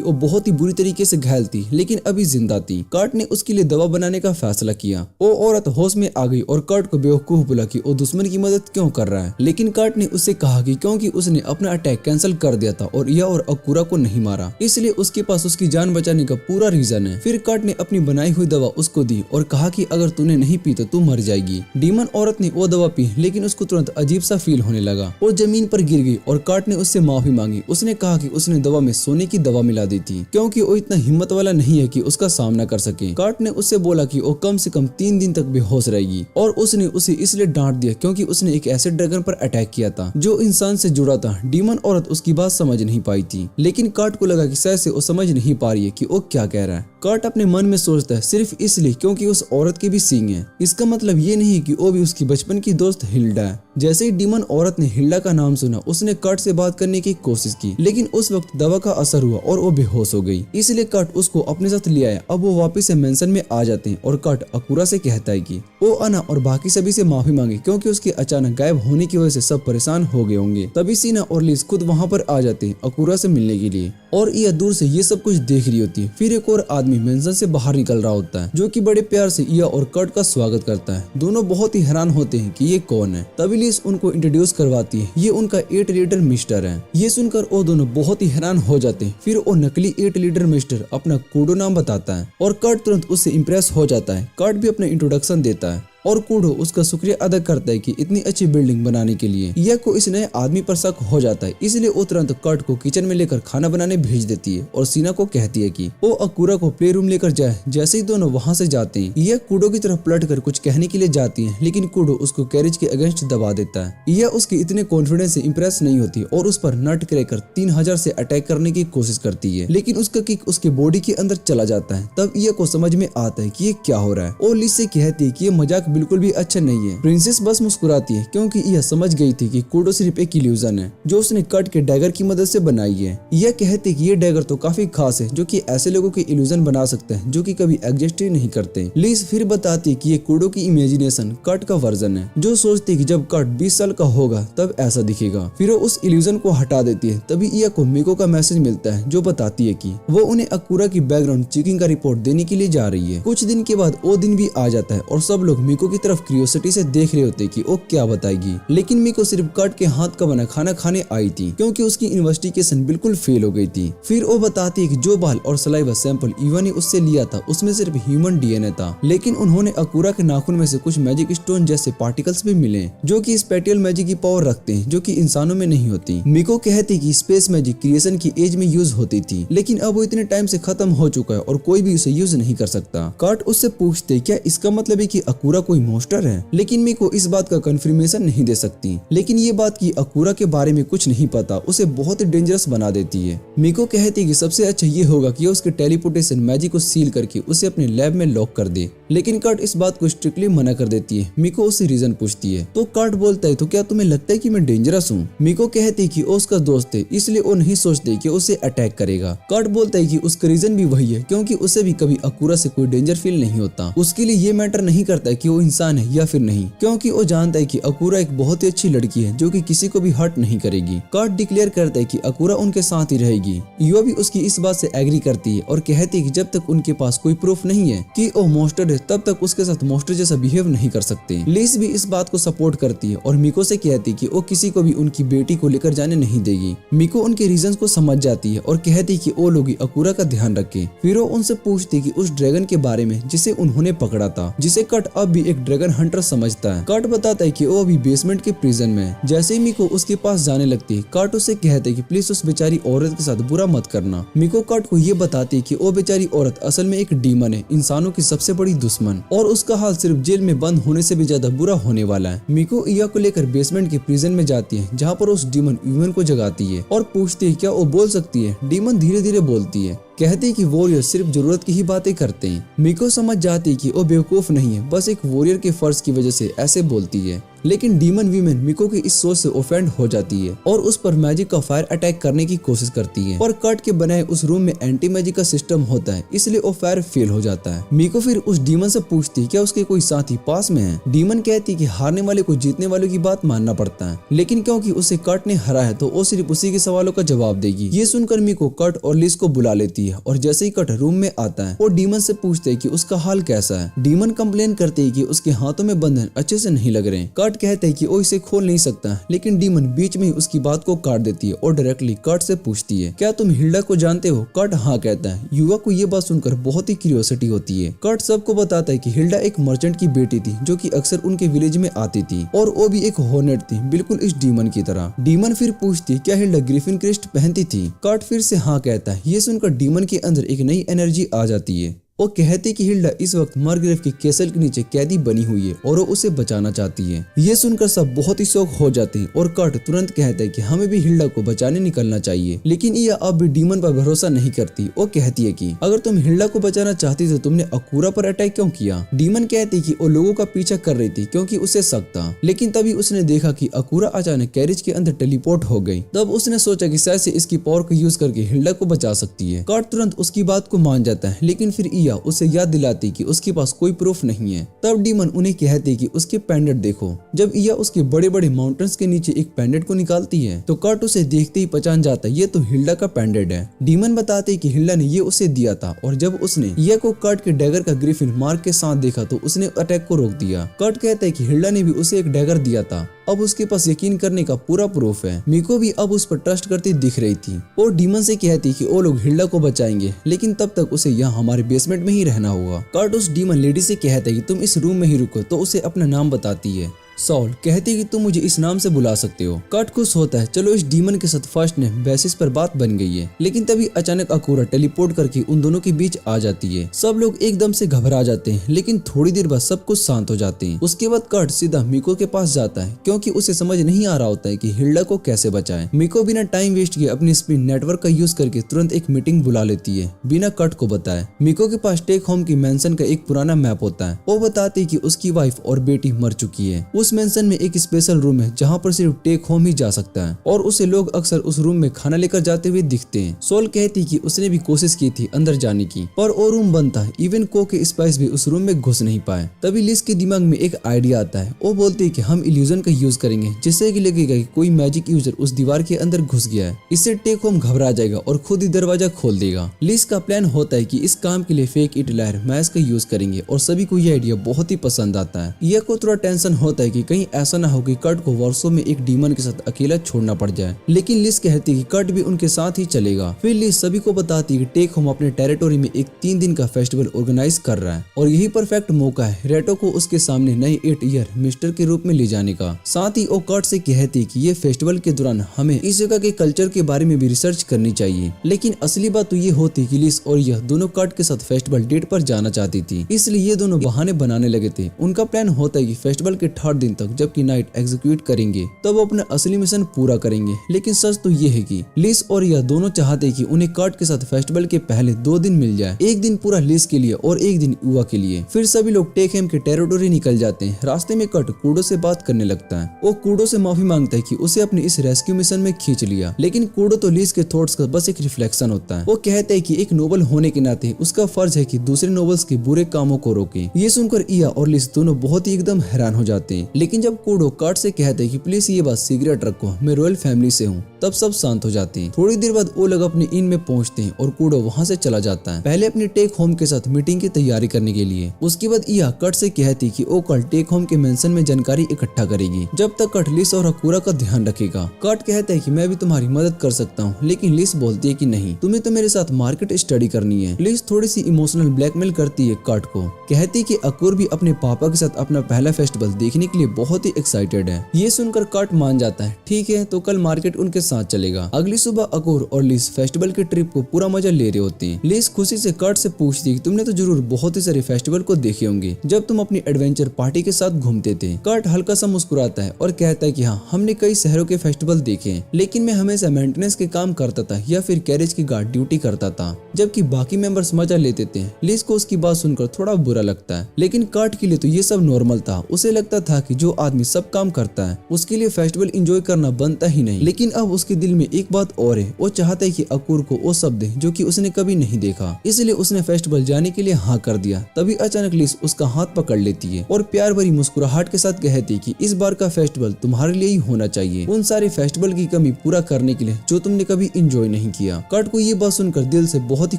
वो बहुत ही बुरी तरीके से घायल थी, लेकिन अभी जिंदा थी। कर्ट ने उसके लिए दवा बनाने का फैसला किया। वो औरत होश में आ गई और कर्ट को बेवकूफ बोला कि वो दुश्मन की मदद क्यों कर रहा है, लेकिन कर्ट ने उससे कहा कि क्योंकि उसने अपना अटैक कैंसिल कर दिया था और यह और अकूरा को नहीं मारा, इसलिए उसके पास उसकी जान बचाने का पूरा रीजन है। फिर कर्ट ने अपनी बनाई हुई दवा उसको दी और कहा कि अगर तूने नहीं पी तो तू मर जाएगी। डीमन औरत ने वो दवा पी, लेकिन उसको तुरंत अजीब सा फील होने लगा। वो जमीन पर गिर गई और कर्ट ने उससे माफी मांगी। उसने कहा कि उसने दवा में सोने की दवा मिला दी थी, क्योंकि वो इतना हिम्मत वाला नहीं है कि उसका सामना कर सके। कर्ट ने उससे बोला कि वो कम से कम 3 दिन तक बेहोश रहेगी और उसने उसे इसलिए डांट दिया क्योंकि उसने एक ऐसे ड्रैगन पर अटैक किया था जो इंसान से जुड़ा था। डीमन औरत उसकी बात समझ नहीं पाई थी, लेकिन कर्ट को लगा कि शायद से वो समझ नहीं पा रही है कि वो क्या कह रहा है। कर्ट अपने मन में सोचता है सिर्फ इसलिए क्योंकि उस औरत के भी सींग हैं। इसका मतलब ये नहीं कि वो भी उसकी बचपन की दोस्त हिल्डा है। जैसे ही डीमन औरत ने हिल्डा का नाम सुना उसने कर्ट से बात करने की कोशिश की, लेकिन उस वक्त दवा का असर हुआ और वो बेहोश हो गई। इसलिए कर्ट उसको अपने साथ ले आया। अब वो वापस से मेंशन में आ जाते हैं और कर्ट अकूरा से कहता है कि वो अना और बाकी सभी से माफी मांगे क्योंकि उसके अचानक गायब होने की वजह से सब परेशान हो गए होंगे। तभी सीना और लिज खुद वहाँ पर आ जाते हैं अकूरा से मिलने के लिए और इया दूर से ये सब कुछ देख रही होती है। फिर एक और आदमी मेंशन से बाहर निकल रहा होता है जो कि बड़े प्यार से इया और कर्ट का स्वागत करता है। दोनों बहुत ही हैरान होते हैं कि ये कौन है। तभी लिज उनको इंट्रोड्यूस करवाती है, ये उनका 8 लीडर मिस्टर है। ये सुनकर वो दोनों बहुत ही हैरान हो जाते हैं। फिर वो नकली 8 लीडर मिस्टर अपना कूडो नाम बताता है और कर्ट तुरंत उससे इम्प्रेस हो जाता है। कर्ट भी अपना इंट्रोडक्शन देता है और कूडो उसका शुक्रिया अदा करता है कि इतनी अच्छी बिल्डिंग बनाने के लिए। यह को इस नए आदमी पर शक हो जाता है, इसलिए वो तुरंत कर्ट को किचन में लेकर खाना बनाने भेज देती है और सीना को कहती है कि वो अकूरा को प्ले रूम लेकर जाए। जैसे ही दोनों वहाँ से जाते हैं, यह कूडो की तरफ पलट कर कुछ कहने के लिए जाती है, लेकिन कूडो उसको कैरेज के अगेंस्ट दबा देता है। यह उसके इतने कॉन्फिडेंस से इम्प्रेस नहीं होती और उस पर नट क्रैकर 3000 से अटैक करने की कोशिश करती है, लेकिन उसका किक उसके बॉडी के अंदर चला जाता है। तब यह को समझ में आता है कि ये क्या हो रहा है और लिज से कहती है कि ये मजाक बिल्कुल भी अच्छा नहीं है। प्रिंसेस बस मुस्कुराती है क्योंकि यह समझ गई थी कि कोडो सिर्फ एक इल्यूजन है जो उसने कट के डैगर की मदद से बनाई है। यह कहती कि ये डैगर तो काफी खास है जो कि ऐसे लोगों के इल्यूजन बना सकते हैं जो कि कभी एग्जिस्ट ही नहीं करते। लिज फिर बताती कि ये कोडो की इमेजिनेशन कट का वर्जन है जो सोचती कि जब कट 20 साल का होगा तब ऐसा दिखेगा। फिर वो उस इल्यूजन को हटा देती है। तभी इया को मिको का मैसेज मिलता है जो बताती है कि वो उन्हें अकुरा की बैकग्राउंड चेकिंग का रिपोर्ट देने के लिए जा रही है। कुछ दिन के बाद वो दिन भी आ जाता है और सब लोग मिको की तरफ क्यूरियोसिटी से देख रहे होते कि वो क्या बताएगी। लेकिन मिको सिर्फ कट के हाथ का बना खाना खाने आई थी क्योंकि उसकी इन्वेस्टिगेशन बिल्कुल फेल हो गई थी। फिर वो बताती है कि जो बाल और सलाइवा सैंपल ईवा ने उससे लिया था उसमें सिर्फ ह्यूमन डीएनए था, लेकिन उन्होंने अकुरा के नाखून में से कुछ मैजिक स्टोन जैसे पार्टिकल्स भी मिले जो कि स्पेटियल मैजिक की पावर रखते हैं जो कि इंसानों में नहीं होती। मिको कहती कि स्पेस मैजिक क्रिएशन की एज में यूज होती थी लेकिन अब वो इतने टाइम से खत्म हो चुका है और कोई भी उसे यूज नहीं कर सकता। कार्ट उससे पूछते क्या इसका मतलब है कि अकुरा कोई मॉन्स्टर है, लेकिन मिको इस बात का कंफर्मेशन नहीं दे सकती। लेकिन ये बात कि अकुरा के बारे में कुछ नहीं पता उसे बहुत ही डेंजरस बना देती है। मिको कहती है कि सबसे अच्छा ये होगा कि उसके टेलीपोर्टेशन मैजिक को सील करके उसे अपने लैब में लॉक कर दे, लेकिन कार्ट इस बात को स्ट्रिक्टली मना कर देती है। मिको उससे रीजन पूछती है तो कार्ट बोलता है तो क्या तुम्हें लगता है कि मैं डेंजरस हूँ? मिको कहती है कि वो उसका दोस्त है इसलिए वो नहीं सोचते कि उसे अटैक करेगा। कार्ट बोलता है कि उसका रीजन भी वही है क्योंकि उसे भी कभी अकुरा से कोई डेंजर फील नहीं होता। उसके लिए ये मैटर नहीं करता कि वो इंसान है या फिर नहीं, क्योंकि वो जानता है कि अकुरा एक बहुत ही अच्छी लड़की है जो कि किसी को भी हर्ट नहीं करेगी। कार्ट डिक्लेयर करता है कि अकुरा उनके साथ ही रहेगी। युवा भी उसकी इस बात से एग्री करती है और कहती है कि जब तक उनके पास कोई प्रूफ नहीं है कि वो मॉन्स्टर है तब तक उसके साथ मॉन्स्टर जैसा बिहेव नहीं कर सकते। लिस भी इस बात को सपोर्ट करती है और मिको से कहती है कि वो किसी को भी उनकी बेटी को लेकर जाने नहीं देगी। मिको उनके रीजंस को समझ जाती है और कहती है कि वो लोग अकुरा का ध्यान रखे। फिर वो उनसे पूछती कि उस ड्रैगन के बारे में जिसे उन्होंने पकड़ा था, जिसे कट अब भी एक ड्रैगन हंटर समझता है। कट बताता है कि वो अभी बेसमेंट के प्रिजन में है। जैसे ही मिको उसके पास जाने लगती है कट उसे कहते है कि प्लीज उस बेचारी औरत के साथ बुरा मत करना। मिको कट को ये बताती है कि वो बेचारी औरत असल में एक डीमन है, इंसानों की सबसे बड़ी दुश्मन, और उसका हाल सिर्फ जेल में बंद होने से भी ज्यादा बुरा होने वाला है। मिको इया को लेकर बेसमेंट के प्रिजन में जाती है जहाँ पर उस डीमन ह्यूमन को जगाती है और पूछती है क्या वो बोल सकती है। डीमन धीरे धीरे बोलती है, कहती है कि वॉरियर सिर्फ जरूरत की ही बातें करते हैं। मिको समझ जाती है कि वो बेवकूफ नहीं है, बस एक वॉरियर के फर्ज की वजह से ऐसे बोलती है। लेकिन डीमन वीमेन मिको की इस सोच से ऑफेंड हो जाती है और उस पर मैजिक का फायर अटैक करने की कोशिश करती है, पर कट के बनाए उस रूम में एंटी मैजिक का सिस्टम होता है इसलिए वो फायर फेल हो जाता है। मिको फिर उस डीमन से पूछती है क्या उसके कोई साथी पास में है। डीमन कहती है कि हारने वाले को जीतने वालों की बात मानना पड़ता है, लेकिन क्योंकि उसे कट ने हरा है तो वो सिर्फ उसी के सवालों का जवाब देगी। ये सुनकर मिको कट और लिस को बुला लेती है और जैसे ही कट रूम में आता है वो डीमन से पूछते है कि उसका हाल कैसा है। डीमन कंप्लेन करते है कि उसके हाथों में बंधन अच्छे से नहीं लग रहे। कट कहते है कि वो इसे खोल नहीं सकता, लेकिन डीमन बीच में ही उसकी बात को काट देती है और डायरेक्टली कट से पूछती है क्या तुम हिल्डा को जानते हो। कट हाँ कहता है। युवा को ये बात सुनकर बहुत ही क्यूरियोसिटी होती है। कट सबको बताता है कि हिल्डा एक मर्चेंट की बेटी थी जो कि अक्सर उनके विलेज में आती थी और वो भी एक हॉर्नेट थी बिल्कुल इस डीमन की तरह। डीमन फिर पूछती है क्या हिल्डा ग्रिफिन क्रेस्ट पहनती थी। कट फिर से हाँ कहता है। ये सुनकर डीमन के अंदर एक नई एनर्जी आ जाती है। वो कहती कि हिल्डा इस वक्त मरग्रेव के कैसल के नीचे कैदी बनी हुई है और वो उसे बचाना चाहती है। ये सुनकर सब बहुत ही शौक हो जाते हैं और कट तुरंत कहता है कि हमें भी हिल्डा को बचाने निकलना चाहिए। लेकिन यह अब भी डीमन पर भरोसा नहीं करती। वो कहती है कि अगर तुम हिल्डा को बचाना चाहती तो तुमने अकुरा पर अटैक क्यों किया। डीमन कहती कि वो लोगों का पीछा कर रही थी क्योंकि उसे शक था, लेकिन तभी उसने देखा कि अकुरा अचानक कैरिज के अंदर टेलीपोर्ट हो गई। तब उसने सोचा कि शायद से इसकी पावर को यूज करके हिल्डा को बचा सकती है। कट तुरंत उसकी बात को मान जाता है, लेकिन फिर उसे याद दिलाती कि उसके पास कोई प्रूफ नहीं है। तब डीमन उन्हें कहती कि उसके पेंडेंट देखो। जब इया उसके बड़े बड़े माउंटेन्स के नीचे एक पेंडेंट को निकालती है तो कट उसे देखते ही पहचान जाता है ये तो हिल्डा का पेंडेंट है। डीमन बताते कि हिल्डा ने ये उसे दिया था और जब उसने इया को कट के डैगर का ग्रिफिन मार्क के साथ देखा तो उसने अटैक को रोक दिया। कट कहता है कि हिल्डा ने भी उसे एक डैगर दिया था, अब उसके पास यकीन करने का पूरा प्रूफ है। मिको भी अब उस पर ट्रस्ट करती दिख रही थी और डीमन से कहती कि वो लोग हिल्डा को बचाएंगे, लेकिन तब तक उसे यहाँ हमारे बेसमेंट में ही रहना होगा। कट उस डीमन लेडी से कहता है कि तुम इस रूम में ही रुको, तो उसे अपना नाम बताती है। सॉल कहती है कि तुम मुझे इस नाम से बुला सकते हो। कट खुश होता है, चलो इस डीमन के साथ फर्स्ट नेम बेसिस पर बात बन गई है। लेकिन तभी अचानक अकोरा टेलीपोर्ट करके उन दोनों के बीच आ जाती है। सब लोग एकदम से घबरा जाते हैं, लेकिन थोड़ी देर बाद सब कुछ शांत हो जाते हैं। उसके बाद कट सीधा मिको के पास जाता है, क्योंकि उसे समझ नहीं आ रहा होता है कि हिल्डा को कैसे बचाए। मिको बिना टाइम वेस्ट किए अपनी स्पिन नेटवर्क का यूज करके तुरंत एक मीटिंग बुला लेती है, बिना कट को बताए। मिको के पास टेक होम की मेंशन का एक पुराना मैप होता है। वो बताती है कि उसकी वाइफ और बेटी मर चुकी है। उस मेंशन में एक स्पेशल रूम है जहाँ पर सिर्फ टेक होम ही जा सकता है, और उसे लोग अक्सर उस रूम में खाना लेकर जाते हुए दिखते हैं। सोल कहती कि उसने भी कोशिश की थी अंदर जाने की, पर वो रूम बंद था। इवन को के स्पाइस भी उस रूम में घुस नहीं पाए। तभी लिस के दिमाग में एक आइडिया आता है। वो बोलती है कि हम इल्यूजन का यूज करेंगे, जिससे कि लगेगा कि कोई मैजिक यूजर उस दीवार के अंदर घुस गया है। इससे टेक होम घबरा जाएगा और खुद ही दरवाजा खोल देगा। लिस का प्लान होता है कि इस काम के लिए फेक इट लायर मैच का यूज करेंगे, और सभी को यह आइडिया बहुत ही पसंद आता है। यह को थोड़ा टेंशन होता है कि कहीं ऐसा ना हो कि कट को वर्षों में एक डीमन के साथ अकेला छोड़ना पड़ जाए, लेकिन लिस कहती है कि कट भी उनके साथ ही चलेगा। फिर लिस सभी को बताती है कि टेक होम अपने टेरिटोरी में एक 3 दिन का फेस्टिवल ऑर्गेनाइज कर रहा है, और यही परफेक्ट मौका है रेटो को उसके सामने नए 8 ईयर मिस्टर के रूप में ले जाने का। साथ ही वो कट से कहती है कि ये फेस्टिवल के दौरान हमें इस जगह के कल्चर के बारे में भी रिसर्च करनी चाहिए। लेकिन असली बात तो ये होती कि लिस और यह दोनों कट के साथ फेस्टिवल डेट पर जाना चाहती थी, इसलिए ये दोनों बहाने बनाने लगे थे। उनका प्लान होता है कि फेस्टिवल के 3rd दिन तक जबकि नाइट एग्जीक्यूट करेंगे तब वो अपना असली मिशन पूरा करेंगे। लेकिन सच तो ये है कि लिस और यह दोनों चाहते कि उन्हें कट के साथ फेस्टिवल के पहले 2 दिन मिल जाए, एक दिन पूरा लिस के लिए और एक दिन युवा के लिए। फिर सभी लोग टेक हेम के टेरिटोरी निकल जाते हैं। रास्ते में कट कूडो से बात करने लगता है। वो कूडो से माफी मांगता है कि उसे अपने इस रेस्क्यू मिशन में खींच लिया, लेकिन कूडो तो लिस के थॉट्स का बस एक रिफ्लेक्शन होता है। वो कहता है कि एक नोबल होने के नाते उसका फर्ज है कि दूसरे नोबल्स के बुरे कामों को रोके। ये सुनकर इया और लिस दोनों बहुत ही एकदम हैरान हो जाते हैं। लेकिन जब कूडो कट से कहते हैं कि प्लीज ये बात सीक्रेट रखो, मैं रॉयल फैमिली से हूँ, तब सब शांत हो जाते हैं। थोड़ी देर बाद वो लोग अपने इन में पहुंचते हैं और कूडो वहाँ से चला जाता है, पहले अपनी टेक होम के साथ मीटिंग की तैयारी करने के लिए। उसके बाद इया कट से कहती कि वो कल टेक होम के मेंशन में जानकारी इकट्ठा करेगी, जब तक कट लिस और अकूरा का ध्यान रखेगा। कट कहता है कि मैं भी तुम्हारी मदद कर सकता हूँ, लेकिन लिस बोलती है कि नहीं, तुम्हें तो मेरे साथ मार्केट स्टडी करनी है। लिस थोड़ी सी इमोशनल ब्लैकमेल करती है कट को, कहती कि अकूर भी अपने पापा के साथ अपना पहला फेस्टिवल देखने के लिए बहुत ही एक्साइटेड है। ये सुनकर कट मान जाता है, ठीक है तो कल मार्केट उनके साथ चलेगा। अगली सुबह अकूर और लिस फेस्टिवल के ट्रिप को पूरा मजा ले रहे होते हैं। लिस खुशी से कट से पूछती है कि तुमने तो जरूर बहुत ही सारे फेस्टिवल को देखे होंगे जब तुम अपनी एडवेंचर पार्टी के साथ घूमते थे। कट हल्का सा मुस्कुराता है और कहता है कि हाँ, हमने कई शहरों के फेस्टिवल देखे हैं, लेकिन मैं हमेशा मेंटेनेंस के काम करता था या फिर कैरेज की गार्ड ड्यूटी करता था, जबकि बाकी मेंबर्स मजा लेते थे। लिस को उसकी बात सुनकर थोड़ा बुरा लगता है, लेकिन कट के लिए तो ये सब नॉर्मल था। उसे लगता था कि जो आदमी सब काम करता है उसके लिए फेस्टिवल एंजॉय करना बनता ही नहीं। लेकिन अब उसके दिल में एक बात और है, वो चाहता है कि अकूर को वो सब दे जो कि उसने कभी नहीं देखा, इसलिए उसने फेस्टिवल जाने के लिए हाँ कर दिया। तभी अचानक लिस उसका हाथ पकड़ लेती है और प्यार भरी मुस्कुराहट के साथ कहती है कि इस बार का फेस्टिवल तुम्हारे लिए ही होना चाहिए, उन सारे फेस्टिवल की कमी पूरा करने के लिए जो तुमने कभी एंजॉय नहीं किया। कट को ये बात सुनकर दिल से बहुत ही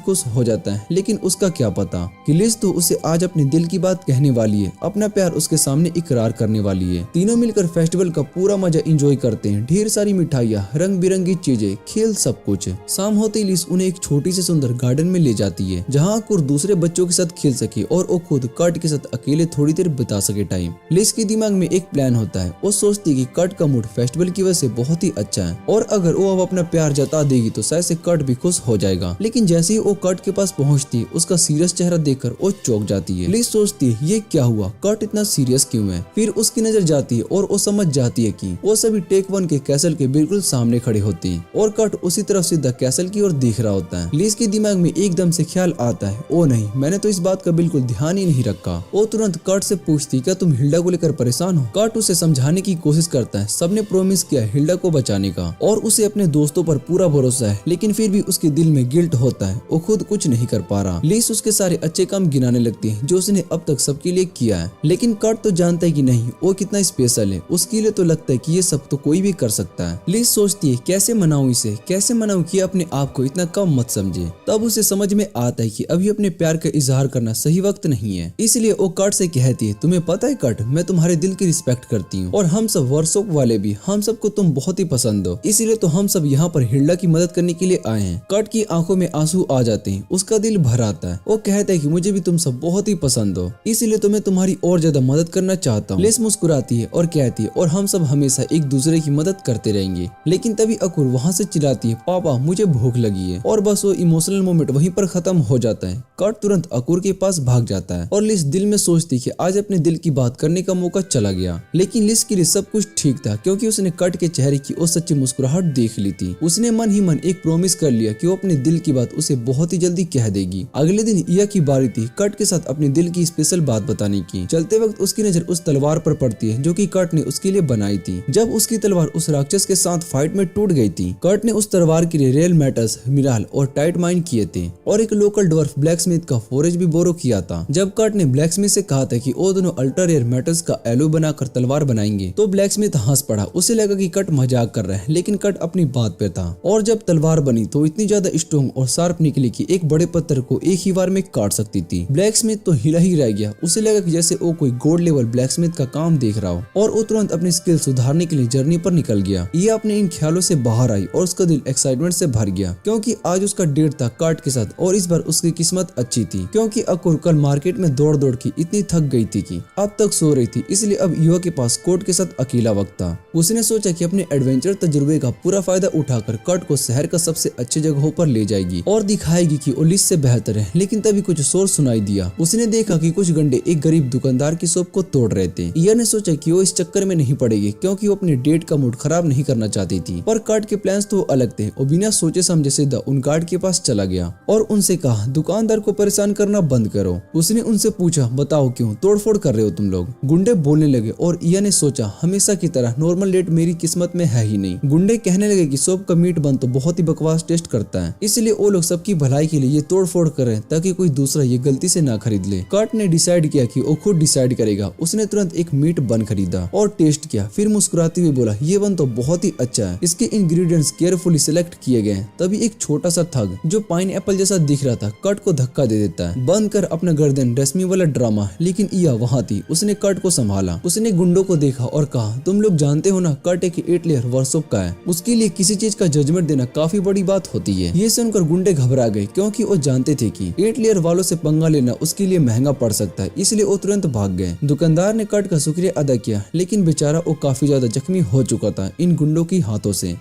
खुश हो जाता है, लेकिन उसका क्या पता कि लिस तो उसे आज अपने दिल की बात कहने वाली है, अपना प्यार उसके सामने इकरार करने वाली है। तीनों मिलकर फेस्टिवल का पूरा मजा एंजॉय करते हैं। ढेर सारी मिठाइयाँ, रंग बिरंगी चीजें, खेल, सब कुछ। शाम होते ही लिस उन्हें एक छोटी सी सुंदर गार्डन में ले जाती है, जहाँ अकूर दूसरे बच्चों के साथ खेल सके और वो खुद कट के साथ अकेले थोड़ी देर बिता सके टाइम। लिस के दिमाग में एक प्लान होता है। वो सोचती है कि कट का मूड फेस्टिवल की वजह से बहुत ही अच्छा है, और अगर वो अब अपना प्यार जता देगी तो शायद से कट भी खुश हो जाएगा। लेकिन जैसे ही वो कट के पास पहुंचती है, उसका सीरियस चेहरा देखकर वो चौंक जाती है। लिस सोचती है ये क्या हुआ, कट इतना सीरियस क्यों है। फिर उसकी नजर जाती है और वो समझ जाती है कि वो सभी टेक 1 के कैसल के बिल्कुल सामने खड़े होते हैं और कट उसी तरफ सीधा कैसल की ओर देख रहा होता है। लिस के दिमाग में एकदम से ख्याल आता है, ओ नहीं, मैंने तो इस बात का बिल्कुल ध्यान ही नहीं रखा। वो तुरंत कट से पूछती क्या तुम हिल्डा को लेकर परेशान हो। कट उसे समझाने की कोशिश करता है, सबने प्रॉमिस किया हिल्डा को बचाने का और उसे अपने दोस्तों पर पूरा भरोसा है, लेकिन फिर भी उसके दिल में गिल्ट होता है, वो खुद कुछ नहीं कर पा रहा। लिस उसके सारे अच्छे काम गिनाने लगती है जो उसने अब तक सबके लिए किया है, लेकिन कट तो जानता है कि नहीं वो कितना स्पेशल है, उसके लिए तो लगता है कि ये सब तो कोई भी कर सकता है। लिस सोचती कहती है कैसे मनाऊं इसे, कैसे मनाऊं कि अपने आप को इतना कम मत समझे। तब उसे समझ में आता है कि अभी अपने प्यार का इजहार करना सही वक्त नहीं है। इसलिए वो कट से कहती है तुम्हें पता है कट, मैं तुम्हारे दिल की रिस्पेक्ट करती हूँ और हम सब वर्कशॉप वाले भी, हम सबको तुम बहुत ही पसंद हो, इसीलिए तो हम सब यहाँ पर हिल्डा की मदद करने के लिए आए हैं। कट की आंखों में आंसू आ जाते हैं, उसका दिल भर आता है। वो कहता है कि मुझे भी तुम सब बहुत ही पसंद हो, इसीलिए तो मैं तुम्हारी और ज्यादा मदद करना चाहता हूँ। लिस मुस्कुराती है और कहती है और हम सब हमेशा एक दूसरे की मदद करते रहेंगे। लेकिन तभी अकुर वहाँ से चिल्लाती है पापा मुझे भूख लगी है, और बस वो इमोशनल मोमेंट वहीं पर खत्म हो जाता है। कट तुरंत अकुर के पास भाग जाता है और लिस दिल में सोचती कि आज अपने दिल की बात करने का मौका चला गया। लेकिन लिस के लिए सब कुछ ठीक था क्योंकि उसने कट के चेहरे की वो सच्ची मुस्कुराहट देख ली थी। उसने मन ही मन एक प्रॉमिस कर लिया कि वो अपने दिल की बात उसे बहुत ही जल्दी कह देगी। अगले दिन इया की बारी थी कट के साथ अपने दिल की स्पेशल बात बताने की। चलते वक्त उसकी नजर उस तलवार पर पड़ती है जो कि कट ने उसके लिए बनाई थी। जब उसकी तलवार उस राक्षस के साथ फाइट में टूट गई थी, कट ने उस तलवार के लिए रेल मेटल्स, मिनरल और टाइट माइन किए थे और एक लोकल ड्वार्फ ब्लैकस्मिथ का फोरेज भी बोरो किया था। जब कट ने ब्लैकस्मिथ से कहा था कि वो दोनों अल्ट्रा रेयर मेटल्स का एलो बनाकर तलवार बनाएंगे तो ब्लैकस्मिथ हंस पड़ा। उसे लगा कि कट मजाक कर रहा है, लेकिन कट अपनी बात पे था। और जब तलवार बनी तो इतनी ज्यादा स्ट्रॉन्ग और शार्प निकली कि एक बड़े पत्थर को एक ही बार में काट सकती थी। ब्लैकस्मिथ तो हिला ही रह गया। उसे लगा कि जैसे वो कोई गॉड लेवल ब्लैकस्मिथ का काम देख रहा हो और वो तुरंत अपनी स्किल सुधारने के लिए जर्नी पर निकल गया। ये अपने इन ख्यालों से बाहर आई और उसका दिल एक्साइटमेंट से भर गया क्योंकि आज उसका डेट था कट के साथ और इस बार उसकी किस्मत अच्छी थी क्योंकि अकुर कल मार्केट में दौड़ दौड़ के इतनी थक गई थी कि अब तक सो रही थी, इसलिए अब युवा के पास कोट के साथ अकेला वक्त था। उसने सोचा कि अपने एडवेंचर तजुर्बे का पूरा फायदा उठाकर कट को शहर का सबसे अच्छी जगहों पर ले जाएगी और दिखाएगी कि वो लिस्ट से बेहतर है। लेकिन तभी कुछ शोर सुनाई दिया। उसने देखा कि कुछ गंडे एक गरीब दुकानदार की शॉप को तोड़ रहे थे। इया ने सोचा कि वो इस चक्कर में नहीं पड़ेगी क्योंकि वो अपने डेट का मूड खराब नहीं करना चाहती थी, पर कट के प्लान्स तो अलग थे। वो बिना सोचे समझे सीधा उन गार्ड के पास चला गया और उनसे कहा दुकानदार को परेशान करना बंद करो। उसने उनसे पूछा बताओ क्यों तोड़फोड़ कर रहे हो तुम लोग। गुंडे बोलने लगे और इया ने सोचा हमेशा की तरह नॉर्मल डेट मेरी किस्मत में है ही नहीं। गुंडे कहने लगे कि शॉप का मीट बन तो बहुत ही बकवास टेस्ट करता है, इसलिए वो लोग सबकी भलाई के लिए ये तोड़फोड़ कर रहे हैं ताकि कोई दूसरा ये गलती से ना खरीद ले। कट ने डिसाइड किया कि वो खुद डिसाइड करेगा। उसने तुरंत एक मीट बन खरीदा और टेस्ट किया, फिर मुस्कुराते हुए बोला ये बन तो बहुत ही अच्छा है, इसके इंग्रेडिएंट्स केयरफुली सिलेक्ट किए गए। तभी एक छोटा सा थग जो पाइन एप्पल जैसा दिख रहा था कट को धक्का दे देता है। बंद कर अपना गर्दन रश्मि वाला ड्रामा। लेकिन इया वहाँ थी, उसने कट को संभाला। उसने गुंडों को देखा और कहा तुम लोग जानते हो ना कट एक 8 लेयर वर्कशॉप का है, उसके लिए किसी चीज का जजमेंट देना काफी बड़ी बात होती है। ये सुनकर गुंडे घबरा गए क्योंकि वो जानते थे कि 8 लेयर वालों से पंगा लेना उसके लिए महंगा पड़ सकता है, इसलिए वो तुरंत भाग गए। दुकानदार ने कट का शुक्रिया अदा किया, लेकिन बेचारा वो काफी ज्यादा जख्मी हो चुका था इन गुंडों की हाथों से।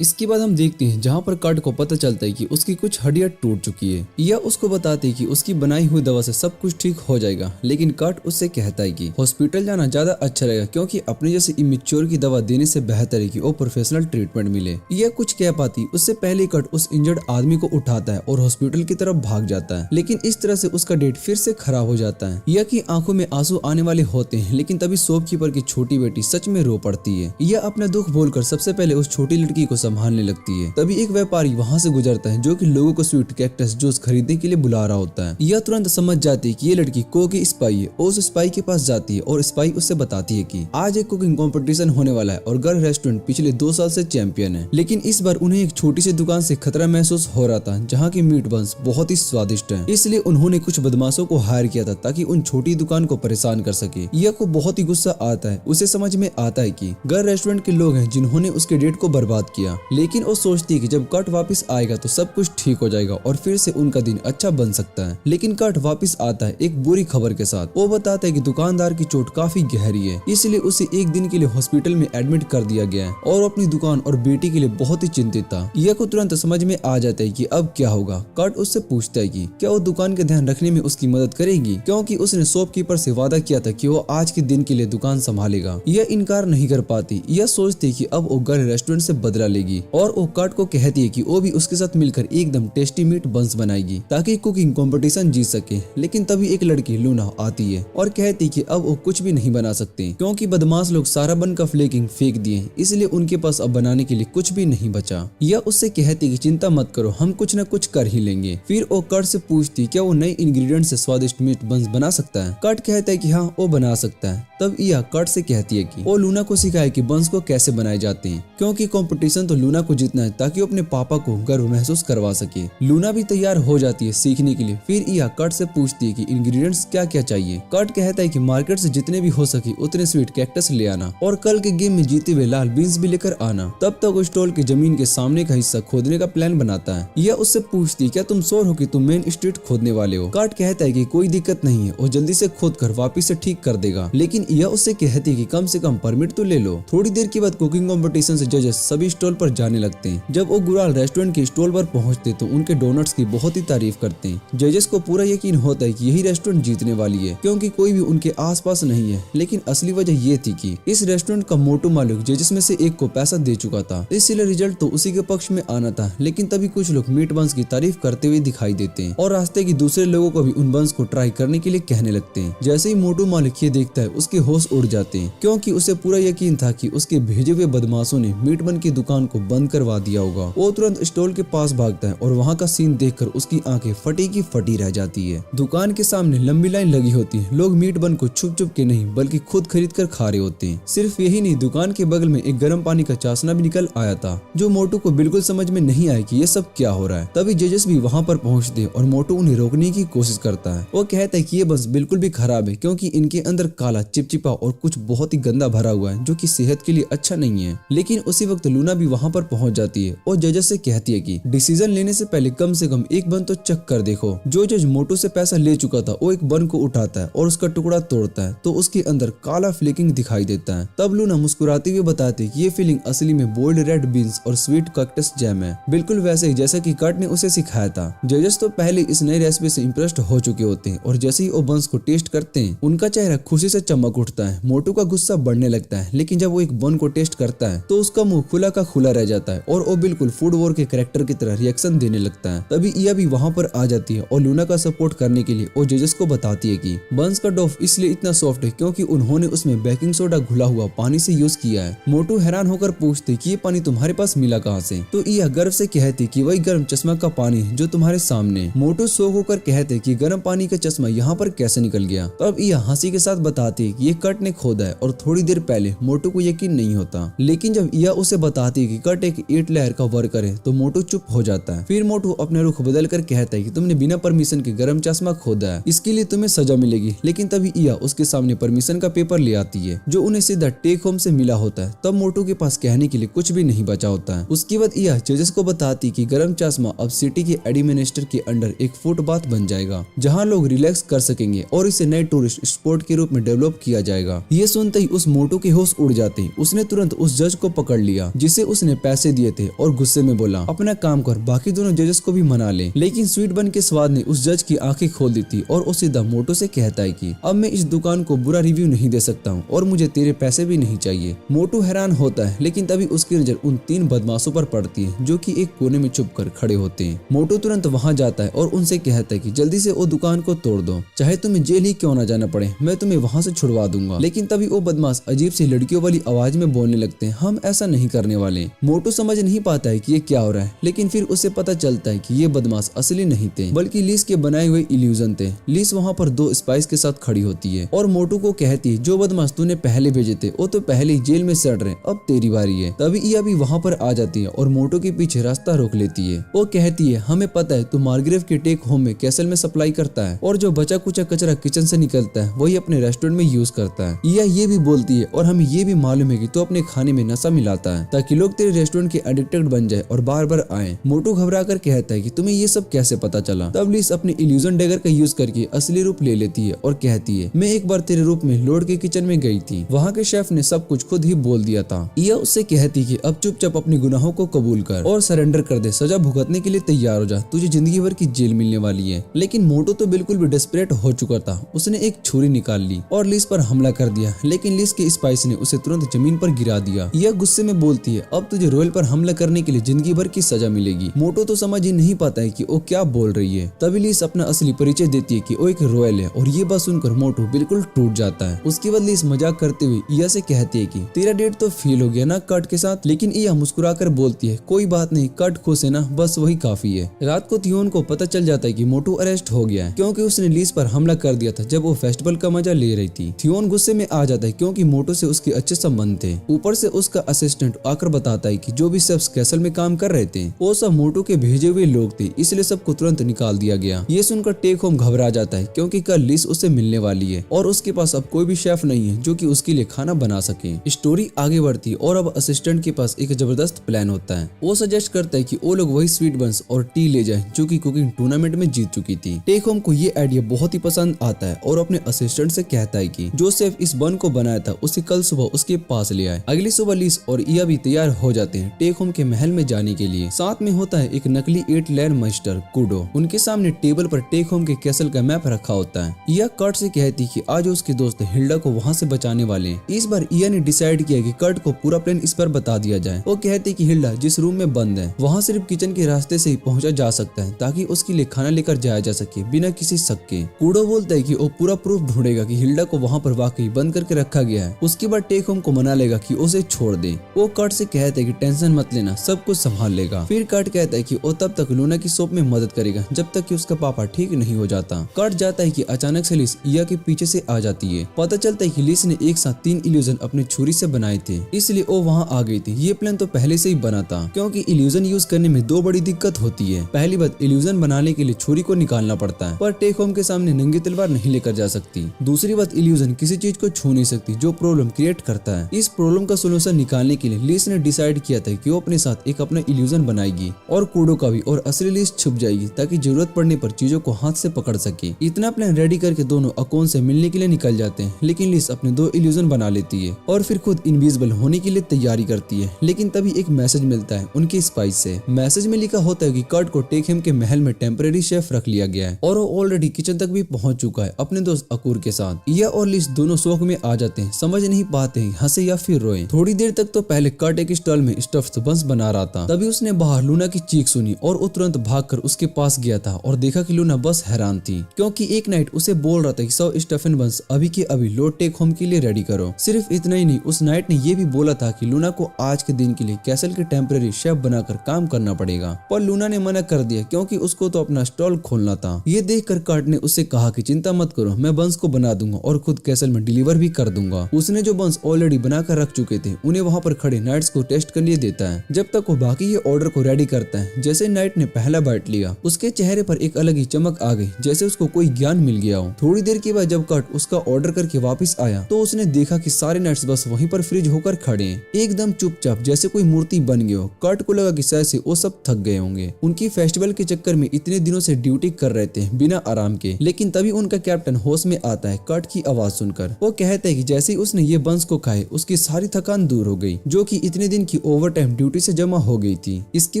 इसके बाद हम देखते हैं जहाँ पर कट को पता चलता है कि उसकी कुछ हड्डियां टूट चुकी है। या उसको बताते हैं कि उसकी बनाई हुई दवा से सब कुछ ठीक हो जाएगा, लेकिन कट उससे कहता है कि हॉस्पिटल जाना ज्यादा अच्छा रहेगा क्योंकि अपने जैसे इमेच्योर की दवा देने से बेहतर है कि वो प्रोफेशनल ट्रीटमेंट मिले। यह कुछ कह पाती उससे पहले कट उस इंजर्ड आदमी को उठाता है और हॉस्पिटल की तरफ भाग जाता है, लेकिन इस तरह से उसका डेट फिर से खराब हो जाता है। यह की आंखों में आंसू आने वाले होते हैं, लेकिन तभी शॉपकीपर की छोटी बेटी सच में रो पड़ती है। यह अपना दुख बोलकर सबसे पहले उस छोटी लड़की को संभालने लगती है। तभी एक व्यापारी वहाँ से गुजरता है जो कि लोगों को स्वीट कैक्टस जूस खरीदने के लिए बुला रहा होता है। यह तुरंत समझ जाती है कि ये लड़की को की स्पाई है। उस स्पाई के पास जाती है और स्पाई उससे बताती है कि आज एक कुकिंग कंपटीशन होने वाला है और गर्ल रेस्टोरेंट पिछले 2 साल से चैंपियन है, लेकिन इस बार उन्हें एक छोटी सी दुकान से खतरा महसूस हो रहा था जहाँ की मीट बंस बहुत ही स्वादिष्ट है, इसलिए उन्होंने कुछ बदमाशों को हायर किया था ताकि उन छोटी दुकान को परेशान कर सके। यह को बहुत ही गुस्सा आता है। उसे समझ में आता है कि गर्ल रेस्टोरेंट के लोग हैं जिन्होंने उसके डेट को बर्बाद किया, लेकिन वो सोचती है कि जब कट वापस आएगा तो सब कुछ ठीक हो जाएगा और फिर से उनका दिन अच्छा बन सकता है। लेकिन कट वापस आता है एक बुरी खबर के साथ। वो बताता है कि दुकानदार की चोट काफी गहरी है, इसलिए उसे एक दिन के लिए हॉस्पिटल में एडमिट कर दिया गया है और अपनी दुकान और बेटी के लिए बहुत ही चिंतित था। यह को तुरंत समझ में आ जाता है कि अब क्या होगा। कट उससे पूछता है कि क्या वो दुकान के ध्यान रखने में उसकी मदद करेगी, क्योंकि उसने शॉपकीपर से वादा किया था कि वो आज के दिन के लिए दुकान संभालेगा। यह इनकार नहीं कर पाती। यह सोचती कि अब वो गर्ल रेस्टोरेंट से बदला लेगी और वो कट को कहती है कि वो भी उसके साथ मिलकर एकदम टेस्टी मीट बंस बनाएगी ताकि कुकिंग कंपटीशन जीत सके। लेकिन तभी एक लड़की लूना आती है और कहती कि अब वो कुछ भी नहीं बना सकते क्योंकि बदमाश लोग सारा बन का फ्लेकिंग फेंक दिए, इसलिए उनके पास अब बनाने के लिए कुछ भी नहीं बचा। यह उससे कहती कि चिंता मत करो, हम कुछ न कुछ कर ही लेंगे। फिर वो कट से पूछती क्या वो नए इंग्रेडिएंट से स्वादिष्ट मीट बंस बना सकता है। कट कहता है कि हाँ वो बना सकता है। तब इया कर्ट से कहती है कि वो लूना को सिखाए कि बंस को कैसे बनाए जाते हैं, क्योंकि कंपटीशन तो लूना को जीतना है ताकि वो अपने पापा को गर्व महसूस करवा सके। लूना भी तैयार हो जाती है सीखने के लिए। फिर इया कर्ट से पूछती है कि इंग्रेडिएंट्स क्या क्या चाहिए। कर्ट कहता है कि मार्केट से जितने भी हो सके उतने स्वीट कैक्टस ले आना और कल के गेम में जीते हुए लाल बीन्स भी लेकर आना। तब तक वो स्टॉल की जमीन के सामने का हिस्सा खोदने का प्लान बनाता है। यह उससे पूछती है क्या तुम श्योर हो कि तुम मेन स्ट्रीट खोदने वाले हो। कर्ट कहता है कि कोई दिक्कत नहीं है और जल्दी से खोद कर वापिस से ठीक कर देगा, लेकिन यह उससे कहती है कि कम से कम परमिट तो ले लो। थोड़ी देर के बाद कुकिंग कंपटीशन से जजेस सभी स्टॉल पर जाने लगते हैं। जब वो गुराल रेस्टोरेंट के स्टॉल पर पहुंचते तो उनके डोनट्स की बहुत ही तारीफ करते हैं। जजेस को पूरा यकीन होता है कि यही रेस्टोरेंट जीतने वाली है, क्योंकि कोई भी उनके आसपास नहीं है। लेकिन असली वजह ये थी कि इस रेस्टोरेंट का मोटू मालिक जजेस में से एक को पैसा दे चुका था, इसलिए रिजल्ट तो उसी के पक्ष में आना था। लेकिन तभी कुछ लोग मीट बंस की तारीफ करते हुए दिखाई देते हैं और रास्ते की दूसरे लोगों को भी उन बंस को ट्राई करने के लिए कहने लगते हैं। जैसे ही मोटू मालिक ये देखता है उसके होश उड़ जाते हैं, क्योंकि उसे पूरा यकीन था कि उसके भेजे हुए बदमाशों ने मीट बन की दुकान को बंद करवा दिया होगा। वो तुरंत स्टॉल के पास भागता है और वहाँ का सीन देखकर उसकी आंखें फटी की फटी रह जाती है। दुकान के सामने लंबी लाइन लगी होती है। लोग मीट बन को छुप छुप के नहीं बल्कि खुद खरीद कर खा रहे होते हैं। सिर्फ यही नहीं, दुकान के बगल में एक गर्म पानी का चाशना भी निकल आया था, जो मोटू को बिल्कुल समझ में नहीं आया कि ये सब क्या हो रहा है। तभी जजेस भी वहाँ पर पहुँचते और मोटू उन्हें रोकने की कोशिश करता है। वो कहता है कि ये बस बिल्कुल भी खराब है, क्योंकि इनके अंदर काला चिपचिपा और कुछ बहुत ही गंदा भरा हुआ है, जो कि सेहत के लिए अच्छा नहीं है। लेकिन उसी वक्त लूना भी वहाँ पर पहुँच जाती है और जजेस से कहती है कि डिसीजन लेने से पहले कम से कम एक बन तो चेक कर देखो। जो जज मोटू से पैसा ले चुका था वो एक बन को उठाता है और उसका टुकड़ा तोड़ता है तो उसके अंदर काला फ्लेकिंग दिखाई देता है। तब लूना मुस्कुराते हुए बताती है कि ये फीलिंग असली में बोल्ड रेड बीन्स और स्वीट कैक्टस जैम है, बिल्कुल वैसे ही जैसा कि कर्ट ने उसे सिखाया था। जजेस तो पहले इस नई रेसिपी से इंप्रेस्ड हो चुके होते हैं और जैसे ही वो बंस को टेस्ट करते हैं उनका चेहरा खुशी से चमक उठता है। मोटू का गुस्सा बढ़ने लगता है, लेकिन जब वो एक बन को टेस्ट करता है तो उसका मुंह खुला का खुला रह जाता है और वो बिल्कुल फूड वॉर के कैरेक्टर की तरह रिएक्शन देने लगता है। तभी इया भी वहाँ पर आ जाती है और लूना का सपोर्ट करने के लिए वो जजेस को बताती है कि बंस का डोफ इसलिए इतना सॉफ्ट है क्योंकि उन्होंने उसमें बेकिंग सोडा घुला हुआ पानी से यूज किया है। मोटू हैरान होकर पूछते कि ये पानी तुम्हारे पास मिला कहाँ से। तो इया गर्व से कहती कि वही गर्म चश्मा का पानी है जो तुम्हारे सामने। मोटू शौक होकर कहते कि गर्म पानी का चश्मा यहाँ पर कैसे निकल गया। तब इया हंसी के साथ बताती है कि ये कर्ट ने खोदा है और थोड़ी देर पहले मोटू को यकीन नहीं होता। लेकिन जब इया उसे बताती है कि कर्ट एक 8 लेयर का वर्कर है तो मोटू चुप हो जाता है। फिर मोटू अपने रुख बदल कर कहता है कि तुमने बिना परमिशन के गर्म चश्मा खोदा है, इसके लिए तुम्हें सजा मिलेगी। लेकिन तभी इया उसके सामने परमिशन का पेपर ले आती है जो उन्हें सीधा टेक होम से मिला होता है। तब मोटू के पास कहने के लिए कुछ भी नहीं बचा होता है। उसके बाद इया जजेस को बताती कि गर्म चश्मा अब सिटी के एडमिनिस्ट्रेटर के अंडर एक फुटपाथ बन जाएगा जहाँ लोग रिलैक्स कर सकेंगे और इसे नए टूरिस्ट स्पॉट के रूप में डेवलप किया जाएगा। ये सुनते ही उस मोटू के होश उड़ जाते। उसने तुरंत उस जज को पकड़ लिया जिसे उसने पैसे दिए थे और गुस्से में बोला अपना काम कर, बाकी दोनों जजेस को भी मना ले। लेकिन स्वीट बन के स्वाद ने उस जज की आंखें खोल दी थी और वो सीधा मोटू से कहता है कि अब मैं इस दुकान को बुरा रिव्यू नहीं दे सकता हूँ और मुझे तेरे पैसे भी नहीं चाहिए। मोटू हैरान होता है, लेकिन तभी उसकी नजर उन 3 बदमाशों पर पड़ती है जो कि एक कोने में छुप कर खड़े होते हैं। मोटू तुरंत वहाँ जाता है और उनसे कहता है कि जल्दी से वो दुकान को तोड़ दो, चाहे तुम्हें जेल ही क्यों ना जाना पड़े, मैं तुम्हें वहाँ से छुड़वा दूंगा। लेकिन तभी वो बदमाश अजीब सी लड़कियों वाली आवाज में बोलने लगते हैं, हम ऐसा नहीं करने वाले। मोटू समझ नहीं पाता है कि ये क्या हो रहा है, लेकिन फिर उसे पता चलता है कि ये बदमाश असली नहीं थे बल्कि लीस के बनाए हुए इल्यूजन थे। लीस वहाँ पर 2 स्पाइस के साथ खड़ी होती है और मोटू को कहती है जो बदमाश तूने पहले भेजे थे वो तो पहले ही जेल में सड़ रहे, अब तेरी बारी है। तभी इया भी वहाँ पर आ जाती है और मोटू के पीछे रास्ता रोक लेती है। वो कहती है हमें पता है तू मार्ग्रेव के टेक होम में कैसल में सप्लाई करता है और जो बचा कुचा कचरा किचन से निकलता है वही अपने रेस्टोरेंट में यूज करता है। इया ये भी बोलती है और हमें ये भी मालूम है कि तू अपने खाने में नशा मिलाता है ताकि लोग तेरे रेस्टोरेंट के एडिक्टेड बन जाए और बार बार आए। मोटू घबरा कर कहता है कि तुम्हें ये सब कैसे पता चला। तब लीस अपने इल्यूजन डैगर का यूज करके असली रूप ले लेती है और कहती है मैं एक बार तेरे रूप में लॉर्ड के किचन में गई थी, वहाँ के शेफ ने सब कुछ खुद ही बोल दिया था। इया उससे कहती कि अब चुपचाप अपने गुनाहों को कबूल कर और सरेंडर कर दे, सजा भुगतने के लिए तैयार हो जा, तुझे जिंदगी भर की जेल मिलने वाली है। लेकिन मोटू तो बिल्कुल भी डेस्परेट हो चुका था। उसने एक छुरी निकाल ली और लीस पर हमला कर दिया, लेकिन लीस के स्पाइस ने उसे तुरंत जमीन पर गिरा दिया। यह गुस्से में बोलती है अब तुझे रॉयल पर हमला करने के लिए जिंदगी भर की सजा मिलेगी। मोटू तो समझ ही नहीं पाता है कि वो क्या बोल रही है। तभी लीस अपना असली परिचय देती है कि वो एक रॉयल है और ये बात सुनकर मोटू बिल्कुल टूट जाता है। उसके बाद लीस मजाक करते हुए इया से कहती है कि तेरा डेट तो फेल हो गया ना कर्ट के साथ। लेकिन इया मुस्कुराकर बोलती है कोई बात नहीं, कर्ट खुश है ना, बस वही काफी है। रात को थियोन को पता चल जाता है कि मोटू अरेस्ट हो गया है क्योंकि उसने लीस पर हमला कर दिया था जब वो फेस्टिवल का मजा ले रही थी। हियोन गुस्से में आ जाता है क्योंकि मोटो से उसके अच्छे संबंध थे। ऊपर से उसका असिस्टेंट आकर बताता है कि जो भी शेफ्स कैसल में काम कर रहे थे वो सब मोटो के भेजे हुए लोग थे, इसलिए सबको तुरंत निकाल दिया गया। ये सुनकर टेक होम घबरा जाता है क्योंकि कल लिस उससे मिलने वाली है और उसके पास अब कोई भी शेफ नहीं है जो कि उसके लिए खाना बना सके। स्टोरी आगे बढ़ती है और अब असिस्टेंट के पास एक जबरदस्त प्लान होता है। वो सजेस्ट करता है कि वो लोग वही स्वीट बंस और टी ले जाए जो कि कुकिंग टूर्नामेंट में जीत चुकी थी। टेक होम को ये आइडिया बहुत ही पसंद आता है और अपने असिस्टेंट से कहता है कि जो शेफ इस बन को बनाया था उसे कल सुबह उसके पास ले आए। अगली सुबह लिस और इया भी तैयार हो जाते हैं टेक होम के महल में जाने के लिए। साथ में होता है एक नकली 8 लैंड मास्टर कुडो। उनके सामने टेबल पर टेक होम के कैसल का मैप रखा होता है। इया कर्ट से कहती कि आज उसके दोस्त हिल्डा को वहाँ से बचाने वाले हैं। इस बार इया ने डिसाइड किया कि कर्ट को पूरा प्लान इस पर बता दिया जाए। वो कहती कि हिल्डा जिस रूम में बंद है वहाँ सिर्फ किचन के रास्ते से ही पहुँचा जा सकता है ताकि उसके लिए खाना लेकर जाया जा सके बिना किसी शक के। कुडो बोलता है कि वो पूरा प्रूफ ढूंढेगा कि हिल्डा को वहाँ पर वाकई बंद करके रखा गया है। उसके बाद टेक होम को मना लेगा कि उसे छोड़ दे। वो कर्ट से कहता है कि टेंशन मत लेना, सब कुछ संभाल लेगा। फिर कर्ट कहता है कि वो तब तक लूना की शॉप में मदद करेगा जब तक कि उसका पापा ठीक नहीं हो जाता। कर्ट जाता है कि अचानक से लिस इया के पीछे से आ जाती है। पता चलता है कि लिस ने एक साथ 3 इल्यूजन अपने छुरी से बनाए थे, इसलिए वो वहाँ आ गई थी। ये प्लान तो पहले से ही बना था क्योंकि इल्यूजन यूज करने में 2 बड़ी दिक्कत होती है। पहली बात, इल्यूजन बनाने के लिए छुरी को निकालना पड़ता है पर टेक होम के सामने नंगी तलवार नहीं लेकर जा सकती। दूसरी बात, इल्यूजन किसी चीज को छू नहीं सकती जो प्रॉब्लम क्रिएट करता है। इस प्रॉब्लम का सोल्यूशन निकालने के लिए लिस ने डिसाइड किया था कि वो अपने साथ एक अपना इल्यूजन बनाएगी और कुडो का भी, और असली लिस छुप जाएगी ताकि जरूरत पड़ने पर चीजों को हाथ से पकड़ सके। इतना प्लान रेडी करके दोनों अकोन से मिलने के लिए निकल जाते हैं, लेकिन लिस अपने 2 इल्यूजन बना लेती है और फिर खुद इनविजिबल होने के लिए तैयारी करती है। लेकिन तभी एक मैसेज मिलता है उनके स्पाइस से। मैसेज में लिखा होता है कि कर्ट को टेक होम के महल में टेम्परेरी शेफ रख लिया गया है और वो ऑलरेडी किचन तक भी पहुंच चुका है अपने दोस्त अकूर के साथ। इया और लिस दोनों शौक में आ जाते हैं, समझ नहीं पाते हैं हंसे या फिर रोए। थोड़ी देर तक तो पहले कर्ट एक स्टॉल में स्टफ्ड बंस बना रहा था, तभी उसने बाहर लूना की चीख सुनी और वो तुरंत भागकर उसके पास गया था और देखा कि लूना बस हैरान थी क्योंकि एक नाइट उसे बोल रहा था कि 100 स्टफन बंस अभी के अभी लो टेक होम के लिए रेडी करो। सिर्फ इतना ही नहीं, उस नाइट ने ये भी बोला था कि लूना को आज के दिन के लिए कैसल के टेम्परेरी शेफ बनाकर काम करना पड़ेगा, पर लूना ने मना कर दिया क्योंकि उसको तो अपना स्टॉल खोलना था। ये देखकर कर्ट ने उससे कहा कि चिंता मत करो, मैं बंस को बना दूंगा और खुद कैसल में डिलीवर भी कर दूंगा। उसने जो बंस ऑलरेडी बनाकर रख चुके थे उन्हें वहाँ पर खड़े नाइट्स को टेस्ट के लिए देता है जब तक वो बाकी ये ऑर्डर को रेडी करता है। जैसे नाइट ने पहला बाइट लिया उसके चेहरे पर एक अलग ही चमक आ गई, जैसे उसको कोई ज्ञान मिल गया हो। थोड़ी देर के बाद जब कर्ट उसका ऑर्डर करके वापस आया तो उसने देखा कि सारे नाइट्स बस वहीं पर फ्रीज होकर खड़े हैं, एकदम चुपचाप जैसे कोई मूर्ति बन गए हो। कर्ट को लगा कि शायद से वो सब थक गए होंगे, उनकी फेस्टिवल के चक्कर में इतने दिनों से ड्यूटी कर रहे थे बिना आराम के। लेकिन तभी उनका कैप्टन होश में आता है कर्ट की आवाज सुनकर। वो कहता है कि जैसे ही उसने ये बंस को खाए उसकी सारी थकान दूर हो गई जो कि इतने दिन की ओवर टाइम ड्यूटी से जमा हो गई थी। इसके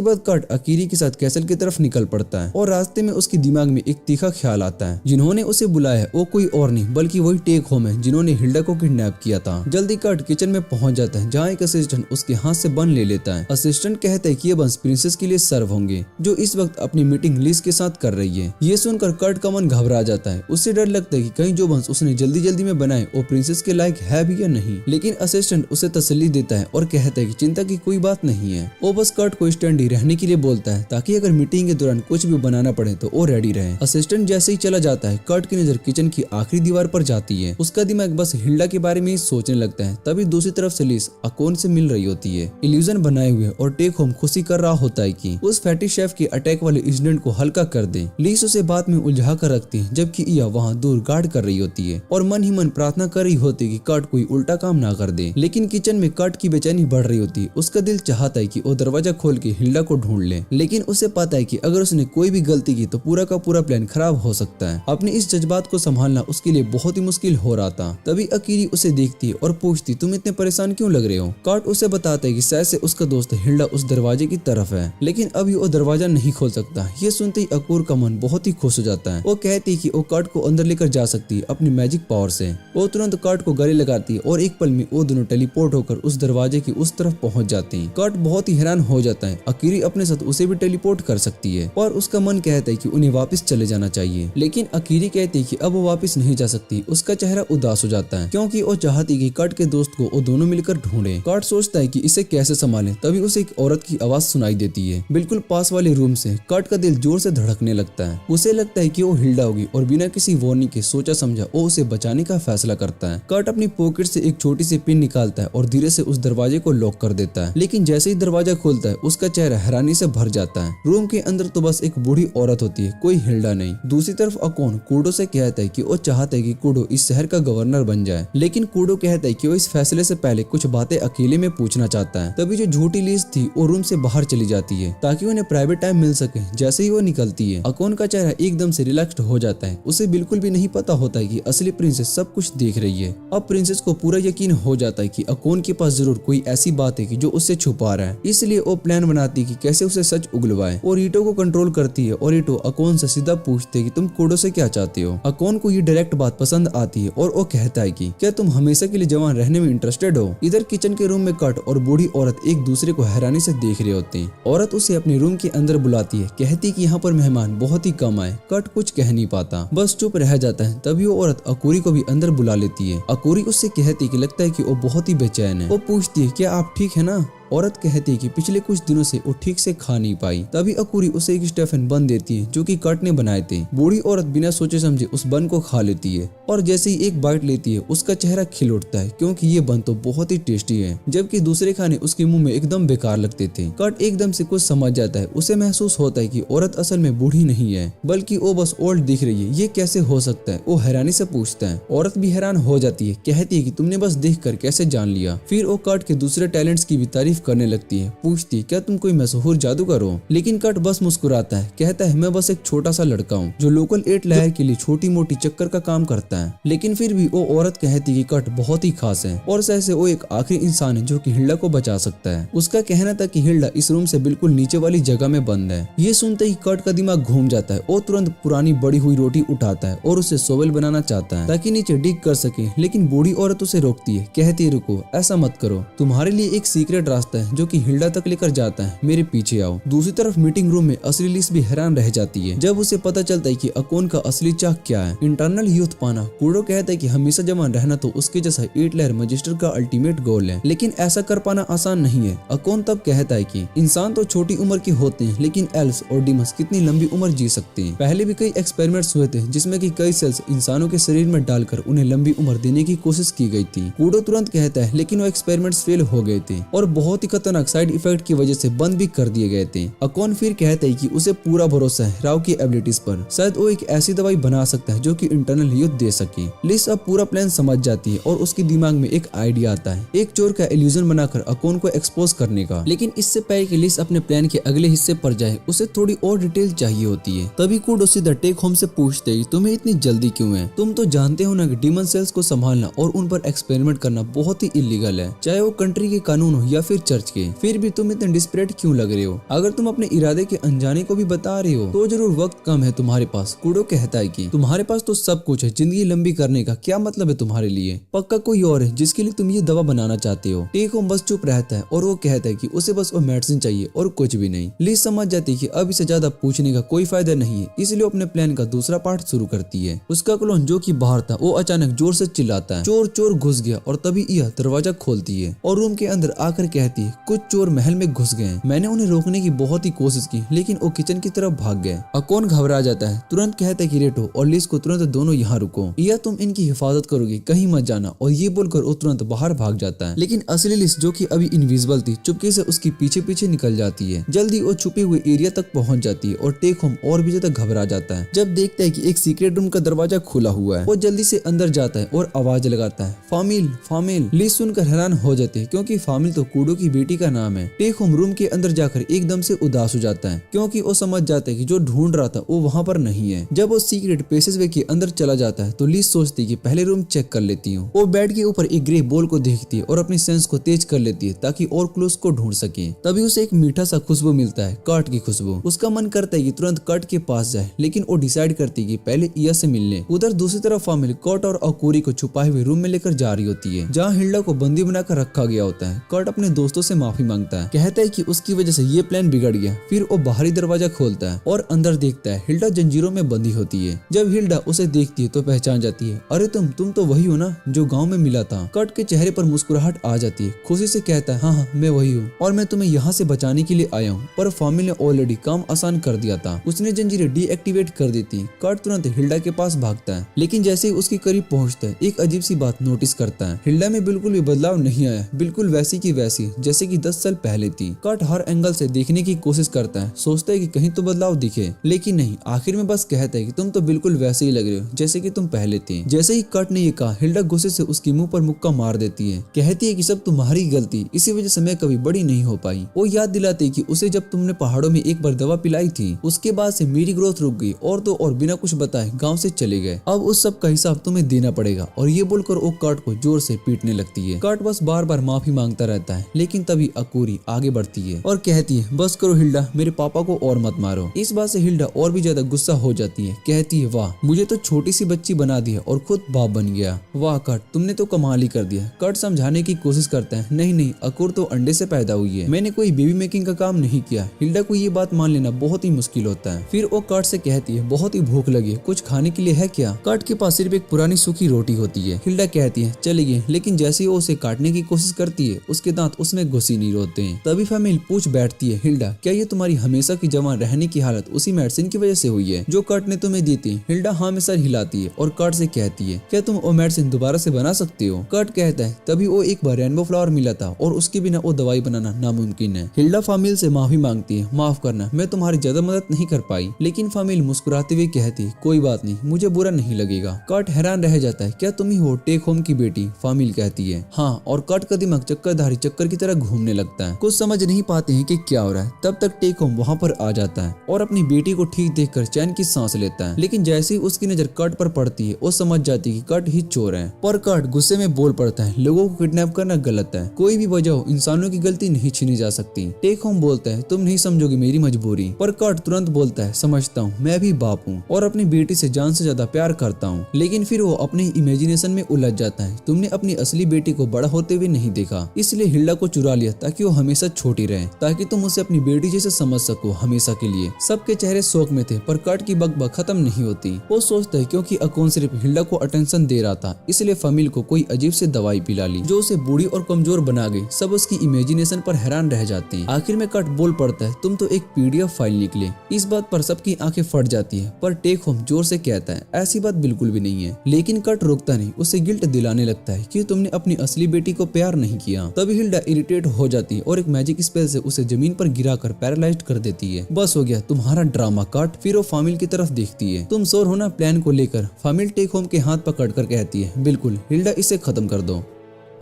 बाद कर्ट अकीरी के साथ कैसल की तरफ निकल पड़ता है और रास्ते में उसके दिमाग में एक तीखा ख्याल आता है, जिन्होंने उसे बुलाया है वो कोई और नहीं बल्कि वही टेक होम है जिन्होंने हिल्डा को किडनैप किया था। जल्दी कर्ट किचन में पहुंच जाता है जहाँ एक असिस्टेंट उसके हाथ से बन ले लेता है। असिस्टेंट कहता है कि ये बंस प्रिंसेस के लिए सर्व होंगे जो इस वक्त अपनी मीटिंग लिस के साथ कर रही है। ये सुनकर कर्ट का मन घबरा जाता है, उससे डर लगता है कि कहीं जो बंस उसने जल्दी जल्दी में बनाए वो प्रिंसेस के लायक है भी या नहीं। लेकिन असिस्टेंट उसे तसल्ली देता है और कहता है कि चिंता की कोई बात नहीं है। वो बस कर्ट को स्टैंडी रहने के लिए बोलता है ताकि अगर मीटिंग के दौरान कुछ भी बनाना पड़े तो वो रेडी रहे। असिस्टेंट जैसे ही चला जाता है कर्ट की नजर किचन की आखिरी दीवार पर जाती है। उसका दिमाग बस हिल्डा के बारे में ही सोचने लगता है। तभी दूसरी तरफ से लिस अकोन से मिल रही होती है, इल्यूजन बनाए हुए, और टेक होम खुशी कर रहा होता है कि उस फैटी शेफ के अटैक वाले इंसिडेंट को हल्का कर दे। लिस उसे बात में उलझा कर रखती है जबकि इया वहाँ दूर गार्ड कर रही होती है और मन ही मन प्रार्थना कर रही होती है कि कर्ट कोई उल्टा काम ना कर दे। लेकिन किचन में कर्ट की बेचैनी बढ़ रही होती है। उसका दिल चाहता है कि वो दरवाजा खोल के हिल्डा को ढूंढ ले, लेकिन उसे पता है कि अगर उसने कोई भी गलती की तो पूरा का पूरा प्लान खराब हो सकता है। अपने इस जज्बात को संभालना उसके लिए बहुत ही मुश्किल हो रहा था। तभी अकीरी उसे देखती है और पूछती तुम इतने परेशान क्यों लग रहे हो। कर्ट उसे बताता है कि शायद से उसका दोस्त हिल्डा उस दरवाजे की तरफ है, लेकिन अभी वो दरवाजा नहीं खोल सकता। ये सुनते ही अकूर का मन बहुत ही खुश हो जाता है। वो कहती है कि वो कर्ट को अंदर लेकर जा सकती है अपनी मैजिक पावर से। वो तुरंत कर्ट को गले लगाती है और एक पल में वो दोनों टेलीपोर्ट होकर उस दरवाजे की उस तरफ पहुंच जाते हैं। कर्ट बहुत ही हैरान हो जाता है, अकीरी अपने साथ उसे भी टेलीपोर्ट कर सकती है और उसका मन कहता है कि उन्हें वापस चले जाना चाहिए। लेकिन अकीरी कहती है कि अब वो वापस नहीं जा सकती। उसका चेहरा उदास हो जाता है क्योंकि वो चाहती कि कर्ट के दोस्त को वो दोनों मिलकर ढूंढे। कर्ट सोचता है कि इसे कैसे संभाले। तभी उसे एक औरत की आवाज सुनाई देती है बिल्कुल पास वाले रूम से। कर्ट का दिल जोर से धड़कने लगता है। उसे लगता है कि वो हिल्डा होगी और बिना किसी वार्निंग के सोचा समझा वो उसे बचाने का फैसला करता है। कर्ट अपनी पॉकेट से एक छोटी सी पिन निकालता है और धीरे से उस दरवाजे को लॉक कर देता है, लेकिन जैसे ही दरवाजा खुलता है उसका चेहरा हैरानी से भर जाता है। रूम के अंदर तो बस एक बूढ़ी औरत होती है, कोई हिल्डा नहीं। दूसरी तरफ अकोन कूडो से कहता है कि वो चाहता है कि कूडो इस शहर का गवर्नर बन जाए, लेकिन कूडो कहता है कि वो इस फैसले से पहले कुछ बातें अकेले में पूछना चाहता है। तभी जो झूठी लीज थी वो रूम से बाहर चली जाती है ताकि उन्हें प्राइवेट टाइम मिल सके। जैसे ही वो निकलती है अकोन का चेहरा एकदम से रिलैक्स्ड हो जाता है। उसे बिल्कुल भी नहीं पता होता है कि असली प्रिंसेस सब कुछ देख रही है। अब प्रिंसेस को पूरा यकीन हो जाता है कि अकोन के पास जरूर कोई ऐसी बात है कि जो उससे छुपा रहा है, इसलिए वो प्लान बनाती है कि कैसे उसे सच उगलवाए और ईटो को कंट्रोल करती है। और ईटो अकोन से सीधा पूछते है कि तुम कूडो से क्या चाहते हो। अकोन को ये डायरेक्ट बात पसंद आती है और वो कहता है कि क्या तुम हमेशा के लिए जवान रहने में इंटरेस्टेड हो। इधर किचन के रूम में कट और बूढ़ी औरत एक दूसरे को हैरानी से देख रहे होते हैं। औरत उसे अपने रूम के अंदर बुलाती है, कहती कि यहाँ पर मेहमान बहुत ही कम आए। कट कुछ कह नहीं पाता, बस चुप रह जाता है। तभी वो औरत अकोरी को भी अंदर बुला लेती है। अकोरी उससे कहती है कि लगता है कि वो बहुत ही बेचैन है। वो पूछती है क्या आप ठीक है ना। औरत कहती है कि पिछले कुछ दिनों से वो ठीक से खा नहीं पाई। तभी अकुरी उसे एक स्टेफन बन देती है जो कि कर्ट ने बनाए थे। बूढ़ी औरत बिना सोचे समझे उस बन को खा लेती है और जैसे ही एक बाइट लेती है उसका चेहरा खिल उठता है क्योंकि ये बन तो बहुत ही टेस्टी है, जबकि दूसरे खाने उसके मुंह में एकदम बेकार लगते थे। कर्ट एकदम से कुछ समझ जाता है। उसे महसूस होता है कि औरत असल में बूढ़ी नहीं है बल्कि वो बस ओल्ड दिख रही है। ये कैसे हो सकता है, वो हैरानी से पूछता है। औरत भी हैरान हो जाती है, कहती है कि तुमने बस देख कर कैसे जान लिया। फिर वो कर्ट के दूसरे टैलेंट्स की भी तारीफ करने लगती है, पूछती क्या तुम कोई मशहूर जादूगर हो। लेकिन कर्ट बस मुस्कुराता है, कहता है मैं बस एक छोटा सा लड़का हूँ जो लोकल 8 लायर के लिए छोटी मोटी चक्कर का काम करता है। लेकिन फिर भी वो औरत कहती कि कर्ट बहुत ही खास है और सहसे वो एक आखिरी इंसान है जो कि हिल्डा को बचा सकता है। उसका कहना था कि हिल्डा इस रूम से बिल्कुल नीचे वाली जगह में बंद है। ये सुनते ही कर्ट का दिमाग घूम जाता है। वो तुरंत पुरानी बड़ी हुई रोटी उठाता है और उसे सोवेल बनाना चाहता है ताकि नीचे डिग कर सके, लेकिन बूढ़ी औरत उसे रोकती है, कहती है रुको, ऐसा मत करो, तुम्हारे लिए एक सीक्रेट रास्ता है जो कि हिल्डा तक लेकर जाता है, मेरे पीछे आओ। दूसरी तरफ मीटिंग रूम में असली लिस भी हैरान रह जाती है जब उसे पता चलता है कि अकोन का असली चाक क्या है, इंटरनल यूथ पाना। कूडो कहता है कि हमेशा जवान रहना तो उसके जैसा 8 लेयर मजिस्टर का अल्टीमेट गोल है, लेकिन ऐसा कर पाना आसान नहीं है। अकोन तब कहता है कि इंसान तो छोटी उम्र के होते हैं लेकिन एल्व्स और डीमंस कितनी लंबी उम्र जी सकते हैं। पहले भी कई एक्सपेरिमेंट्स हुए थे जिसमें कि कई सेल्स इंसानों के शरीर में डालकर उन्हें लंबी उम्र देने की कोशिश की गई थी। कूडो तुरंत कहता है लेकिन वो एक्सपेरिमेंट्स फेल हो गए थे और बहुत ही खतरनाक साइड इफेक्ट की वजह से बंद भी कर दिए गए थे। अकोन फिर कहता है कि उसे पूरा भरोसा है राव की एबिलिटीज पर, शायद वो एक ऐसी दवाई बना सकता है जो कि इंटरनल यूथ दे सके। लिस अब पूरा प्लान समझ जाती है और उसके दिमाग में एक आइडिया आता है, एक चोर का इल्यूजन बनाकर अकोन को एक्सपोज करने का। लेकिन इससे पहले कि लिस अपने प्लान के अगले हिस्से पर जाए उसे थोड़ी और डिटेल चाहिए होती है। तभी कूडो सीधा टेक होम से पूछते ही तुम्हें इतनी जल्दी क्यों है, तुम तो जानते हो ना कि डीमन सेल्स को संभालना और उन पर एक्सपेरिमेंट करना बहुत ही इलीगल है, चाहे वो कंट्री के कानून हो या फिर चर्च के। फिर भी तुम इतने डिस्परेट क्यों लग रहे हो, अगर तुम अपने इरादे के अनजाने को भी बता रहे हो तो जरूर वक्त कम है तुम्हारे पास। कूडो कहता है कि तुम्हारे पास तो सब कुछ है, जिंदगी लंबी करने का क्या मतलब है तुम्हारे लिए, पक्का कोई और है जिसके लिए तुम ये दवा बनाना चाहते हो। टेक होम बस चुप रहता है और वो कहता है कि उसे बस वो मेडिसिन चाहिए और कुछ भी नहीं। लिस समझ जाती है कि अब इसे ज्यादा पूछने का कोई फायदा नहीं है, इसलिए अपने प्लान का दूसरा पार्ट शुरू करती है। उसका क्लोन जो कि बाहर था वो अचानक जोर से चिल्लाता है, चोर चोर घुस गया, और तभी यह दरवाजा खोलती है और रूम के अंदर आकर कहती है कुछ चोर महल में घुस गए, मैंने उन्हें रोकने की बहुत ही कोशिश की लेकिन वो किचन की तरफ भाग गए। अकोन घबरा जाता है, तुरंत कहता है कि रेटो और लिस को तुरंत दोनों यहाँ रुको, या तुम इनकी हिफाजत करोगे, कहीं मत जाना, और ये बोलकर वो तुरंत बाहर भाग जाता है। लेकिन असली लिस जो कि अभी इनविजिबल थी चुपके से उसकी पीछे पीछे निकल जाती है। जल्दी वो छुपे हुए एरिया तक पहुंच जाती है और टेक होम और भी ज्यादा घबरा जाता है जब देखता है कि एक सीक्रेट रूम का दरवाजा खुला हुआ है। वो जल्दी से अंदर जाता है और आवाज लगाता है फामिल फामिल। लिस सुनकर हैरान हो जाती है क्योंकि फामिल तो कूडो की बेटी का नाम है। टेक होम रूम के अंदर जाकर एकदम से उदास हो जाता है क्योंकि वो समझ जाता है कि जो ढूंढ रहा था वो वहाँ पर नहीं है। जब वो सीक्रेट पैसेजवे के अंदर चला जाता है तो लिस सोचती है कि पहले रूम चेक कर लेती हूँ। वो बेड के ऊपर एक ग्रे बॉल को देखती है और अपनी सेंस को तेज कर लेती है ताकि और क्लूज को ढूंढ सके। तभी उसे एक मीठा सा खुशबू मिलता है, कर्ट की खुशबू। उसका मन करता है कि तुरंत कर्ट के पास जाए, लेकिन वो डिसाइड करती है कि पहले इया से मिलने। उधर दूसरी तरफ फामिल कर्ट और अकुरी को छुपाए हुए रूम में लेकर जा रही होती है जहाँ हिल्डा को बंदी बनाकर रखा गया होता है। कर्ट अपने दोस्तों दोस्तों से माफी मांगता है, कहता है कि उसकी वजह से ये प्लान बिगड़ गया। फिर वो बाहरी दरवाजा खोलता है और अंदर देखता है हिल्डा जंजीरों में बंधी होती है। जब हिल्डा उसे देखती है तो पहचान जाती है, अरे तुम तो वही हो ना जो गाँव में मिला था। कट के चेहरे पर मुस्कुराहट आ जाती है, खुशी से कहता है हाँ मैं वही हूँ और मैं तुम्हें यहाँ से बचाने के लिए आया हूँ, पर फामिल ने ऑलरेडी काम आसान कर दिया था, उसने जंजीरें डीएक्टिवेट कर दी थी। कट तुरंत हिल्डा के पास भागता है, लेकिन जैसे ही उसके करीब पहुंचता है एक अजीब सी बात नोटिस करता है। हिल्डा में बिल्कुल भी बदलाव नहीं आया, बिल्कुल वैसी की वैसी जैसे कि 10 साल पहले थी। कट हर एंगल से देखने की कोशिश करता है, सोचता है कि कहीं तो बदलाव दिखे, लेकिन नहीं। आखिर में बस कहता है कि तुम तो बिल्कुल वैसे ही लग रहे हो जैसे कि तुम पहले थे। जैसे ही कट ने ये कहा, हिल्डा गुस्से से उसके मुंह पर मुक्का मार देती है, कहती है कि सब तुम्हारी गलती, इसी वजह से मैं कभी बड़ी नहीं हो पाई। वो याद दिलाती है कि उसे जब तुमने पहाड़ों में एक बार दवा पिलाई थी, उसके बाद से मेरी ग्रोथ रुक गई और तो और बिना कुछ बताए गाँव से चले गए। अब उस सब का हिसाब तुम्हें देना पड़ेगा। और ये बोलकर वो कट को जोर से पीटने लगती है। कट बस बार बार माफी मांगता रहता है, लेकिन तभी अकूरी आगे बढ़ती है और कहती है बस करो हिल्डा, मेरे पापा को और मत मारो। इस बात से हिल्डा और भी ज्यादा गुस्सा हो जाती है, कहती है वाह, मुझे तो छोटी सी बच्ची बना दिया और खुद बाप बन गया। वाह कट, तुमने तो कमाल ही कर दिया। कट समझाने की कोशिश करता है, नहीं अकूर तो अंडे से पैदा हुई है, मैंने कोई बेबी मेकिंग का काम नहीं किया। हिल्डा को ये बात मान लेना बहुत ही मुश्किल होता है। फिर वो कट से कहती है बहुत ही भूख लगी है, कुछ खाने के लिए है क्या? कट के पास सिर्फ एक पुरानी सूखी रोटी होती है। हिल्डा कहती है चलिए, लेकिन जैसे ही वो उसे काटने की कोशिश करती है उसके दांत उसमें घुस ही नहीं होते हैं। तभी फैमिली पूछ बैठती है, हिल्डा क्या ये तुम्हारी हमेशा की जवान रहने की हालत उसी मेडिसिन की वजह से हुई है जो कट ने तुम्हें दी थी? हिल्डा हाँ में सर हिलाती है और कट से कहती है क्या तुम वो मेडिसिन दोबारा से बना सकते हो? कट कहता है तभी वो एक बार रेनबो फ्लावर मिला था और उसके बिना वो दवाई बनाना नामुमकिन है। हिल्डा फामिल से माफी मांगती है, माफ करना मैं तुम्हारी ज्यादा मदद नहीं कर पाई। लेकिन फामिल मुस्कुराते हुए कहती है कोई बात नहीं, मुझे बुरा नहीं लगेगा। कट हैरान रह जाता है, क्या तुम ही हो टेक होम की बेटी? फामिल कहती है हाँ, और कट का दिमाग चक्करधारी चक्कर की तरह घूमने लगता है। कुछ समझ नहीं पाते हैं कि क्या हो रहा है। तब तक टेक होम वहाँ पर आ जाता है और अपनी बेटी को ठीक देखकर चैन की सांस लेता है। लेकिन जैसे ही उसकी नजर कट पर पड़ती है वो समझ जाती है कि कट ही चोर है। पर कट गुस्से में बोल पड़ता है लोगों को किडनैप करना गलत है, कोई भी वजह हो इंसानों की गलती नहीं छीनी जा सकती। टेक होम बोलता है तुम नहीं समझोगे मेरी मजबूरी। पर कट तुरंत बोलता है समझता हूँ, मैं भी बाप हूँ और अपनी बेटी से जान से ज्यादा प्यार करता हूँ। लेकिन फिर वो अपने इमेजिनेशन में उलझ जाता है, तुमने अपनी असली बेटी को बड़ा होते हुए नहीं देखा, इसलिए हिल्डा को चुरा लिया ताकि वो हमेशा छोटी रहे, ताकि तुम उसे अपनी बेटी जैसे समझ सको हमेशा के लिए। सबके चेहरे शौक में थे, पर कट की बकबक खत्म नहीं होती। वो सोचता है क्योंकि अकॉन सिर्फ हिल्डा को अटेंशन दे रहा था, इसलिए फमील को कोई अजीब से दवाई पिला ली जो उसे बूढ़ी और कमजोर बना गई। सब उसकी इमेजिनेशन पर हैरान रह जाते हैं। आखिर में कट बोल पड़ता है तुम तो एक पीडीएफ फाइल निकले। इस बात पर सबकी आंखें फट जाती है, पर टेक होम जोर से कहता है ऐसी बात बिल्कुल भी नहीं है। लेकिन कट रोकता नहीं, उसे गिल्ट दिलाने लगता है कि तुमने अपनी असली बेटी को प्यार नहीं किया। तभी हिल्डा इरिटेट हो जाती है और एक मैजिक स्पेल से उसे जमीन पर गिराकर पैरालाइज्ड कर देती है। बस हो गया तुम्हारा ड्रामा कट। फिर वो फामिल की तरफ देखती है, तुम श्योर हो ना प्लान को लेकर? फामिल टेक होम के हाथ पकड़कर कहती है बिल्कुल हिल्डा, इसे खत्म कर दो।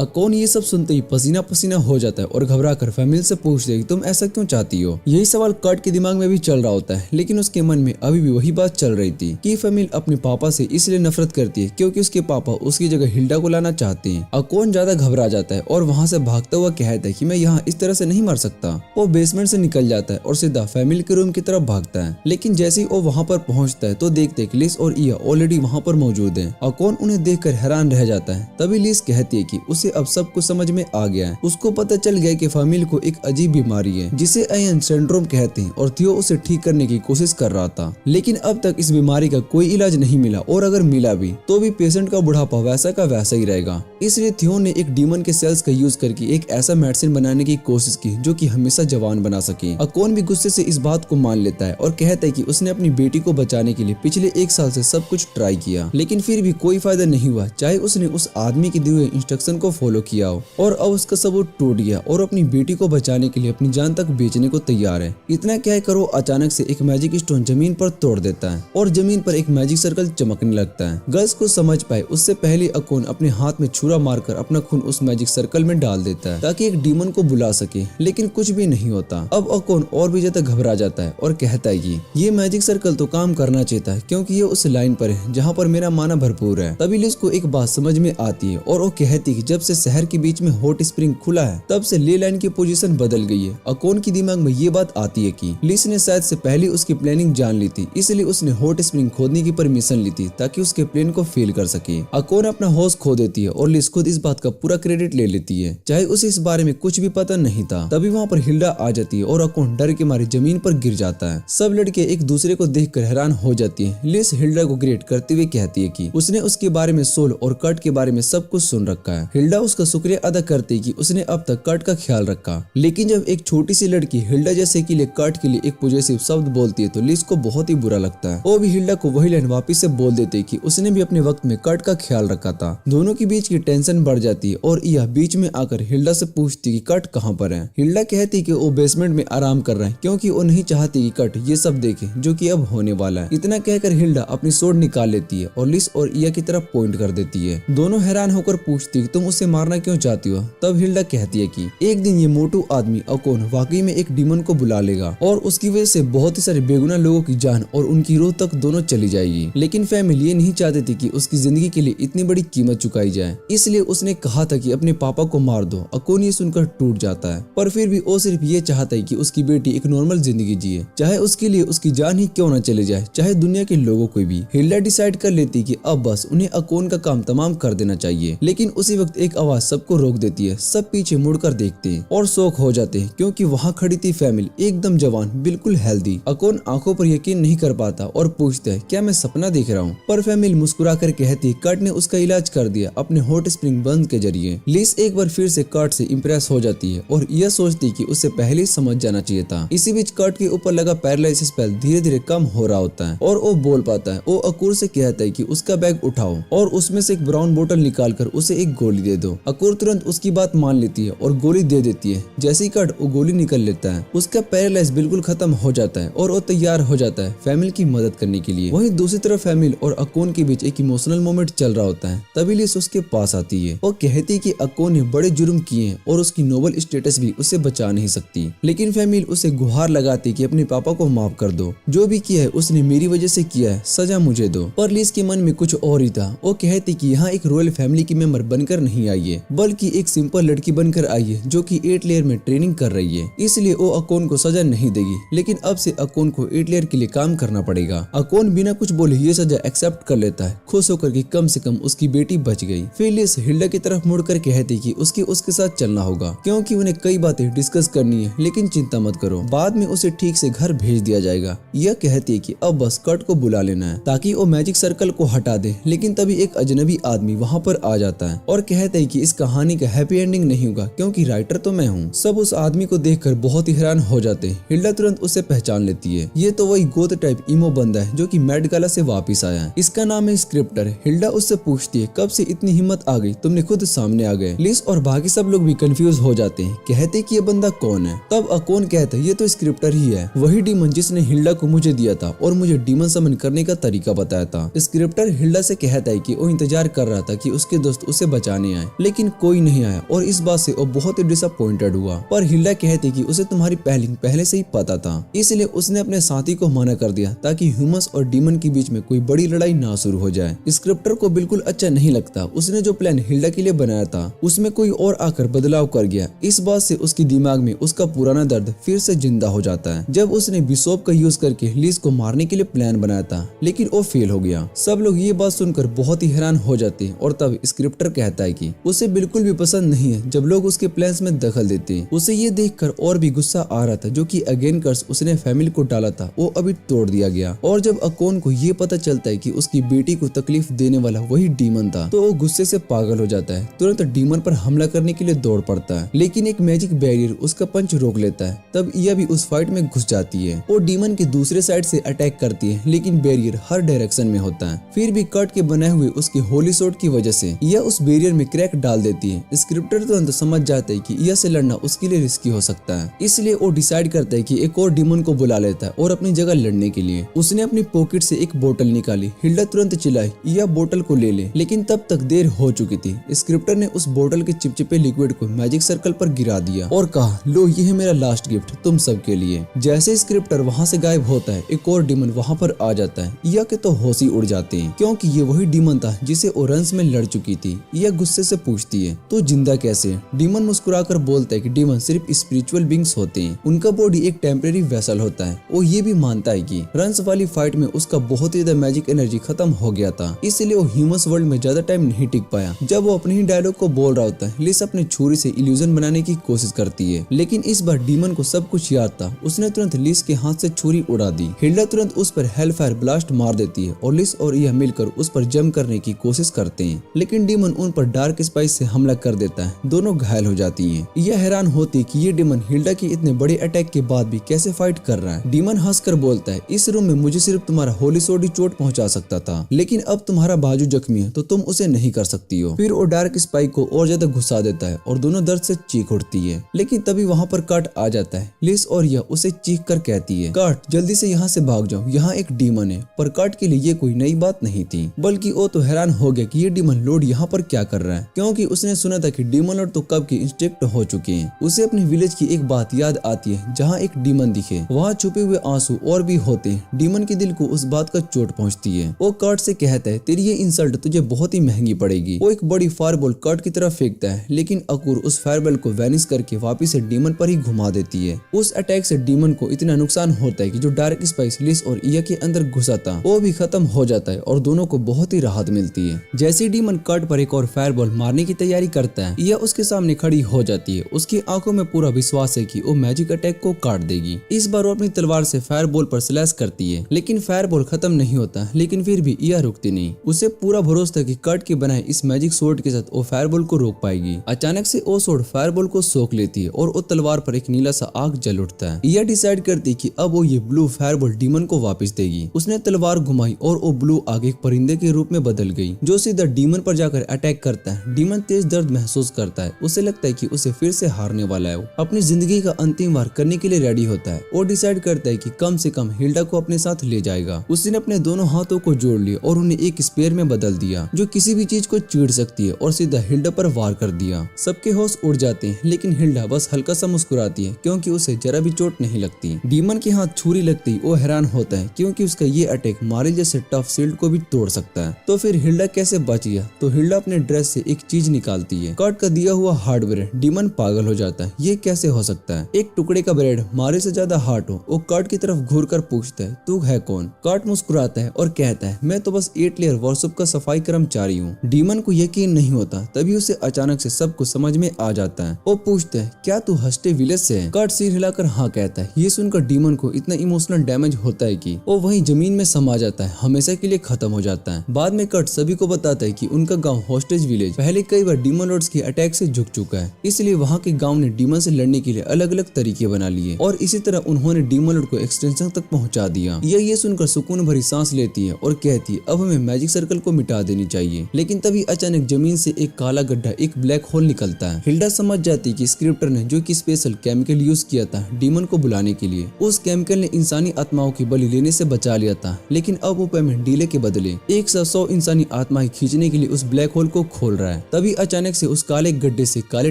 अकॉन ये सब सुनते ही पसीना पसीना हो जाता है और घबरा कर फैमिली से पूछते है तुम ऐसा क्यों चाहती हो? यही सवाल कट के दिमाग में भी चल रहा होता है, लेकिन उसके मन में अभी भी वही बात चल रही थी कि फैमिली अपने पापा से इसलिए नफरत करती है क्योंकि उसके पापा उसकी जगह हिल्डा को लाना चाहते हैं। अकॉन ज्यादा घबरा जाता है और वहाँ से भागता हुआ कहता है कि मैं यहाँ इस तरह से नहीं मर सकता। वो बेसमेंट से निकल जाता है और सीधा फैमिली के रूम की तरफ भागता है। लेकिन जैसे ही वो वहाँ पर पहुँचता है तो देखते है कि लिस और इया ऑलरेडी वहाँ पर मौजूद है। अकॉन उन्हें देखकर हैरान रह जाता है। तभी लिस कहती है कि उसे अब सब कुछ समझ में आ गया है। उसको पता चल गया कि फैमिली को एक अजीब बीमारी है जिसे आयन सिंड्रोम कहते हैं और थियो उसे ठीक करने की कोशिश कर रहा था। लेकिन अब तक इस बीमारी का कोई इलाज नहीं मिला और अगर मिला भी तो भी पेशेंट का बुढ़ापा वैसा का वैसा ही रहेगा। इसलिए थियो ने एक डीमन के सेल्स का यूज करके एक ऐसा मेडिसिन बनाने की कोशिश की जो कि हमेशा जवान बना सके। अकॉन भी गुस्से से इस बात को मान लेता है और कहता है कि उसने अपनी बेटी को बचाने के लिए पिछले 1 साल से सब कुछ ट्राई किया, लेकिन फिर भी कोई फायदा नहीं हुआ, चाहे उसने उस आदमी के दिए हुए इंस्ट्रक्शन को फॉलो किया हो। और अब उसका सबूत टूट गया और अपनी बेटी को बचाने के लिए अपनी जान तक बेचने को तैयार है। इतना कहकर वो अचानक से एक मैजिक स्टोन जमीन पर तोड़ देता है और जमीन पर एक मैजिक सर्कल चमकने लगता है। गर्ल्स को समझ पाए उससे पहले अकॉन अपने हाथ में छुरा मारकर अपना खून उस मैजिक सर्कल में डाल देता है ताकि एक डीमन को बुला सके, लेकिन कुछ भी नहीं होता। अब अकॉन और भी ज्यादा घबरा जाता है और कहता है कि ये मैजिक सर्कल तो काम करना चाहता है क्योंकि ये उस लाइन पर है जहाँ पर मेरा माना भरपूर है। तभी लिस को एक बात समझ में आती है और वो कहती है कि जब से शहर के बीच में हॉट स्प्रिंग खुला है तब से ले लाइन की पोजीशन बदल गई है। अकोन की दिमाग में ये बात आती है कि लिस ने शायद से पहले उसकी प्लानिंग जान ली थी, इसलिए उसने हॉट स्प्रिंग खोदने की परमिशन ली थी ताकि उसके प्लान को फेल कर सके। अकोन अपना होश खो देती है और लिस खुद इस बात का पूरा क्रेडिट ले लेती है, चाहे उसे इस बारे में कुछ भी पता नहीं था। तभी वहाँ पर हिल्डा आ जाती है और अकोन डर के मारे जमीन पर गिर जाता है। सब लड़के एक दूसरे को देखकर हैरान हो जाती है। लिस हिल्डा को ग्रेट करते हुए कहती है कि उसने उसके बारे में सोल और कर्ट के बारे में सब कुछ सुन रखा है। हिल्डा उसका शुक्रिया अदा करती कि उसने अब तक कर्ट का ख्याल रखा। लेकिन जब एक छोटी सी लड़की हिल्डा जैसे के लिए कर्ट के लिए एक पॉजिटिव शब्द बोलती है तो लिस को बहुत ही बुरा लगता है। वो भी हिल्डा को वही लाइन वापिस से बोल देते कि उसने भी अपने वक्त में कर्ट का ख्याल रखा था। दोनों के बीच की टेंशन बढ़ जाती है और यह बीच में आकर हिल्डा से पूछती कि कर्ट कहाँ पर है। हिल्डा कहती कि वो बेसमेंट में आराम कर रहा है क्योंकि वो नहीं चाहती कि कर्ट ये सब देखे जो कि अब होने वाला है। इतना कहकर हिल्डा अपनी सोर्ड निकाल लेती है और लिस और इया की तरफ पॉइंट कर देती है। दोनों हैरान होकर पूछती कि तुम उसे मारना क्यों चाहती हो। तब हिल्डा कहती है कि एक दिन ये मोटू आदमी अकोन वाकई में एक डीमन को बुला लेगा और उसकी वजह से बहुत ही सारे बेगुनाह लोगों की जान और उनकी रूह तक दोनों चली जाएगी। लेकिन फैमिली ये नहीं चाहती थी कि उसकी जिंदगी के लिए इतनी बड़ी कीमत चुकाई जाए, इसलिए उसने कहा था कि अपने पापा को मार दो। अकोन ये सुनकर टूट जाता है, पर फिर भी वो सिर्फ ये चाहता है कि उसकी बेटी एक नॉर्मल जिंदगी जिए, चाहे उसके लिए उसकी जान ही क्यों न चले जाए, चाहे दुनिया के लोगों को भी। हिल्डा डिसाइड कर लेती कि अब बस उन्हें अकोन का काम तमाम कर देना चाहिए। लेकिन उसी वक्त एक आवाज सबको रोक देती है। सब पीछे मुड़कर देखते हैं और शौक हो जाते हैं क्योंकि वहाँ खड़ी थी फैमिली, एकदम जवान, बिल्कुल हेल्दी। अकोन आंखों पर यकीन नहीं कर पाता और पूछता है क्या मैं सपना देख रहा हूँ। पर फैमिली मुस्कुरा कर कहती कर्ट ने उसका इलाज कर दिया अपने हॉट स्प्रिंग बंद के जरिए। लिस एक बार फिर से कर्ट से इम्प्रेस हो जाती है और यह सोचती कि उसे पहले ही समझ जाना चाहिए था। इसी बीच कर्ट के ऊपर लगा पैरालिसिस स्पेल धीरे धीरे कम हो रहा होता है और वो बोल पाता है। वो अकुर से कहता है कि उसका बैग उठाओ और उसमें से एक ब्राउन बोतल निकालकर उसे एक गोली दे दो। अकुर तुरंत उसकी बात मान लेती है और गोली दे देती है। जैसे ही कर्ट वो गोली निकल लेता है उसका पैरालाइज बिल्कुल खत्म हो जाता है और वो तैयार हो जाता है फैमिली की मदद करने के लिए। वहीं दूसरी तरफ फैमिली और अकोन के बीच एक इमोशनल मोमेंट चल रहा होता है। तभी लिस उसके पास आती है। वो कहती है कि अकोन ने बड़े जुर्म किए हैं और उसकी नोबल स्टेटस भी उसे बचा नहीं सकती। लेकिन फैमिली उसे गुहार लगाती कि अपने पापा को माफ कर दो, जो भी किया है उसने मेरी वजह से किया है, सजा मुझे दो। पर लिस के मन में कुछ और ही था। वो कहती कि यहाँ एक रॉयल फैमिली की मेंबर बनकर नहीं आई है बल्कि एक सिंपल लड़की बनकर आई है जो कि 8 लेयर में ट्रेनिंग कर रही है, इसलिए वो अकोन को सजा नहीं देगी। लेकिन अब से अकोन को 8 लेयर के लिए काम करना पड़ेगा। अकोन बिना कुछ बोले ये सजा एक्सेप्ट कर लेता है, खुश होकर कि कम से कम उसकी बेटी बच गई। फिर लिस हिल्डा की तरफ मुड़कर कहती कि उसके साथ चलना होगा क्योंकि उन्हें कई बातें डिस्कस करनी है, लेकिन चिंता मत करो, बाद में उसे ठीक से घर भेज दिया जाएगा। यह कहती है कि अब बस कर्ट को बुला लेना है ताकि वो मैजिक सर्कल को हटा दे। लेकिन तभी एक अजनबी आदमी वहाँ पर आ जाता है और कहता है कि इस कहानी का हैप्पी एंडिंग नहीं होगा क्योंकि राइटर तो मैं हूँ। सब उस आदमी को देखकर बहुत ही हैरान हो जाते हैं। हिल्डा तुरंत उसे पहचान लेती है। ये तो वही गोथ टाइप इमो बंदा है जो कि मेट गाला से वापिस आया है। इसका नाम है स्क्रिप्टर। हिल्डा उससे पूछती है कब से इतनी हिम्मत आ गई, तुमने खुद सामने आ गए। लिस और बाकी सब लोग भी कंफ्यूज हो जाते हैं, कहते कि ये बंदा कौन है। तब अकोन कहता है ये तो स्क्रिप्टर ही है, वही डीमन जिसने हिल्डा को मुझे दिया था और मुझे डीमन समन करने का तरीका बताया था। स्क्रिप्टर हिल्डा से कहता है कि वो इंतजार कर रहा था कि उसके दोस्त उसे बचाने आए, लेकिन कोई नहीं आया और इस बात से वो बहुत ही डिसअपॉइंटेड हुआ। पर हिल्डा कहती कि उसे तुम्हारी प्लानिंग पहले से ही पता था, इसलिए उसने अपने साथी को मना कर दिया ताकि ह्यूमंस और डीमन के बीच में कोई बड़ी लड़ाई ना शुरू हो जाए। स्क्रिप्टर को बिल्कुल अच्छा नहीं लगता। उसने जो प्लान हिल्डा के लिए बनाया था उसमें कोई और आकर बदलाव कर गया। इस बात से उसकी दिमाग में उसका पुराना दर्द फिर से जिंदा हो जाता है। जब उसने बिशॉप का यूज करके लिस को मारने के लिए प्लान बनाया था लेकिन वो फेल हो गया। सब लोग ये बात सुनकर बहुत ही हैरान हो जाते हैं और तब स्क्रिप्टर कहता है कि उसे बिल्कुल भी पसंद नहीं है जब लोग उसके प्लान्स में दखल देते हैं। उसे ये देखकर और भी गुस्सा आ रहा था जो कि अगेन कर्स उसने फैमिली को डाला था वो अभी तोड़ दिया गया। और जब अकोन को ये पता चलता है कि उसकी बेटी को तकलीफ देने वाला वही डीमन था तो वो गुस्से से पागल हो जाता है। तुरंत डीमन पर हमला करने के लिए दौड़ पड़ता है, लेकिन एक मैजिक बैरियर उसका पंच रोक लेता है। तब यह भी उस फाइट में घुस जाती है और डीमन के दूसरे साइड से अटैक करती है, लेकिन बैरियर हर डायरेक्शन में होता है। फिर भी कर्ट के बनाए हुए उसके होली शॉट की वजह से यह उस बैरियर में क्रैक डाल देती है। स्क्रिप्टर तुरंत समझ जाता है कि यह से लड़ना उसके लिए रिस्की हो सकता है, इसलिए वो डिसाइड करता है कि एक और डीमन को बुला लेता है और अपनी जगह लड़ने के लिए। उसने अपनी पॉकेट से एक बोतल निकाली। हिल्डा तुरंत चिल्लाई यह बोतल को ले ले, लेकिन तब तक देर हो चुकी थी। स्क्रिप्टर ने उस बोतल के चिपचिपे लिक्विड को मैजिक सर्कल पर गिरा दिया और कहा लो ये है मेरा लास्ट गिफ्ट तुम सब के लिए। जैसे स्क्रिप्टर वहाँ से गायब होता है एक और डीमन वहाँ पर आ जाता है। यह के तो होश ही उड़ जाते हैं क्योंकि ये वही डीमन था जिसे ओरेंस में लड़ चुकी थी। यह गुस्से से से पूछती है तो जिंदा कैसे? डीमन मुस्कुराकर बोलता है कि डीमन सिर्फ स्पिरिचुअल बींग्स होते हैं, उनका बॉडी एक टेम्परेरी वेसल होता है। वो ये भी मानता है कि रंस वाली फाइट में उसका बहुत ही ज्यादा मैजिक एनर्जी खत्म हो गया था, इसलिए वो ह्यूमंस वर्ल्ड में ज्यादा टाइम नहीं टिक पाया। जब वो अपने ही डायलॉग को बोल रहा होता है, लिस अपने छुरी से इल्यूजन बनाने की कोशिश करती है, लेकिन इस बार डीमन को सब कुछ याद था। उसने तुरंत लिस के हाथ से छुरी उड़ा दी। हिल्डा तुरंत उस पर हेलफायर ब्लास्ट मार देती है और लिस और यह मिलकर उस पर जंप करने की कोशिश करते हैं, लेकिन डीमन उन पर डार्क स्पाइस से हमला कर देता है। दोनों घायल हो जाती हैं। यह हैरान होती है कि ये डीमन हिल्डा के इतने बड़े अटैक के बाद भी कैसे फाइट कर रहा है। डीमन हंसकर बोलता है, इस रूम में मुझे सिर्फ तुम्हारा होली सोड ही चोट पहुंचा सकता था, लेकिन अब तुम्हारा बाजू जख्मी है तो तुम उसे नहीं कर सकती हो। फिर वो डार्क स्पाइक को और ज्यादा घुसा देता है और दोनों दर्द से चीख उठती है, लेकिन तभी वहाँ पर काट आ जाता है। लिस और यह उसे चीख कर कहती है, काट जल्दी से यहाँ से भाग जाओ, यहाँ एक डीमन है। पर काट के लिए ये कोई नई बात नहीं थी, बल्कि वो तो हैरान हो गया कि ये डीमन लॉर्ड यहाँ पर क्या कर रहा है, क्योंकि उसने सुना था कि डीमन लॉर्ड तो कब के इंस्ट्रक्ट हो चुके हैं। उसे अपने विलेज की एक बात याद आती है, जहाँ एक डीमन दिखे वहाँ छुपे हुए आंसू और भी होते हैं। डीमन के दिल को उस बात का चोट पहुँचती है। वो काट से कहता है, तेरी ये इंसल्ट तुझे बहुत ही महंगी पड़ेगी। वो एक बड़ी फायरबॉल काट की तरफ फेंकता है, लेकिन अकुर उस फायरबॉल को वैनिश करके वापिस से डीमन पर ही घुमा देती है। उस अटैक से डीमन को इतना नुकसान होता है कि जो डार्क स्पाइस लिस और इया के अंदर घुसा था वो भी खत्म हो जाता है और दोनों को बहुत ही राहत मिलती है। जैसे डीमन काट पर एक और फायरबॉल मारने की तैयारी करता है, इया उसके सामने खड़ी हो जाती है। उसकी आंखों में पूरा विश्वास है कि वो मैजिक अटैक को काट देगी। इस बार वो अपनी तलवार से फायरबॉल पर स्लैश करती है, लेकिन फायरबॉल खत्म नहीं होता। लेकिन फिर भी इया रुकती नहीं। उसे पूरा भरोसा था कि काट के बनाए इस मैजिक सोर्ड के साथ वो फायरबॉल को रोक पाएगी। अचानक से वो सोर्ड फायरबॉल को सोख लेती है और वो तलवार पर एक नीला सा आग जल उठता है। इया डिसाइड करती है कि अब वो ये ब्लू फायरबॉल डीमन को वापस देगी। उसने तलवार घुमाई और वो ब्लू आग एक परिंदे के रूप में बदल गई, जो सीधा डीमन पर जाकर अटैक करता है। डीमन तेज दर्द महसूस करता है। उसे लगता है कि उसे फिर से हारने वाला है। वो अपनी जिंदगी का अंतिम वार करने के लिए रेडी होता है। वो डिसाइड करता है कि कम से कम हिल्डा को अपने साथ ले जाएगा। उसने अपने दोनों हाथों को जोड़ लिया और उन्हें एक स्पेयर में बदल दिया, जो किसी भी चीज को चीर सकती है, और सीधा हिल्डा पर वार कर दिया। सबके होश उड़ जाते हैं, लेकिन हिल्डा बस हल्का सा मुस्कुराती है, क्योंकि उसे जरा भी चोट नहीं लगती। डीमन के हाथ छुरी लगती वो हैरान होता है, क्योंकि उसका ये अटैक मारिल जैसे टफ शील्ड को भी तोड़ सकता है। तो फिर हिल्डा कैसे बच गया? तो हिल्डा अपने ड्रेस से एक चीज निकालती है, कट का दिया हुआ हार्डवेयर। डीमन पागल हो जाता है, ये कैसे हो सकता है? एक टुकड़े का ब्रेड मारे से ज्यादा हार्ड हो। वो कट की तरफ घूर कर पूछता है, तू है कौन? कट मुस्कुराता है और कहता है, मैं तो बस 8 लेयर वर्कशॉप का सफाई कर्मचारी हूँ। डीमन को यकीन नहीं होता, तभी उसे अचानक से सब कुछ समझ में आ जाता है। वो पूछता है, क्या तू हस्टे विलेज से है? कट सिर हिलाकर हाँ कहता है। ये सुनकर डीमन को इतना इमोशनल डैमेज होता है कि वो वहीं जमीन में समा जाता है, हमेशा के लिए खत्म हो जाता है। बाद में कट सभी को बताता है कि उनका गांव हॉस्टेज विलेज पहले कई बार डीमन लॉर्ड्स के अटैक से झुक चुका है, इसलिए वहाँ के गांव ने डीमन से लड़ने के लिए अलग अलग तरीके बना लिए, और इसी तरह उन्होंने डीमन लॉर्ड को एक्सटेंशन तक पहुँचा दिया। ये सुनकर सुकून भरी सांस लेती है और कहती है, अब हमें मैजिक सर्कल को मिटा देनी चाहिए। लेकिन तभी अचानक जमीन से एक काला गड्ढा, एक ब्लैक होल निकलता है। हिल्डा समझ जाती है कि स्क्रिप्टर ने जो कि स्पेशल केमिकल यूज किया था डीमन को बुलाने के लिए, उस केमिकल ने इंसानी आत्माओं की बलि लेने से बचा लिया था। लेकिन अब वो पेमेंट डीले के बदले 100 इंसानी आत्माएं खींचने के लिए उस ब्लैक होल को खोल रहा है। तभी अचानक से उस काले गड्ढे से काले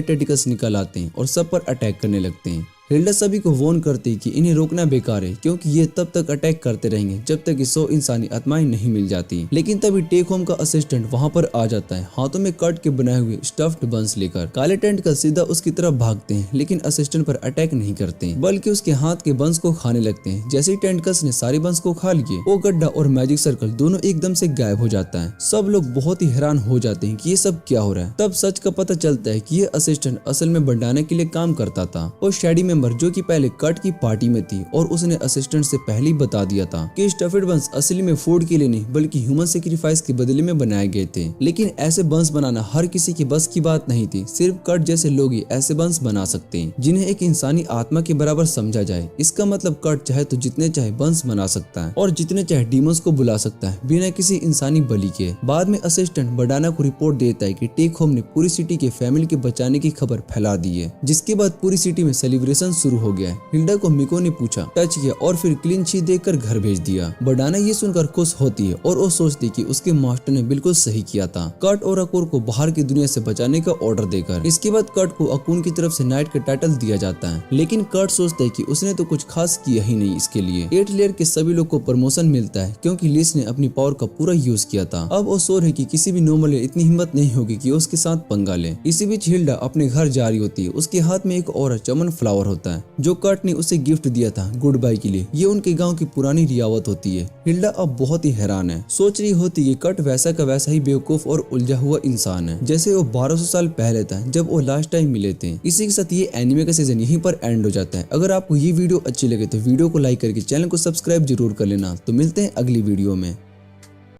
टेंटिकल्स निकल आते हैं और सब पर अटैक करने लगते हैं। हिल्डा सभी को वार्न करती है कि इन्हें रोकना बेकार है, क्योंकि ये तब तक अटैक करते रहेंगे जब तक कि 100 इंसानी आत्माएं नहीं मिल जाती। लेकिन तभी टेक होम का असिस्टेंट वहां पर आ जाता है, हाथों में कट के बनाए हुए स्टफ्ड बंस लेकर। काले टेंट का सीधा उसकी तरफ भागते हैं, लेकिन असिस्टेंट पर अटैक नहीं करते, बल्कि उसके हाथ के बंस को खाने लगते हैं। जैसे ही टेंटकल्स ने सारे बंस को खा लिए, वो गड्ढा और मैजिक सर्कल दोनों एकदम से गायब हो जाता है। सब लोग बहुत ही हैरान हो जाते हैं कि ये सब क्या हो रहा है। तब सच का पता चलता है कि ये असिस्टेंट असल में बंडाने के लिए काम करता था। वो शैडी मेंबर जो कि पहले कट की पार्टी में थी, और उसने असिस्टेंट से पहले ही बता दिया था कि स्टफेड बंस असली में फूड के लिए नहीं बल्कि ह्यूमन सेक्रीफाइस के बदले में बनाए गए थे। लेकिन ऐसे बंस बनाना हर किसी की बस की बात नहीं थी। सिर्फ कट जैसे लोग ही ऐसे बंस बना सकते हैं जिन्हें एक इंसानी आत्मा के बराबर समझा जाए। इसका मतलब कट चाहे तो जितने चाहे बंस बना सकता है और जितने चाहे डीमंस को बुला सकता है बिना किसी इंसानी बलि के। बाद में असिस्टेंट बडाना को रिपोर्ट देता है कि टेक होम ने पूरी सिटी के फैमिली के बचाने की खबर फैला दी है, जिसके बाद पूरी सिटी में सेलिब्रेशन सेशन शुरू हो गया है। हिल्डा को मिको ने पूछा, टच किया और फिर क्लीन शीट देकर घर भेज दिया। बर्डाना ये सुनकर खुश होती है और वो सोचती कि उसके मास्टर ने बिल्कुल सही किया था, कर्ट और अकूर को बाहर की दुनिया से बचाने का ऑर्डर देकर। इसके बाद कर्ट को अकून की तरफ से नाइट का टाइटल दिया जाता है, लेकिन कर्ट सोचता है कि उसने तो कुछ खास किया ही नहीं इसके लिए। 8 लेयर के सभी लोग को प्रमोशन मिलता है क्योंकि लिस ने अपनी पावर का पूरा यूज किया था। अब वो श्योर है कि किसी भी नॉर्मल इतनी हिम्मत नहीं होगी कि उसके साथ पंगा ले। इसी बीच हिल्डा अपने घर जा रही होती है। उसके हाथ में एक और चमन फ्लावर होता है जो कर्ट ने उसे गिफ्ट दिया था गुड बाय के लिए। ये उनके गांव की पुरानी रियावत होती है। हिल्डा अब बहुत ही हैरान है, सोच रही होती है कि कर्ट वैसा का वैसा ही बेवकूफ और उलझा हुआ इंसान है जैसे वो 1200 साल पहले था जब वो लास्ट टाइम मिले थे। इसी के साथ ये एनिमे का सीजन यहीं पर एंड हो जाता है। अगर आपको ये वीडियो अच्छी लगे तो वीडियो को लाइक करके चैनल को सब्सक्राइब जरूर कर लेना। तो मिलते हैं अगली वीडियो में।